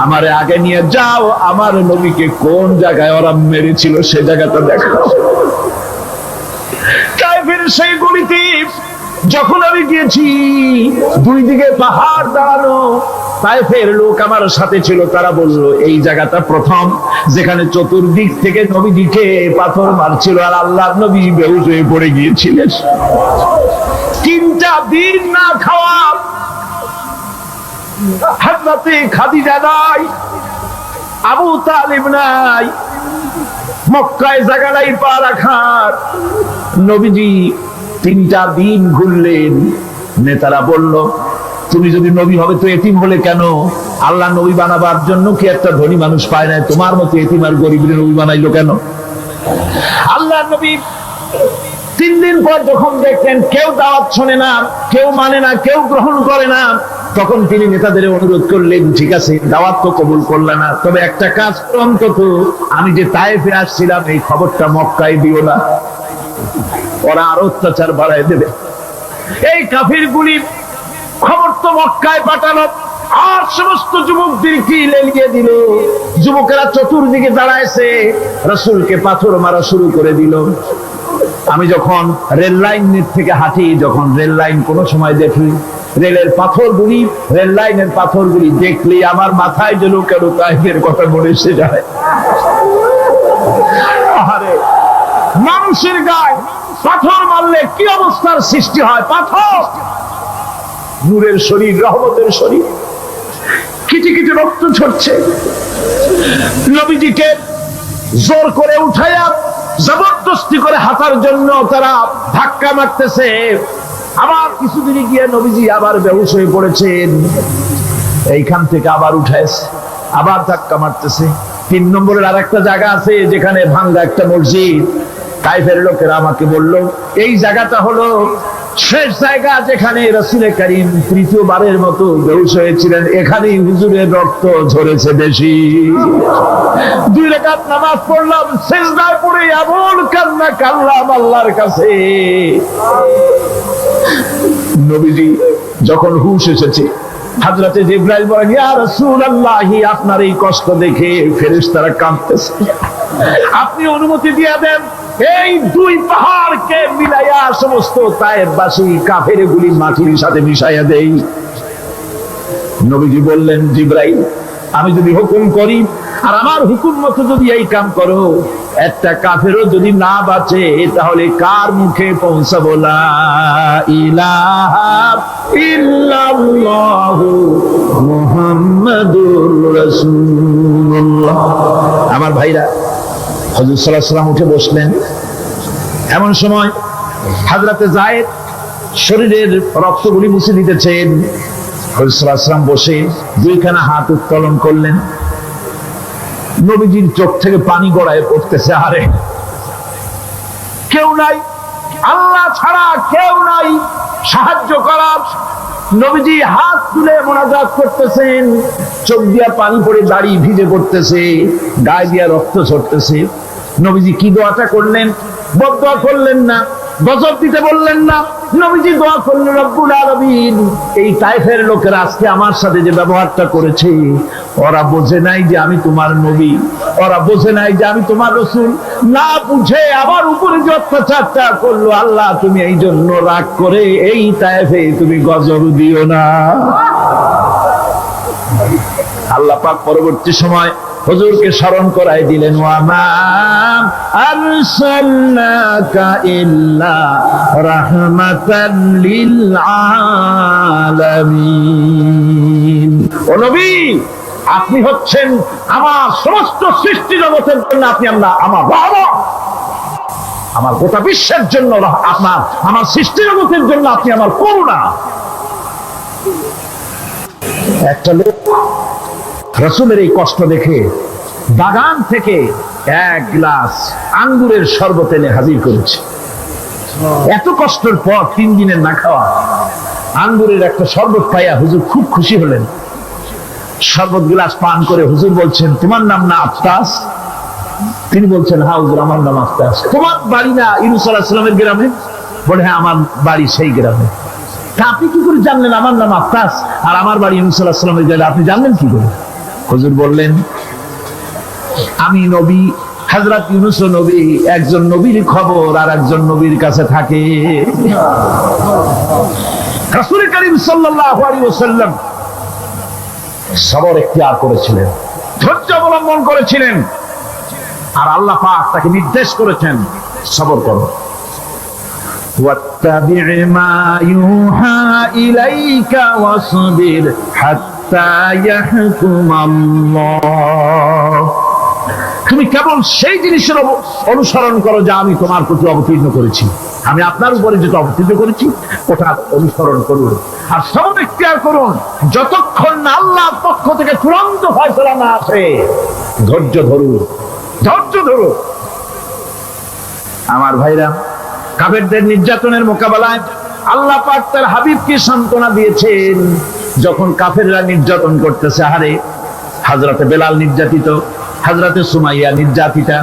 আমারে আগে নিয়ে যাও, আমার নবীকে কোন জায়গায় ওরা মেরেছিল সে জায়গাটা দেখাও। তায়েফের সেই গলিতে যখন আমি গিয়েছি, দুই দিকে পাহাড় দাঁড়ানো, তায়েফের লোক আমার সাথে ছিল, তারা বলল এই জায়গাটা প্রথম যেখানে চতুর্দিক থেকে নবীজিকে পাথর মারছিল আর আল্লাহর নবী বেহুশ হয়ে পড়ে গিয়েছিলেন। 3টা দিন না খাওয়া, হযরতে খাদিজা নাই, আবু তালিব নাই, মক্কায় জায়গা নাই পা রাখার। নবীজি 3টা দিন ঘুরলেন। নেতারা বলল, তুমি যদি নবী হবে তো এতিম হলে কেন? আল্লাহ নবী বানাবার জন্য কি একটা ধনী মানুষ পায় না? তোমার মতো এতিম আর গরিবের নবী বানাইলো কেন? আল্লাহ নবী 3 দিন পর যখন দেখলেন কেউ দাওয়াত শোনে না, কেউ মানে না, কেউ গ্রহণ করে না, তখন তিনি নেতাদের অনুরোধ করলেন, ঠিক আছে দাওয়াত তো কবুল করলে না, তবে একটা কাজ করো, অন্তত আমি যে তায়েফে আসছিলাম এই খবরটা মক্কায় দিও না, ওরা আরো অত্যাচার বাড়ায় দেবে। এই কাফিরগুলি খবর তো মক্কায় পাঠালো, আর সমস্ত যুবকদেরকে লেলিয়ে দিল। যুবকেরা চতুর্দিকে দাঁড়াইছে, রাসূলকে পাথর মারা শুরু করে দিল। আমি যখন রেল লাইন থেকে হাঁটি, যখন রেল লাইন কোনো সময় দেখি, রেলের পাথরগুলি দেখলে আমার মাথায় যেন কেন তায়েফের কথা মনে এসে যায়। আরে মানুষের গায়ে পাথর মারলে কি অবস্থার সৃষ্টি হয়? পাথর নূরের শরীর, রহমতের শরীর, কিটি কিটি রক্ত ঝরছে। নবীজিকে জোর করে উঠাইয়া জবরদস্তি করে হাঁটার জন্য তারা ধাক্কা মারতেছে। আবার কিছুদিন গিয়ে নবীজি আবার বেহুশ হয়ে পড়েছেন, এইখান থেকে আবার উঠাইছে, আবার ধাক্কা মারতেছে। 3 নম্বরের আরেকটা জায়গা আছে যেখানে ভাঙ্গা একটা মসজিদ। তায়েফের লোকেরা আমাকে বলল, এই জায়গাটা হলো শেষ জায়গা যেখানে রাসূল করিম তৃতীয়বারের মতো বেহুশ হয়েছিলেন, এখানেই হুজুরের রক্ত ঝরেছে বেশি। 2 রাকাত নামাজ পড়লাম, সিজদায় পড়ে এমন কান্না কাঁদলাম আল্লাহর কাছে। নবীজি যখন হুঁশ এসেছে, হযরতে জিবরাইল বলেন, ইয়া রাসূলুল্লাহ, আপনার এই কষ্ট দেখে ফেরেশতারা কাঁদতেছে, আপনি অনুমতি দিয়ে দেন এই 2 পাহাড়কে মিলাইয়া সমস্ত তায়েফবাসী কাফেরগুলি মাটির সাথে মিশাইয়া দেই। নবীজি বললেন, জিবরাইল, আমি যদি হুকুম করি আর আমার হুকুম মতো যদি এই কাম করো, একটা কাফেরও যদি না বাঁচে তাহলে কার মুখে পৌঁছাবো লা ইলাহা ইল্লাল্লাহু মুহাম্মাদুর রাসূলুল্লাহ। আমার ভাইরা, হযরত সাল্লাল্লাহু আলাইহি ওয়াসাল্লাম উঠে বসলেন। এমন সময় হযরতে যায়েদ শরীরের রক্তগুলি মুছে দিতেছেন। হযরত সাল্লাল্লাহু আলাইহি ওয়াসাল্লাম বসে 2খানা হাত উত্তোলন করলেন। নবীজির চোখ থেকে পানি গড়ায় পড়তেছে। আরে কেউ নাই, আল্লাহ ছাড়া কেউ নাই সাহায্য করার। নবীজি হাত তুলে মোনাজাত করতেছেন, চোখ দিয়া পানি পড়ে দাড়ি ভিজে পড়তেছে, গায়ে দিয়া রক্ত ঝরতেছে। নবীজি কি দোয়াটা করলেন? বদদোয়া করলেন না, গজব দিতে বললেন না। নবীজি দোয়া করলেন, রব্বুল আলামিন, এই তায়েফের লোকেরা আজকে আমার সাথে যে ব্যবহারটা করেছে, ওরা বোঝে নাই যে আমি তোমার নবী, ওরা বোঝে নাই যে আমি তোমার রাসূল, না বুঝে আমার উপরে যে অত্যাচারটা করলো, আল্লাহ তুমি এই জন্য রাগ করে এই তায়েফে তুমি গজব দিও না। আল্লাহ পাক পরবর্তী সময় হুজুরকে স্মরণ করায় দিলেন, ওয়া মা আরসালনাকা ইল্লা রাহমাতাল লিল আলামিন। ও নবী, আপনি হচ্ছেন আমার সমস্ত সৃষ্টি জগতের জন্য, আপনি আমার রহমত, আমার গোটা বিশ্বের জন্য আপনার, আমার সৃষ্টি জগতের জন্য আপনি আমার করুণা। একটা লোক রাসূলের এই কষ্ট দেখে বাগান থেকে 1 গ্লাস আঙ্গুরের শরবত এনে হাজির করেছে। এত কষ্টের পর 3 দিনের না খাওয়া আঙ্গুরের একটা শরবত পাইয়া হুজুর খুব খুশি হলেন। শরবত গ্লাস পান করে হুজুর বলছেন, তোমার নাম না আফতাস? তিনি বলছেন, হ্যাঁ হুজুর, আমার নাম আফতাস। তোমার বাড়ি না ইউনূস আলাইহিস সালামের গ্রামে? বলে, হ্যাঁ, আমার বাড়ি সেই গ্রামে। তা আপনি কি করে জানলেন আমার নাম আফতাস আর আমার বাড়ি ইউনূস আলাইহিস সালামের গ্রামে? আপনি জানলেন কি করে? হুজুর বললেন, আমি নবী, হযরত ইউনূস নবী, একজন নবীর খবর আর একজন নবীর কাছে থাকে। রাসূল করিম সাল্লাল্লাহু আলাইহি ওয়াসাল্লাম সবর ইখতিয়ার করেছিলেন, ধৈর্য অবলম্বন করেছিলেন, আর আল্লাহ পাক তাকে নির্দেশ করেছেন, সবর করো। واتبع ما يوحى إليك واصبر حتى يحكم الله। তুমি কেবল সেই জিনিসের অনুসরণ করো যা আমি তোমার প্রতি অবতীর্ণ করেছি, আমি আপনার উপরে যেটা অবতীর্ণ করেছি ওটা অনুসরণ করুন, আর সবর ইখতিয়ার করুন যতক্ষণ না আল্লাহর পক্ষ থেকে চূড়ান্ত ফয়সালা না আসে। ধৈর্য ধরুন, ধৈর্য ধরুন। আমার ভাইরা, কাফেরদের নির্যাতনের মোকাবেলায় আল্লাহ পাক তার হাবিবকে সান্ত্বনা দিয়েছেন। যখন কাফেররা নির্যাতন করতেছে, আরে হযরতে বেলাল নির্যাতিত, হযরতে সুমাইয়া নির্যাতিতা,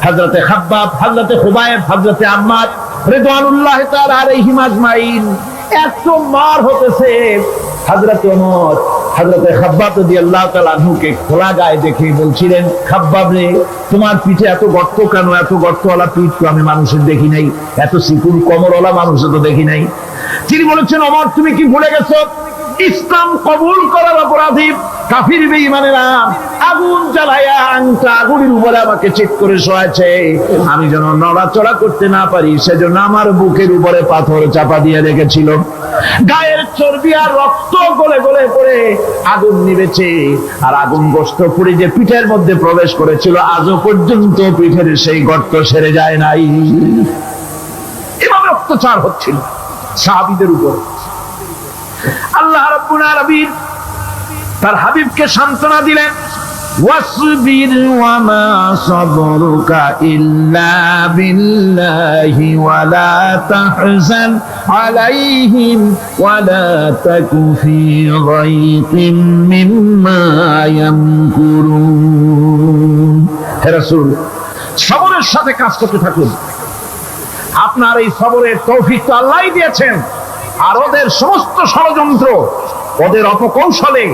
হযরতে খাব্বাব, হযরতে খুবাইব, হযরতে আম্মার রিদওয়ানুল্লাহি তাআলা আলাইহিম আজমাইন, এত মার হতেছে। হযরতে ওমর হযরতে খাব্বাব রাদিয়াল্লাহু তাআলা আনহুকে খোলা গায়ে দেখে বলছিলেন, খাব্বাব রে, তোমার পিঠে এত গর্ত কেন? এত গর্তওয়ালা পিঠ তো আমি মানুষের দেখি নাই, এত চিকুন কোমরওয়ালা মানুষও তো দেখি নাই। তিনি বলেছেন, ওমর, তুমি কি ভুলে গেছো ইসলাম কবুল করার অপরাধী কাফির বেঈমানেরা আগুন জ্বালায়া আংটা আগুনের উপরে আমাকে চেক করে শোয়াছে, আমি যেন নড়াচড়া করতে না পারি সেজন্য আমার বুকের উপরে পাথর চাপা দিয়ে রেখেছিল। গায়ের চর্বি আর রক্ত গলে গলে পড়ে আগুন নিভেছে, আর আগুন গোশত পুড়ে যে পিঠের মধ্যে প্রবেশ করেছিল আজও পর্যন্ত পিঠের সেই গর্ত সেরে যায় নাই। এভাবে অত্যাচার হচ্ছিল সাহাবীদের উপর। আল্লাহ রাব্বুল আলামিন তার হাবিবকে সান্ত্বনা দিলেন, واصبر وما صبرك إلا بالله ولا تحزن عليهم ولا تك في ضيق مما يمكرون হে রাসূল সবরের সাথে কাজ করতে থাকুন আপনার এই সবরের তৌফিক তো আল্লাহই দিয়েছেন আর ওদের সমস্ত ষড়যন্ত্র ওদের অপকৌশলে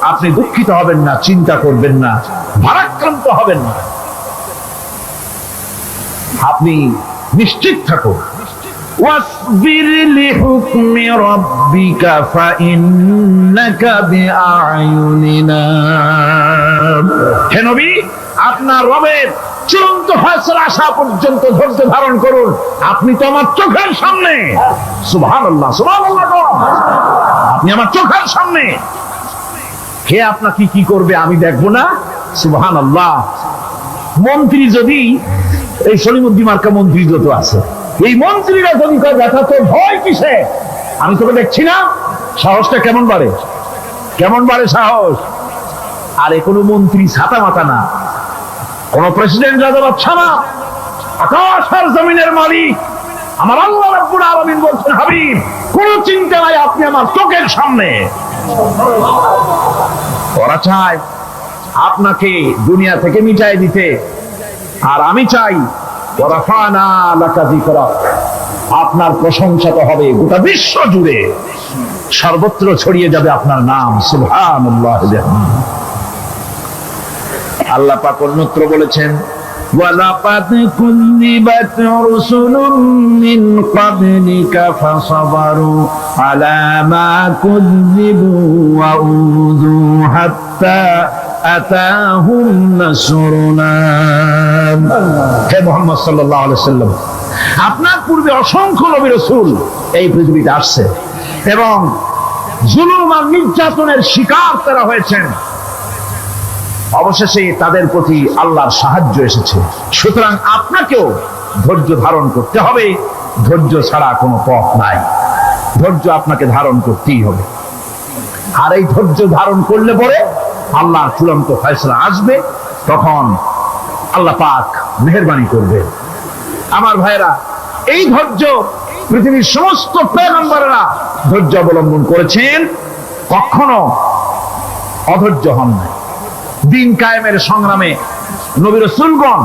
আপনি দুঃখিত হবেন না চিন্তা করবেন না ভারাক্রান্ত হবেন না আপনি নিশ্চিত থাকুন واصبر لحكم ربك فإنك بأعيننا হে নবী আপনার রবের চূড়ান্ত ফয়সালা আসা পর্যন্ত ধৈর্য ধারণ করুন আপনি তো আমার চোখের সামনে সুবহানাল্লাহ সুবহানাল্লাহ আপনি আমার চোখের সামনে কে আপনাকে কি করবে আমি দেখবো না সুবহানাল্লাহ মন্ত্রী যদি এই সলিমুদ্দিন মার্কা মন্ত্রী যত আছে এই মন্ত্রীরা যদি কয় দেখা তো ভয় কিসে আমি তোকে দেখছি না সাহসটা কেমন বাড়ে সাহস আরে কোনো মন্ত্রী ছাতা মাথা না কোন প্রেসিডেন্ট রাজা বাচ্চা না আকাশ আর জমিনের মালিক আমার আল্লাহ রাব্বুল আলামিন বলছেন হাবিব কোন চিন্তা নাই আপনি আমার চোখের সামনে ওরা চায় আপনাকে দুনিয়া থেকে মিটাই দিতে আর আমি চাই ওয়ারাফানা লাকা যিকরাক আপনার প্রশংসা তো হবে গোটা বিশ্ব জুড়ে সর্বত্র ছড়িয়ে যাবে আপনার নাম সুবহানাল্লাহ আল্লাহ পাক অন্যত্র বলেছেন ওয়ালাকাদ কুযিবাত রুসুলুম মিন ক্বাবলিকা ফাসাবারু আলা মা কুযিবু ওয়া উযু হাত্তা আতাহুম নাসরুনা হে মুহাম্মদ সাল্লাল্লাহু আলাইহি ওয়াসাল্লাম আপনার পূর্বে অসংখ্য নবী রাসূল এই পৃথিবীতে আসছে এবং জুলুম আর নির্যাতনের শিকার তারা হয়েছেন অবশেষে তাদের প্রতি আল্লাহর সাহায্য এসেছে সুতরাং আপনাকেও ধৈর্য ধারণ করতে হবে ধৈর্য ছাড়া কোনো পথ নাই ধৈর্য আপনাকে ধারণ করতেই হবে আর এই ধৈর্য ধারণ করলে পরে আল্লাহর চূড়ান্ত ফয়সালা আসবে তখন আল্লাহ পাক মেহেরবানি করবে আমার ভাইরা এই ধৈর্য পৃথিবীর সমস্ত পয়গম্বরেরা ধৈর্য অবলম্বন করেছেন কখনো অধৈর্য হন না দিন কায়েমের সংগ্রামে নবী রাসূলগণ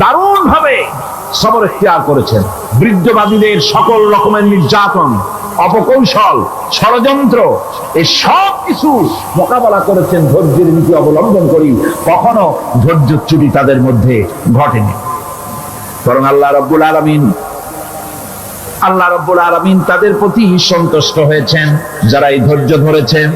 দারুণ ভাবে সবর ইখতিয়ার করেছেন বৃদ্ধবাদীদের সকল রকমের নির্যাতন অপকৌশল ষড়যন্ত্র এই সব কিছু মোকাবেলা করেছেন ধৈর্যের নীতি অবলম্বন করি কখনো ধৈর্যচ্যুতি তাদের মধ্যে ঘটেনি বরং আল্লাহ রাব্বুল আলামিন তাদের প্রতি সন্তুষ্ট হয়েছেন যারা এই ধৈর্য ধরেছেন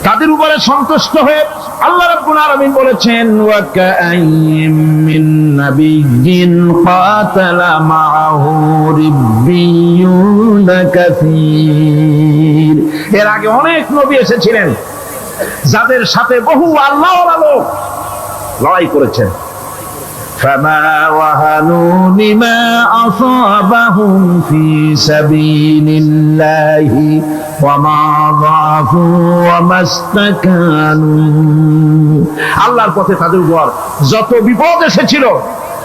তাদের উপরে সন্তুষ্ট হয়ে আল্লাহ রাব্বুল আলামিন বলেছেন ওয়া কাআইয়্যিম মিন নাবিয়্যিন কাতালা মাআহু রিব্বিয়ুন কাসীর এর আগে অনেক নবী এসেছিলেন যাদের সাথে বহু আল্লাহওয়ালা লোক লড়াই করেছেন فما وهنوا لما أصابهم في سبيل الله وما ضعفوا وما استكانوا আল্লাহর পথে তাদের উপর যত বিপদ এসেছিল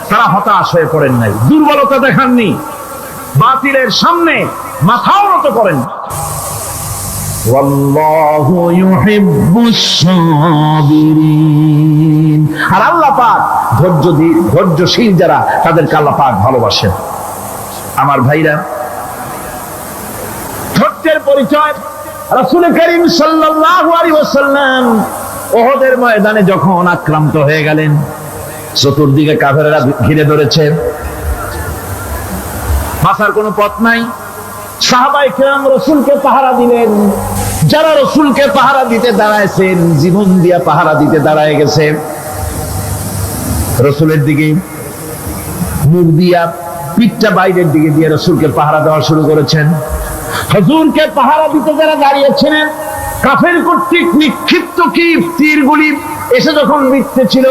তারা হতাশ হয়ে পড়েন নাই দুর্বলতা দেখাননি বাতিলের সামনে মাথাও নত করেন ওয়াল্লাহু ইউহিব্বুস সাবিরিন আর আল্লাহ পাক ধৈর্যশীল যারা তাদেরকে আল্লাহ পাক ভালোবাসেন আমার ভাইরা ধৈর্যের পরিচয় রাসূল করিম সাল্লাল্লাহু আলাইহি ওয়াসাল্লাম উহুদের ময়দানে যখন আক্রান্ত হয়ে গেলেন চতুর্দিকে কাফেররা ঘিরে ধরেছে বাঁচার কোনো পথ নাই সাহাবায়ে কেরাম রাসূলকে পাহারা দিলেন যারা রাসূলকে পাহারা দিতে দাঁড়াইছেন জীবন দিয়া পাহারা দিতে দাঁড়ায় গেছে রাসূলের দিকে মুখ দিয়া পিঠটা বাইরের দিকে দিয়ে রাসূলকে পাহারা দেওয়া শুরু করেছেন হুজুরকে পাহারা দিতে যারা দাঁড়িয়েছিলেন কাফের কর্তৃক নিক্ষিপ্ত কি তীরগুলি এসে যখন বিঁধতেছিল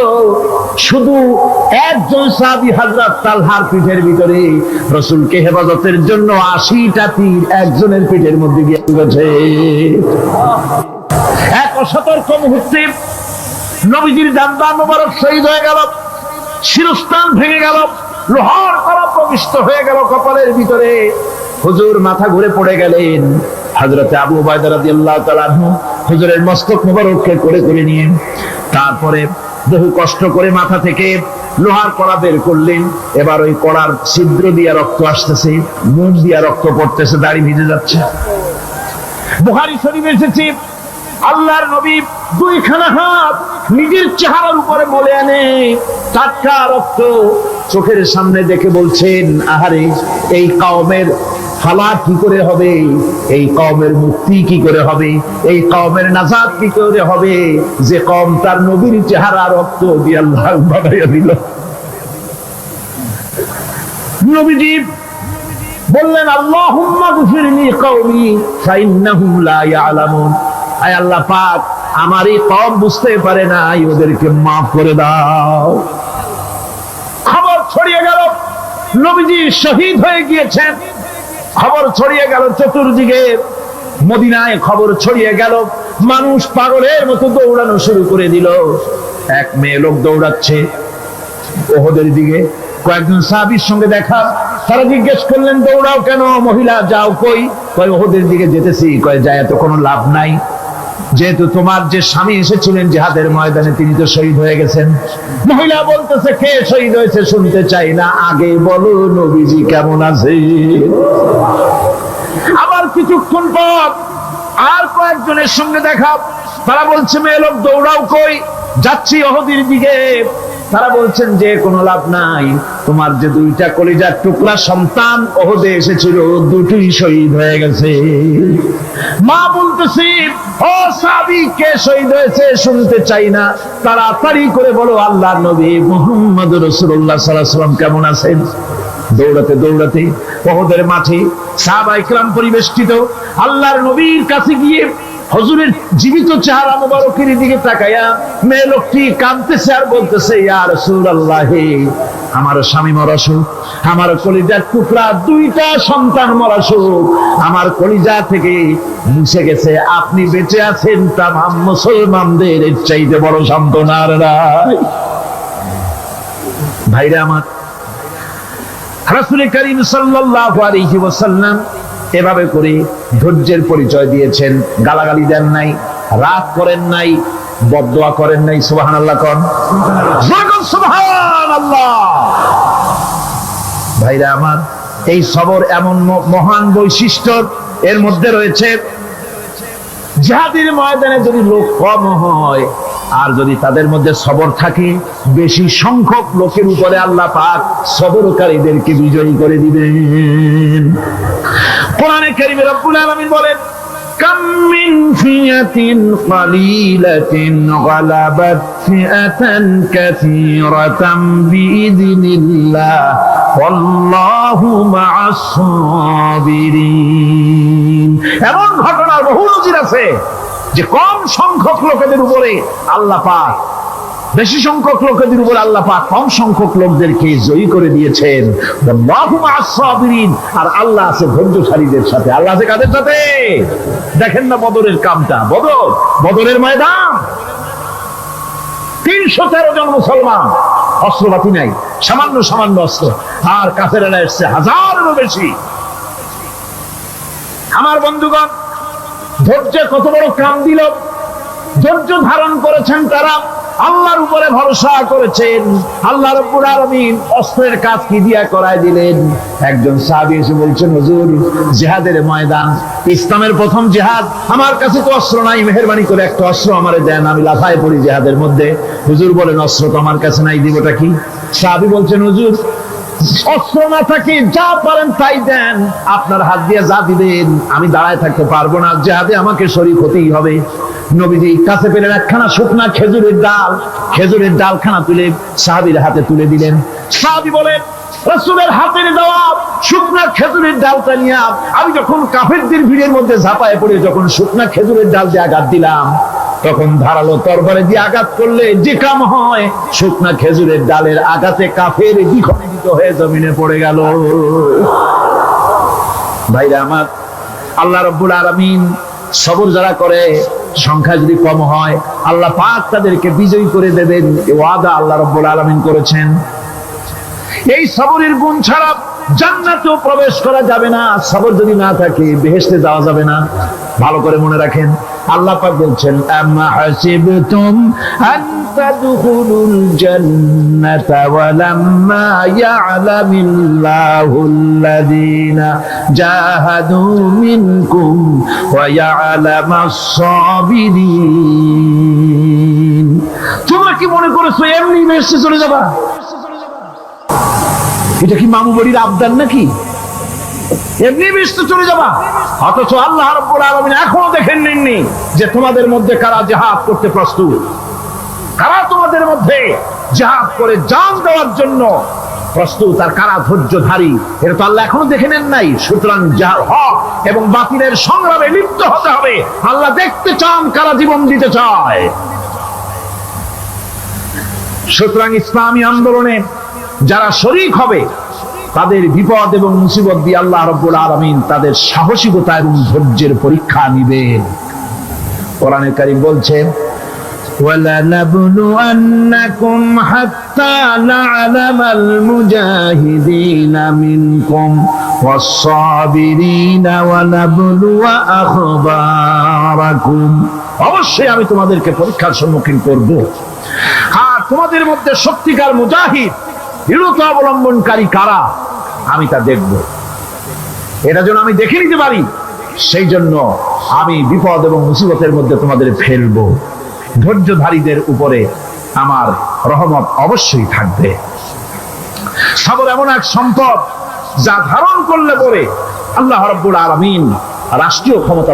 শুধু একজন সাহাবী হযরত তালহার পিঠের ভিতরে রাসূলকে হেফাজতের জন্য 80টা তীর একজনের পিঠের মধ্যে গিয়ে ঢুকেছে এক অসতর্ক মুহূর্তে নবীজির জানবা মোবারক শহীদ হয়ে গেল, শিরস্থান ভেঙে গেল, লোহার কড়া প্রবিষ্ট হয়ে গেল কপালের ভিতরে। হুজুর মাথা ঘুরে পড়ে গেলেন। হযরতে আবু উবাইদা রাদিয়াল্লাহু তাআলা আনহু হুজুরের মস্তক মোবারককে করে করে নিয়ে তারপরে বহু কষ্ট করে মাথা থেকে লোহার কড়া বের করলেন। এবার ওই কড়ার ছিদ্র দিয়ে রক্ত আসতেছে, মুখ দিয়ে রক্ত পড়তেছে, দাড়ি ভিজে যাচ্ছে। বুখারী শরীফে এসেছে, আল্লাহর নবী দুইখানা হাত নিজের চেহারার উপরে বলে আনে, টাটকা রক্ত চোখের সামনে দেখে বলছেন, আহারে এই কওমের হালাত কি করে হবে, এই কওমের মুক্তি কি করে হবে, এই কওমের নাজাত কি করে হবে, যে কওম তার নবীর চেহারা রক্ত দিয়ে আল্লাহ বানাইয়া দিল। নবীজি বললেন, আল্লাহুম্মা গফিরলি কওমি ফাইন্নাহুম লা ইয়ালামুন। আয় আল্লাহ পাক, আমার এই কওম বুঝতে পারে না, ওদেরকে মাফ করে দাও। খবর ছড়িয়ে গেল নবীজি শহীদ হয়ে গিয়েছেন। খবর ছড়িয়ে গেল চতুর্দিকে, মদিনায় খবর ছড়িয়ে গেল। মানুষ পাগলের মতো দৌড়ানো শুরু করে দিল। এক মেয়ে লোক দৌড়াচ্ছে ওহদের দিকে, কয়েকজন সাহাবীর সঙ্গে দেখা। তারা জিজ্ঞেস করলেন, দৌড়াও কেন মহিলা, যাও কই? কয় ওহদের দিকে যেতেছি। কয় যায় তো কোনো লাভ নাই, যেহেতু তোমার যে স্বামী এসেছিলেন জিহাদের ময়দানে তিনি তো শহীদ হয়ে গেছেন। মহিলা বলতেছে, কে শহীদ হয়েছে শুনতে চাই না, আগে বলো নবীজি কেমন আছে। আবার কিছুক্ষণ পর আর কয়েকজনের সঙ্গে দেখা। তারা বলছে, মেয়ে লোক দৌড়াও কই? যাচ্ছি ওহদের দিকে। তারা বলছেন যে কোনো লাভ নাই, তোমার যে দুইটা কলিজার টুকরা সন্তান ওহদে এসেছিল দুটোই শহীদ হয়ে গেছে। মা বলতেছি, ও সাহাবী কে শহীদ হয়েছে শুনতে চাই না, তাড়াতাড়ি করে বলো আল্লাহর নবী মুহাম্মদুর রাসূলুল্লাহ সাল্লাল্লাহু আলাইহি ওয়াসাল্লাম কেমন আছেন। দৌড়াতে দৌড়াতে ওহদের মাঠে সাহাবায়ে কেরাম পরিবেষ্টিত। আল্লাহর নবীর কাছে গিয়ে হুজুরের জীবিত চেহারা মোবারকের দিকে তাকায়া মেয়ে লোকটি কাঁদতেছে আর বলতেছে, ইয়া রাসূলুল্লাহ, আমার স্বামী মরাসুক, আমার কলিজার টুকরা দুইটা সন্তান মরাসুক, আমার কলিজা থেকে মুছে গেছে, আপনি বেঁচে আছেন, তামাম মুসলমানদের এর চাইতে বড় সান্ত্বনা আর নাই। ভাইরা আমার, রাসূল করিম সাল্লাল্লাহু আলাইহি ওয়াসাল্লাম এভাবে করে ধৈর্যের পরিচয় দিয়েছেন। গালাগালি দেন নাই, রাগ করেন নাই, বদদোয়া করেন নাই। সুবহানাল্লাহ কোন, সুবহানাল্লাহ। ভাইরা আমার, এই সবর এমন মহান বৈশিষ্ট্য, এর মধ্যে রয়েছে জিহাদের ময়দানে যদি লোক কম হয় আর যদি তাদের মধ্যে সবর থাকে, বেশি সংখ্যক লোকের উপরে আল্লাহ পাক সবরকারীদেরকে বিজয়ী করে দিবেন। কোরআনে কারীমে রব্বুল আলামিন বলেন, কাম মিন ফিয়াতিন কালিলাতিন গালাবাত ফিআতান কাসীরাতাম বিইذনিল্লাহ ওয়াল্লাহু মা'আস সাবিরিন। এমন ঘটনার বহু নজির আছে যে কম সংখ্যক লোকেদের উপরে আল্লাহ পাক, বেশি সংখ্যক লোকেদের উপর আল্লাহ পাক কম সংখ্যক লোকদেরকে জয়ী করে দিয়েছেন। আল্লাহু মা'আস সাবিরিন, আর আল্লাহ আছে ধৈর্যশালীদের সাথে। আল্লাহ আছে কাদের সাথে? দেখেন না বদরের কামটা, বদরের ময়দান, 313 জন মুসলমান, অস্ত্রপাতি নাই, সামান্য সামান্য অস্ত্র, আর কাফেররা এসছে হাজারেরও বেশি। আমার বন্ধুগণ, ধৈর্য কত বড় কাম দিল, ধৈর্য ধারণ করেছেন তারা, আল্লাহর উপরে ভরসা করেছেন। আল্লাহ রাব্বুল আলামিন অস্ত্রের কাজ কি দিয়া করায় দিলেন। একজন সাহাবী এসে বলছেন, হুজুর জিহাদের ময়দান, ইসলামের প্রথম জিহাদ, আমার কাছে তো অস্ত্র নাই, মেহেরবানি করে একটা অস্ত্র আমারে দেন, আমি লাফায় পড়ি জিহাদের মধ্যে। হুজুর বলেন, অস্ত্র তো আমার কাছে নাই, দিবটা কি? সাহাবী বলছেন, হুজুর অস্ত্র না থাকে যা পারেন তাই দেন, আপনার হাত দিয়ে যা দিবেন আমি দাঁড়ায় থাকতে পারবো না, জিহাদে আমাকে শরীক হতেই হবে। নবীজি কাছে পেলেন একখানা শুকনা খেজুরের ডালখানা তুলে সাহাবীর হাতে তুলে দিলেন। সাহাবী বলেন, রাসূলের হাতের দেওয়া শুকনা খেজুরের ডালটা নিয়ে আমি যখন কাফেরদের ভিড়ের মধ্যে ঝাঁপায় পড়ে যখন শুকনা খেজুরের ডাল দিয়ে আঘাত দিলাম, তখন ধারালো তরবারি দিয়ে আঘাত করলে যে কাম হয়, শুকনা খেজুরের ডালের আঘাতে কাফের বিখণ্ডিত হয়ে জমিনে পড়ে গেল। ভাইরা আমার, আল্লাহ রাব্বুল আলামিন সবর যারা করে সংখ্যা যদি কম হয় আল্লাহ পাক তাদেরকে বিজয়ী করে দেবেন, এই ওয়াদা আল্লাহ রাব্বুল আলামিন করেছেন। এই সবরের গুণ ছাড়া জান্নাতেও প্রবেশ করা যাবে না, সবর যদি না থাকে বেহেশতে যাওয়া যাবে না। ভালো করে মনে রাখেন, আল্লাহ পাক বলছেন আম্মা হাসিবতুম আন তাদখুলুল জান্নাতা ওয়া লাম্মা ইয়া'লামিল্লাহুল্লাযীনা জাহাদু মিনকুম ওয়া ইয়া'লামাস সাবিরিন। তোমরা কি মনে করেছো এমনি বেহেশতে চলে যাবা? এটা কি মামু বাড়ির আবদার নাকি? এমনি বেহেশতে চলে যাবা? অথচ আল্লাহ রাব্বুল আলামিন এখনো দেখেন নেননি যে তোমাদের মধ্যে কারা জিহাদ করতে প্রস্তুত, কারা তোমাদের মধ্যে জিহাদ করে জান দেওয়ার জন্য প্রস্তুত, আর কারা ধৈর্যধারী, এটা তো আল্লাহ এখনো দেখে নেন নাই। সুতরাং হক এবং বাতিলের সংগ্রামে লিপ্ত হতে হবে। আল্লাহ দেখতে চান কারা জীবন দিতে চায়। সুতরাং ইসলামী আন্দোলনে যারা শরীক হবে তাদের বিপদ এবং মুসিবত দিয়ে আল্লাহ রাব্বুল আলামিন তাদের সাহসিকতা এবং ধৈর্যের পরীক্ষা নিবেন। কোরআনে কারীম বলছে وَلَنَبْلُوَنَّكُمْ حَتَّى نَعْلَمَ الْمُجَاهِدِينَ مِنكُمْ وَالصَّابِرِينَ وَنَبْلُوَ أَخْبَارَكُمْ। অবশ্যই আমি তোমাদেরকে পরীক্ষার সম্মুখীন করব, আর তোমাদের মধ্যে সত্যিকার মুজাহিদ দৃঢ়তা অবলম্বনকারী কারা আমি তা দেখব। এটা যেন আমি দেখে নিতে পারি, সেই জন্য আমি বিপদ এবং মুসিবতের মধ্যে তোমাদের ফেলবো। ধৈর্যধারীদের উপরে আমার রহমত অবশ্যই থাকবে। সবর এমন এক সম্পদ যা ধারণ করলে পরে আল্লাহ রাব্বুল আলামিন রাষ্ট্রীয় ক্ষমতা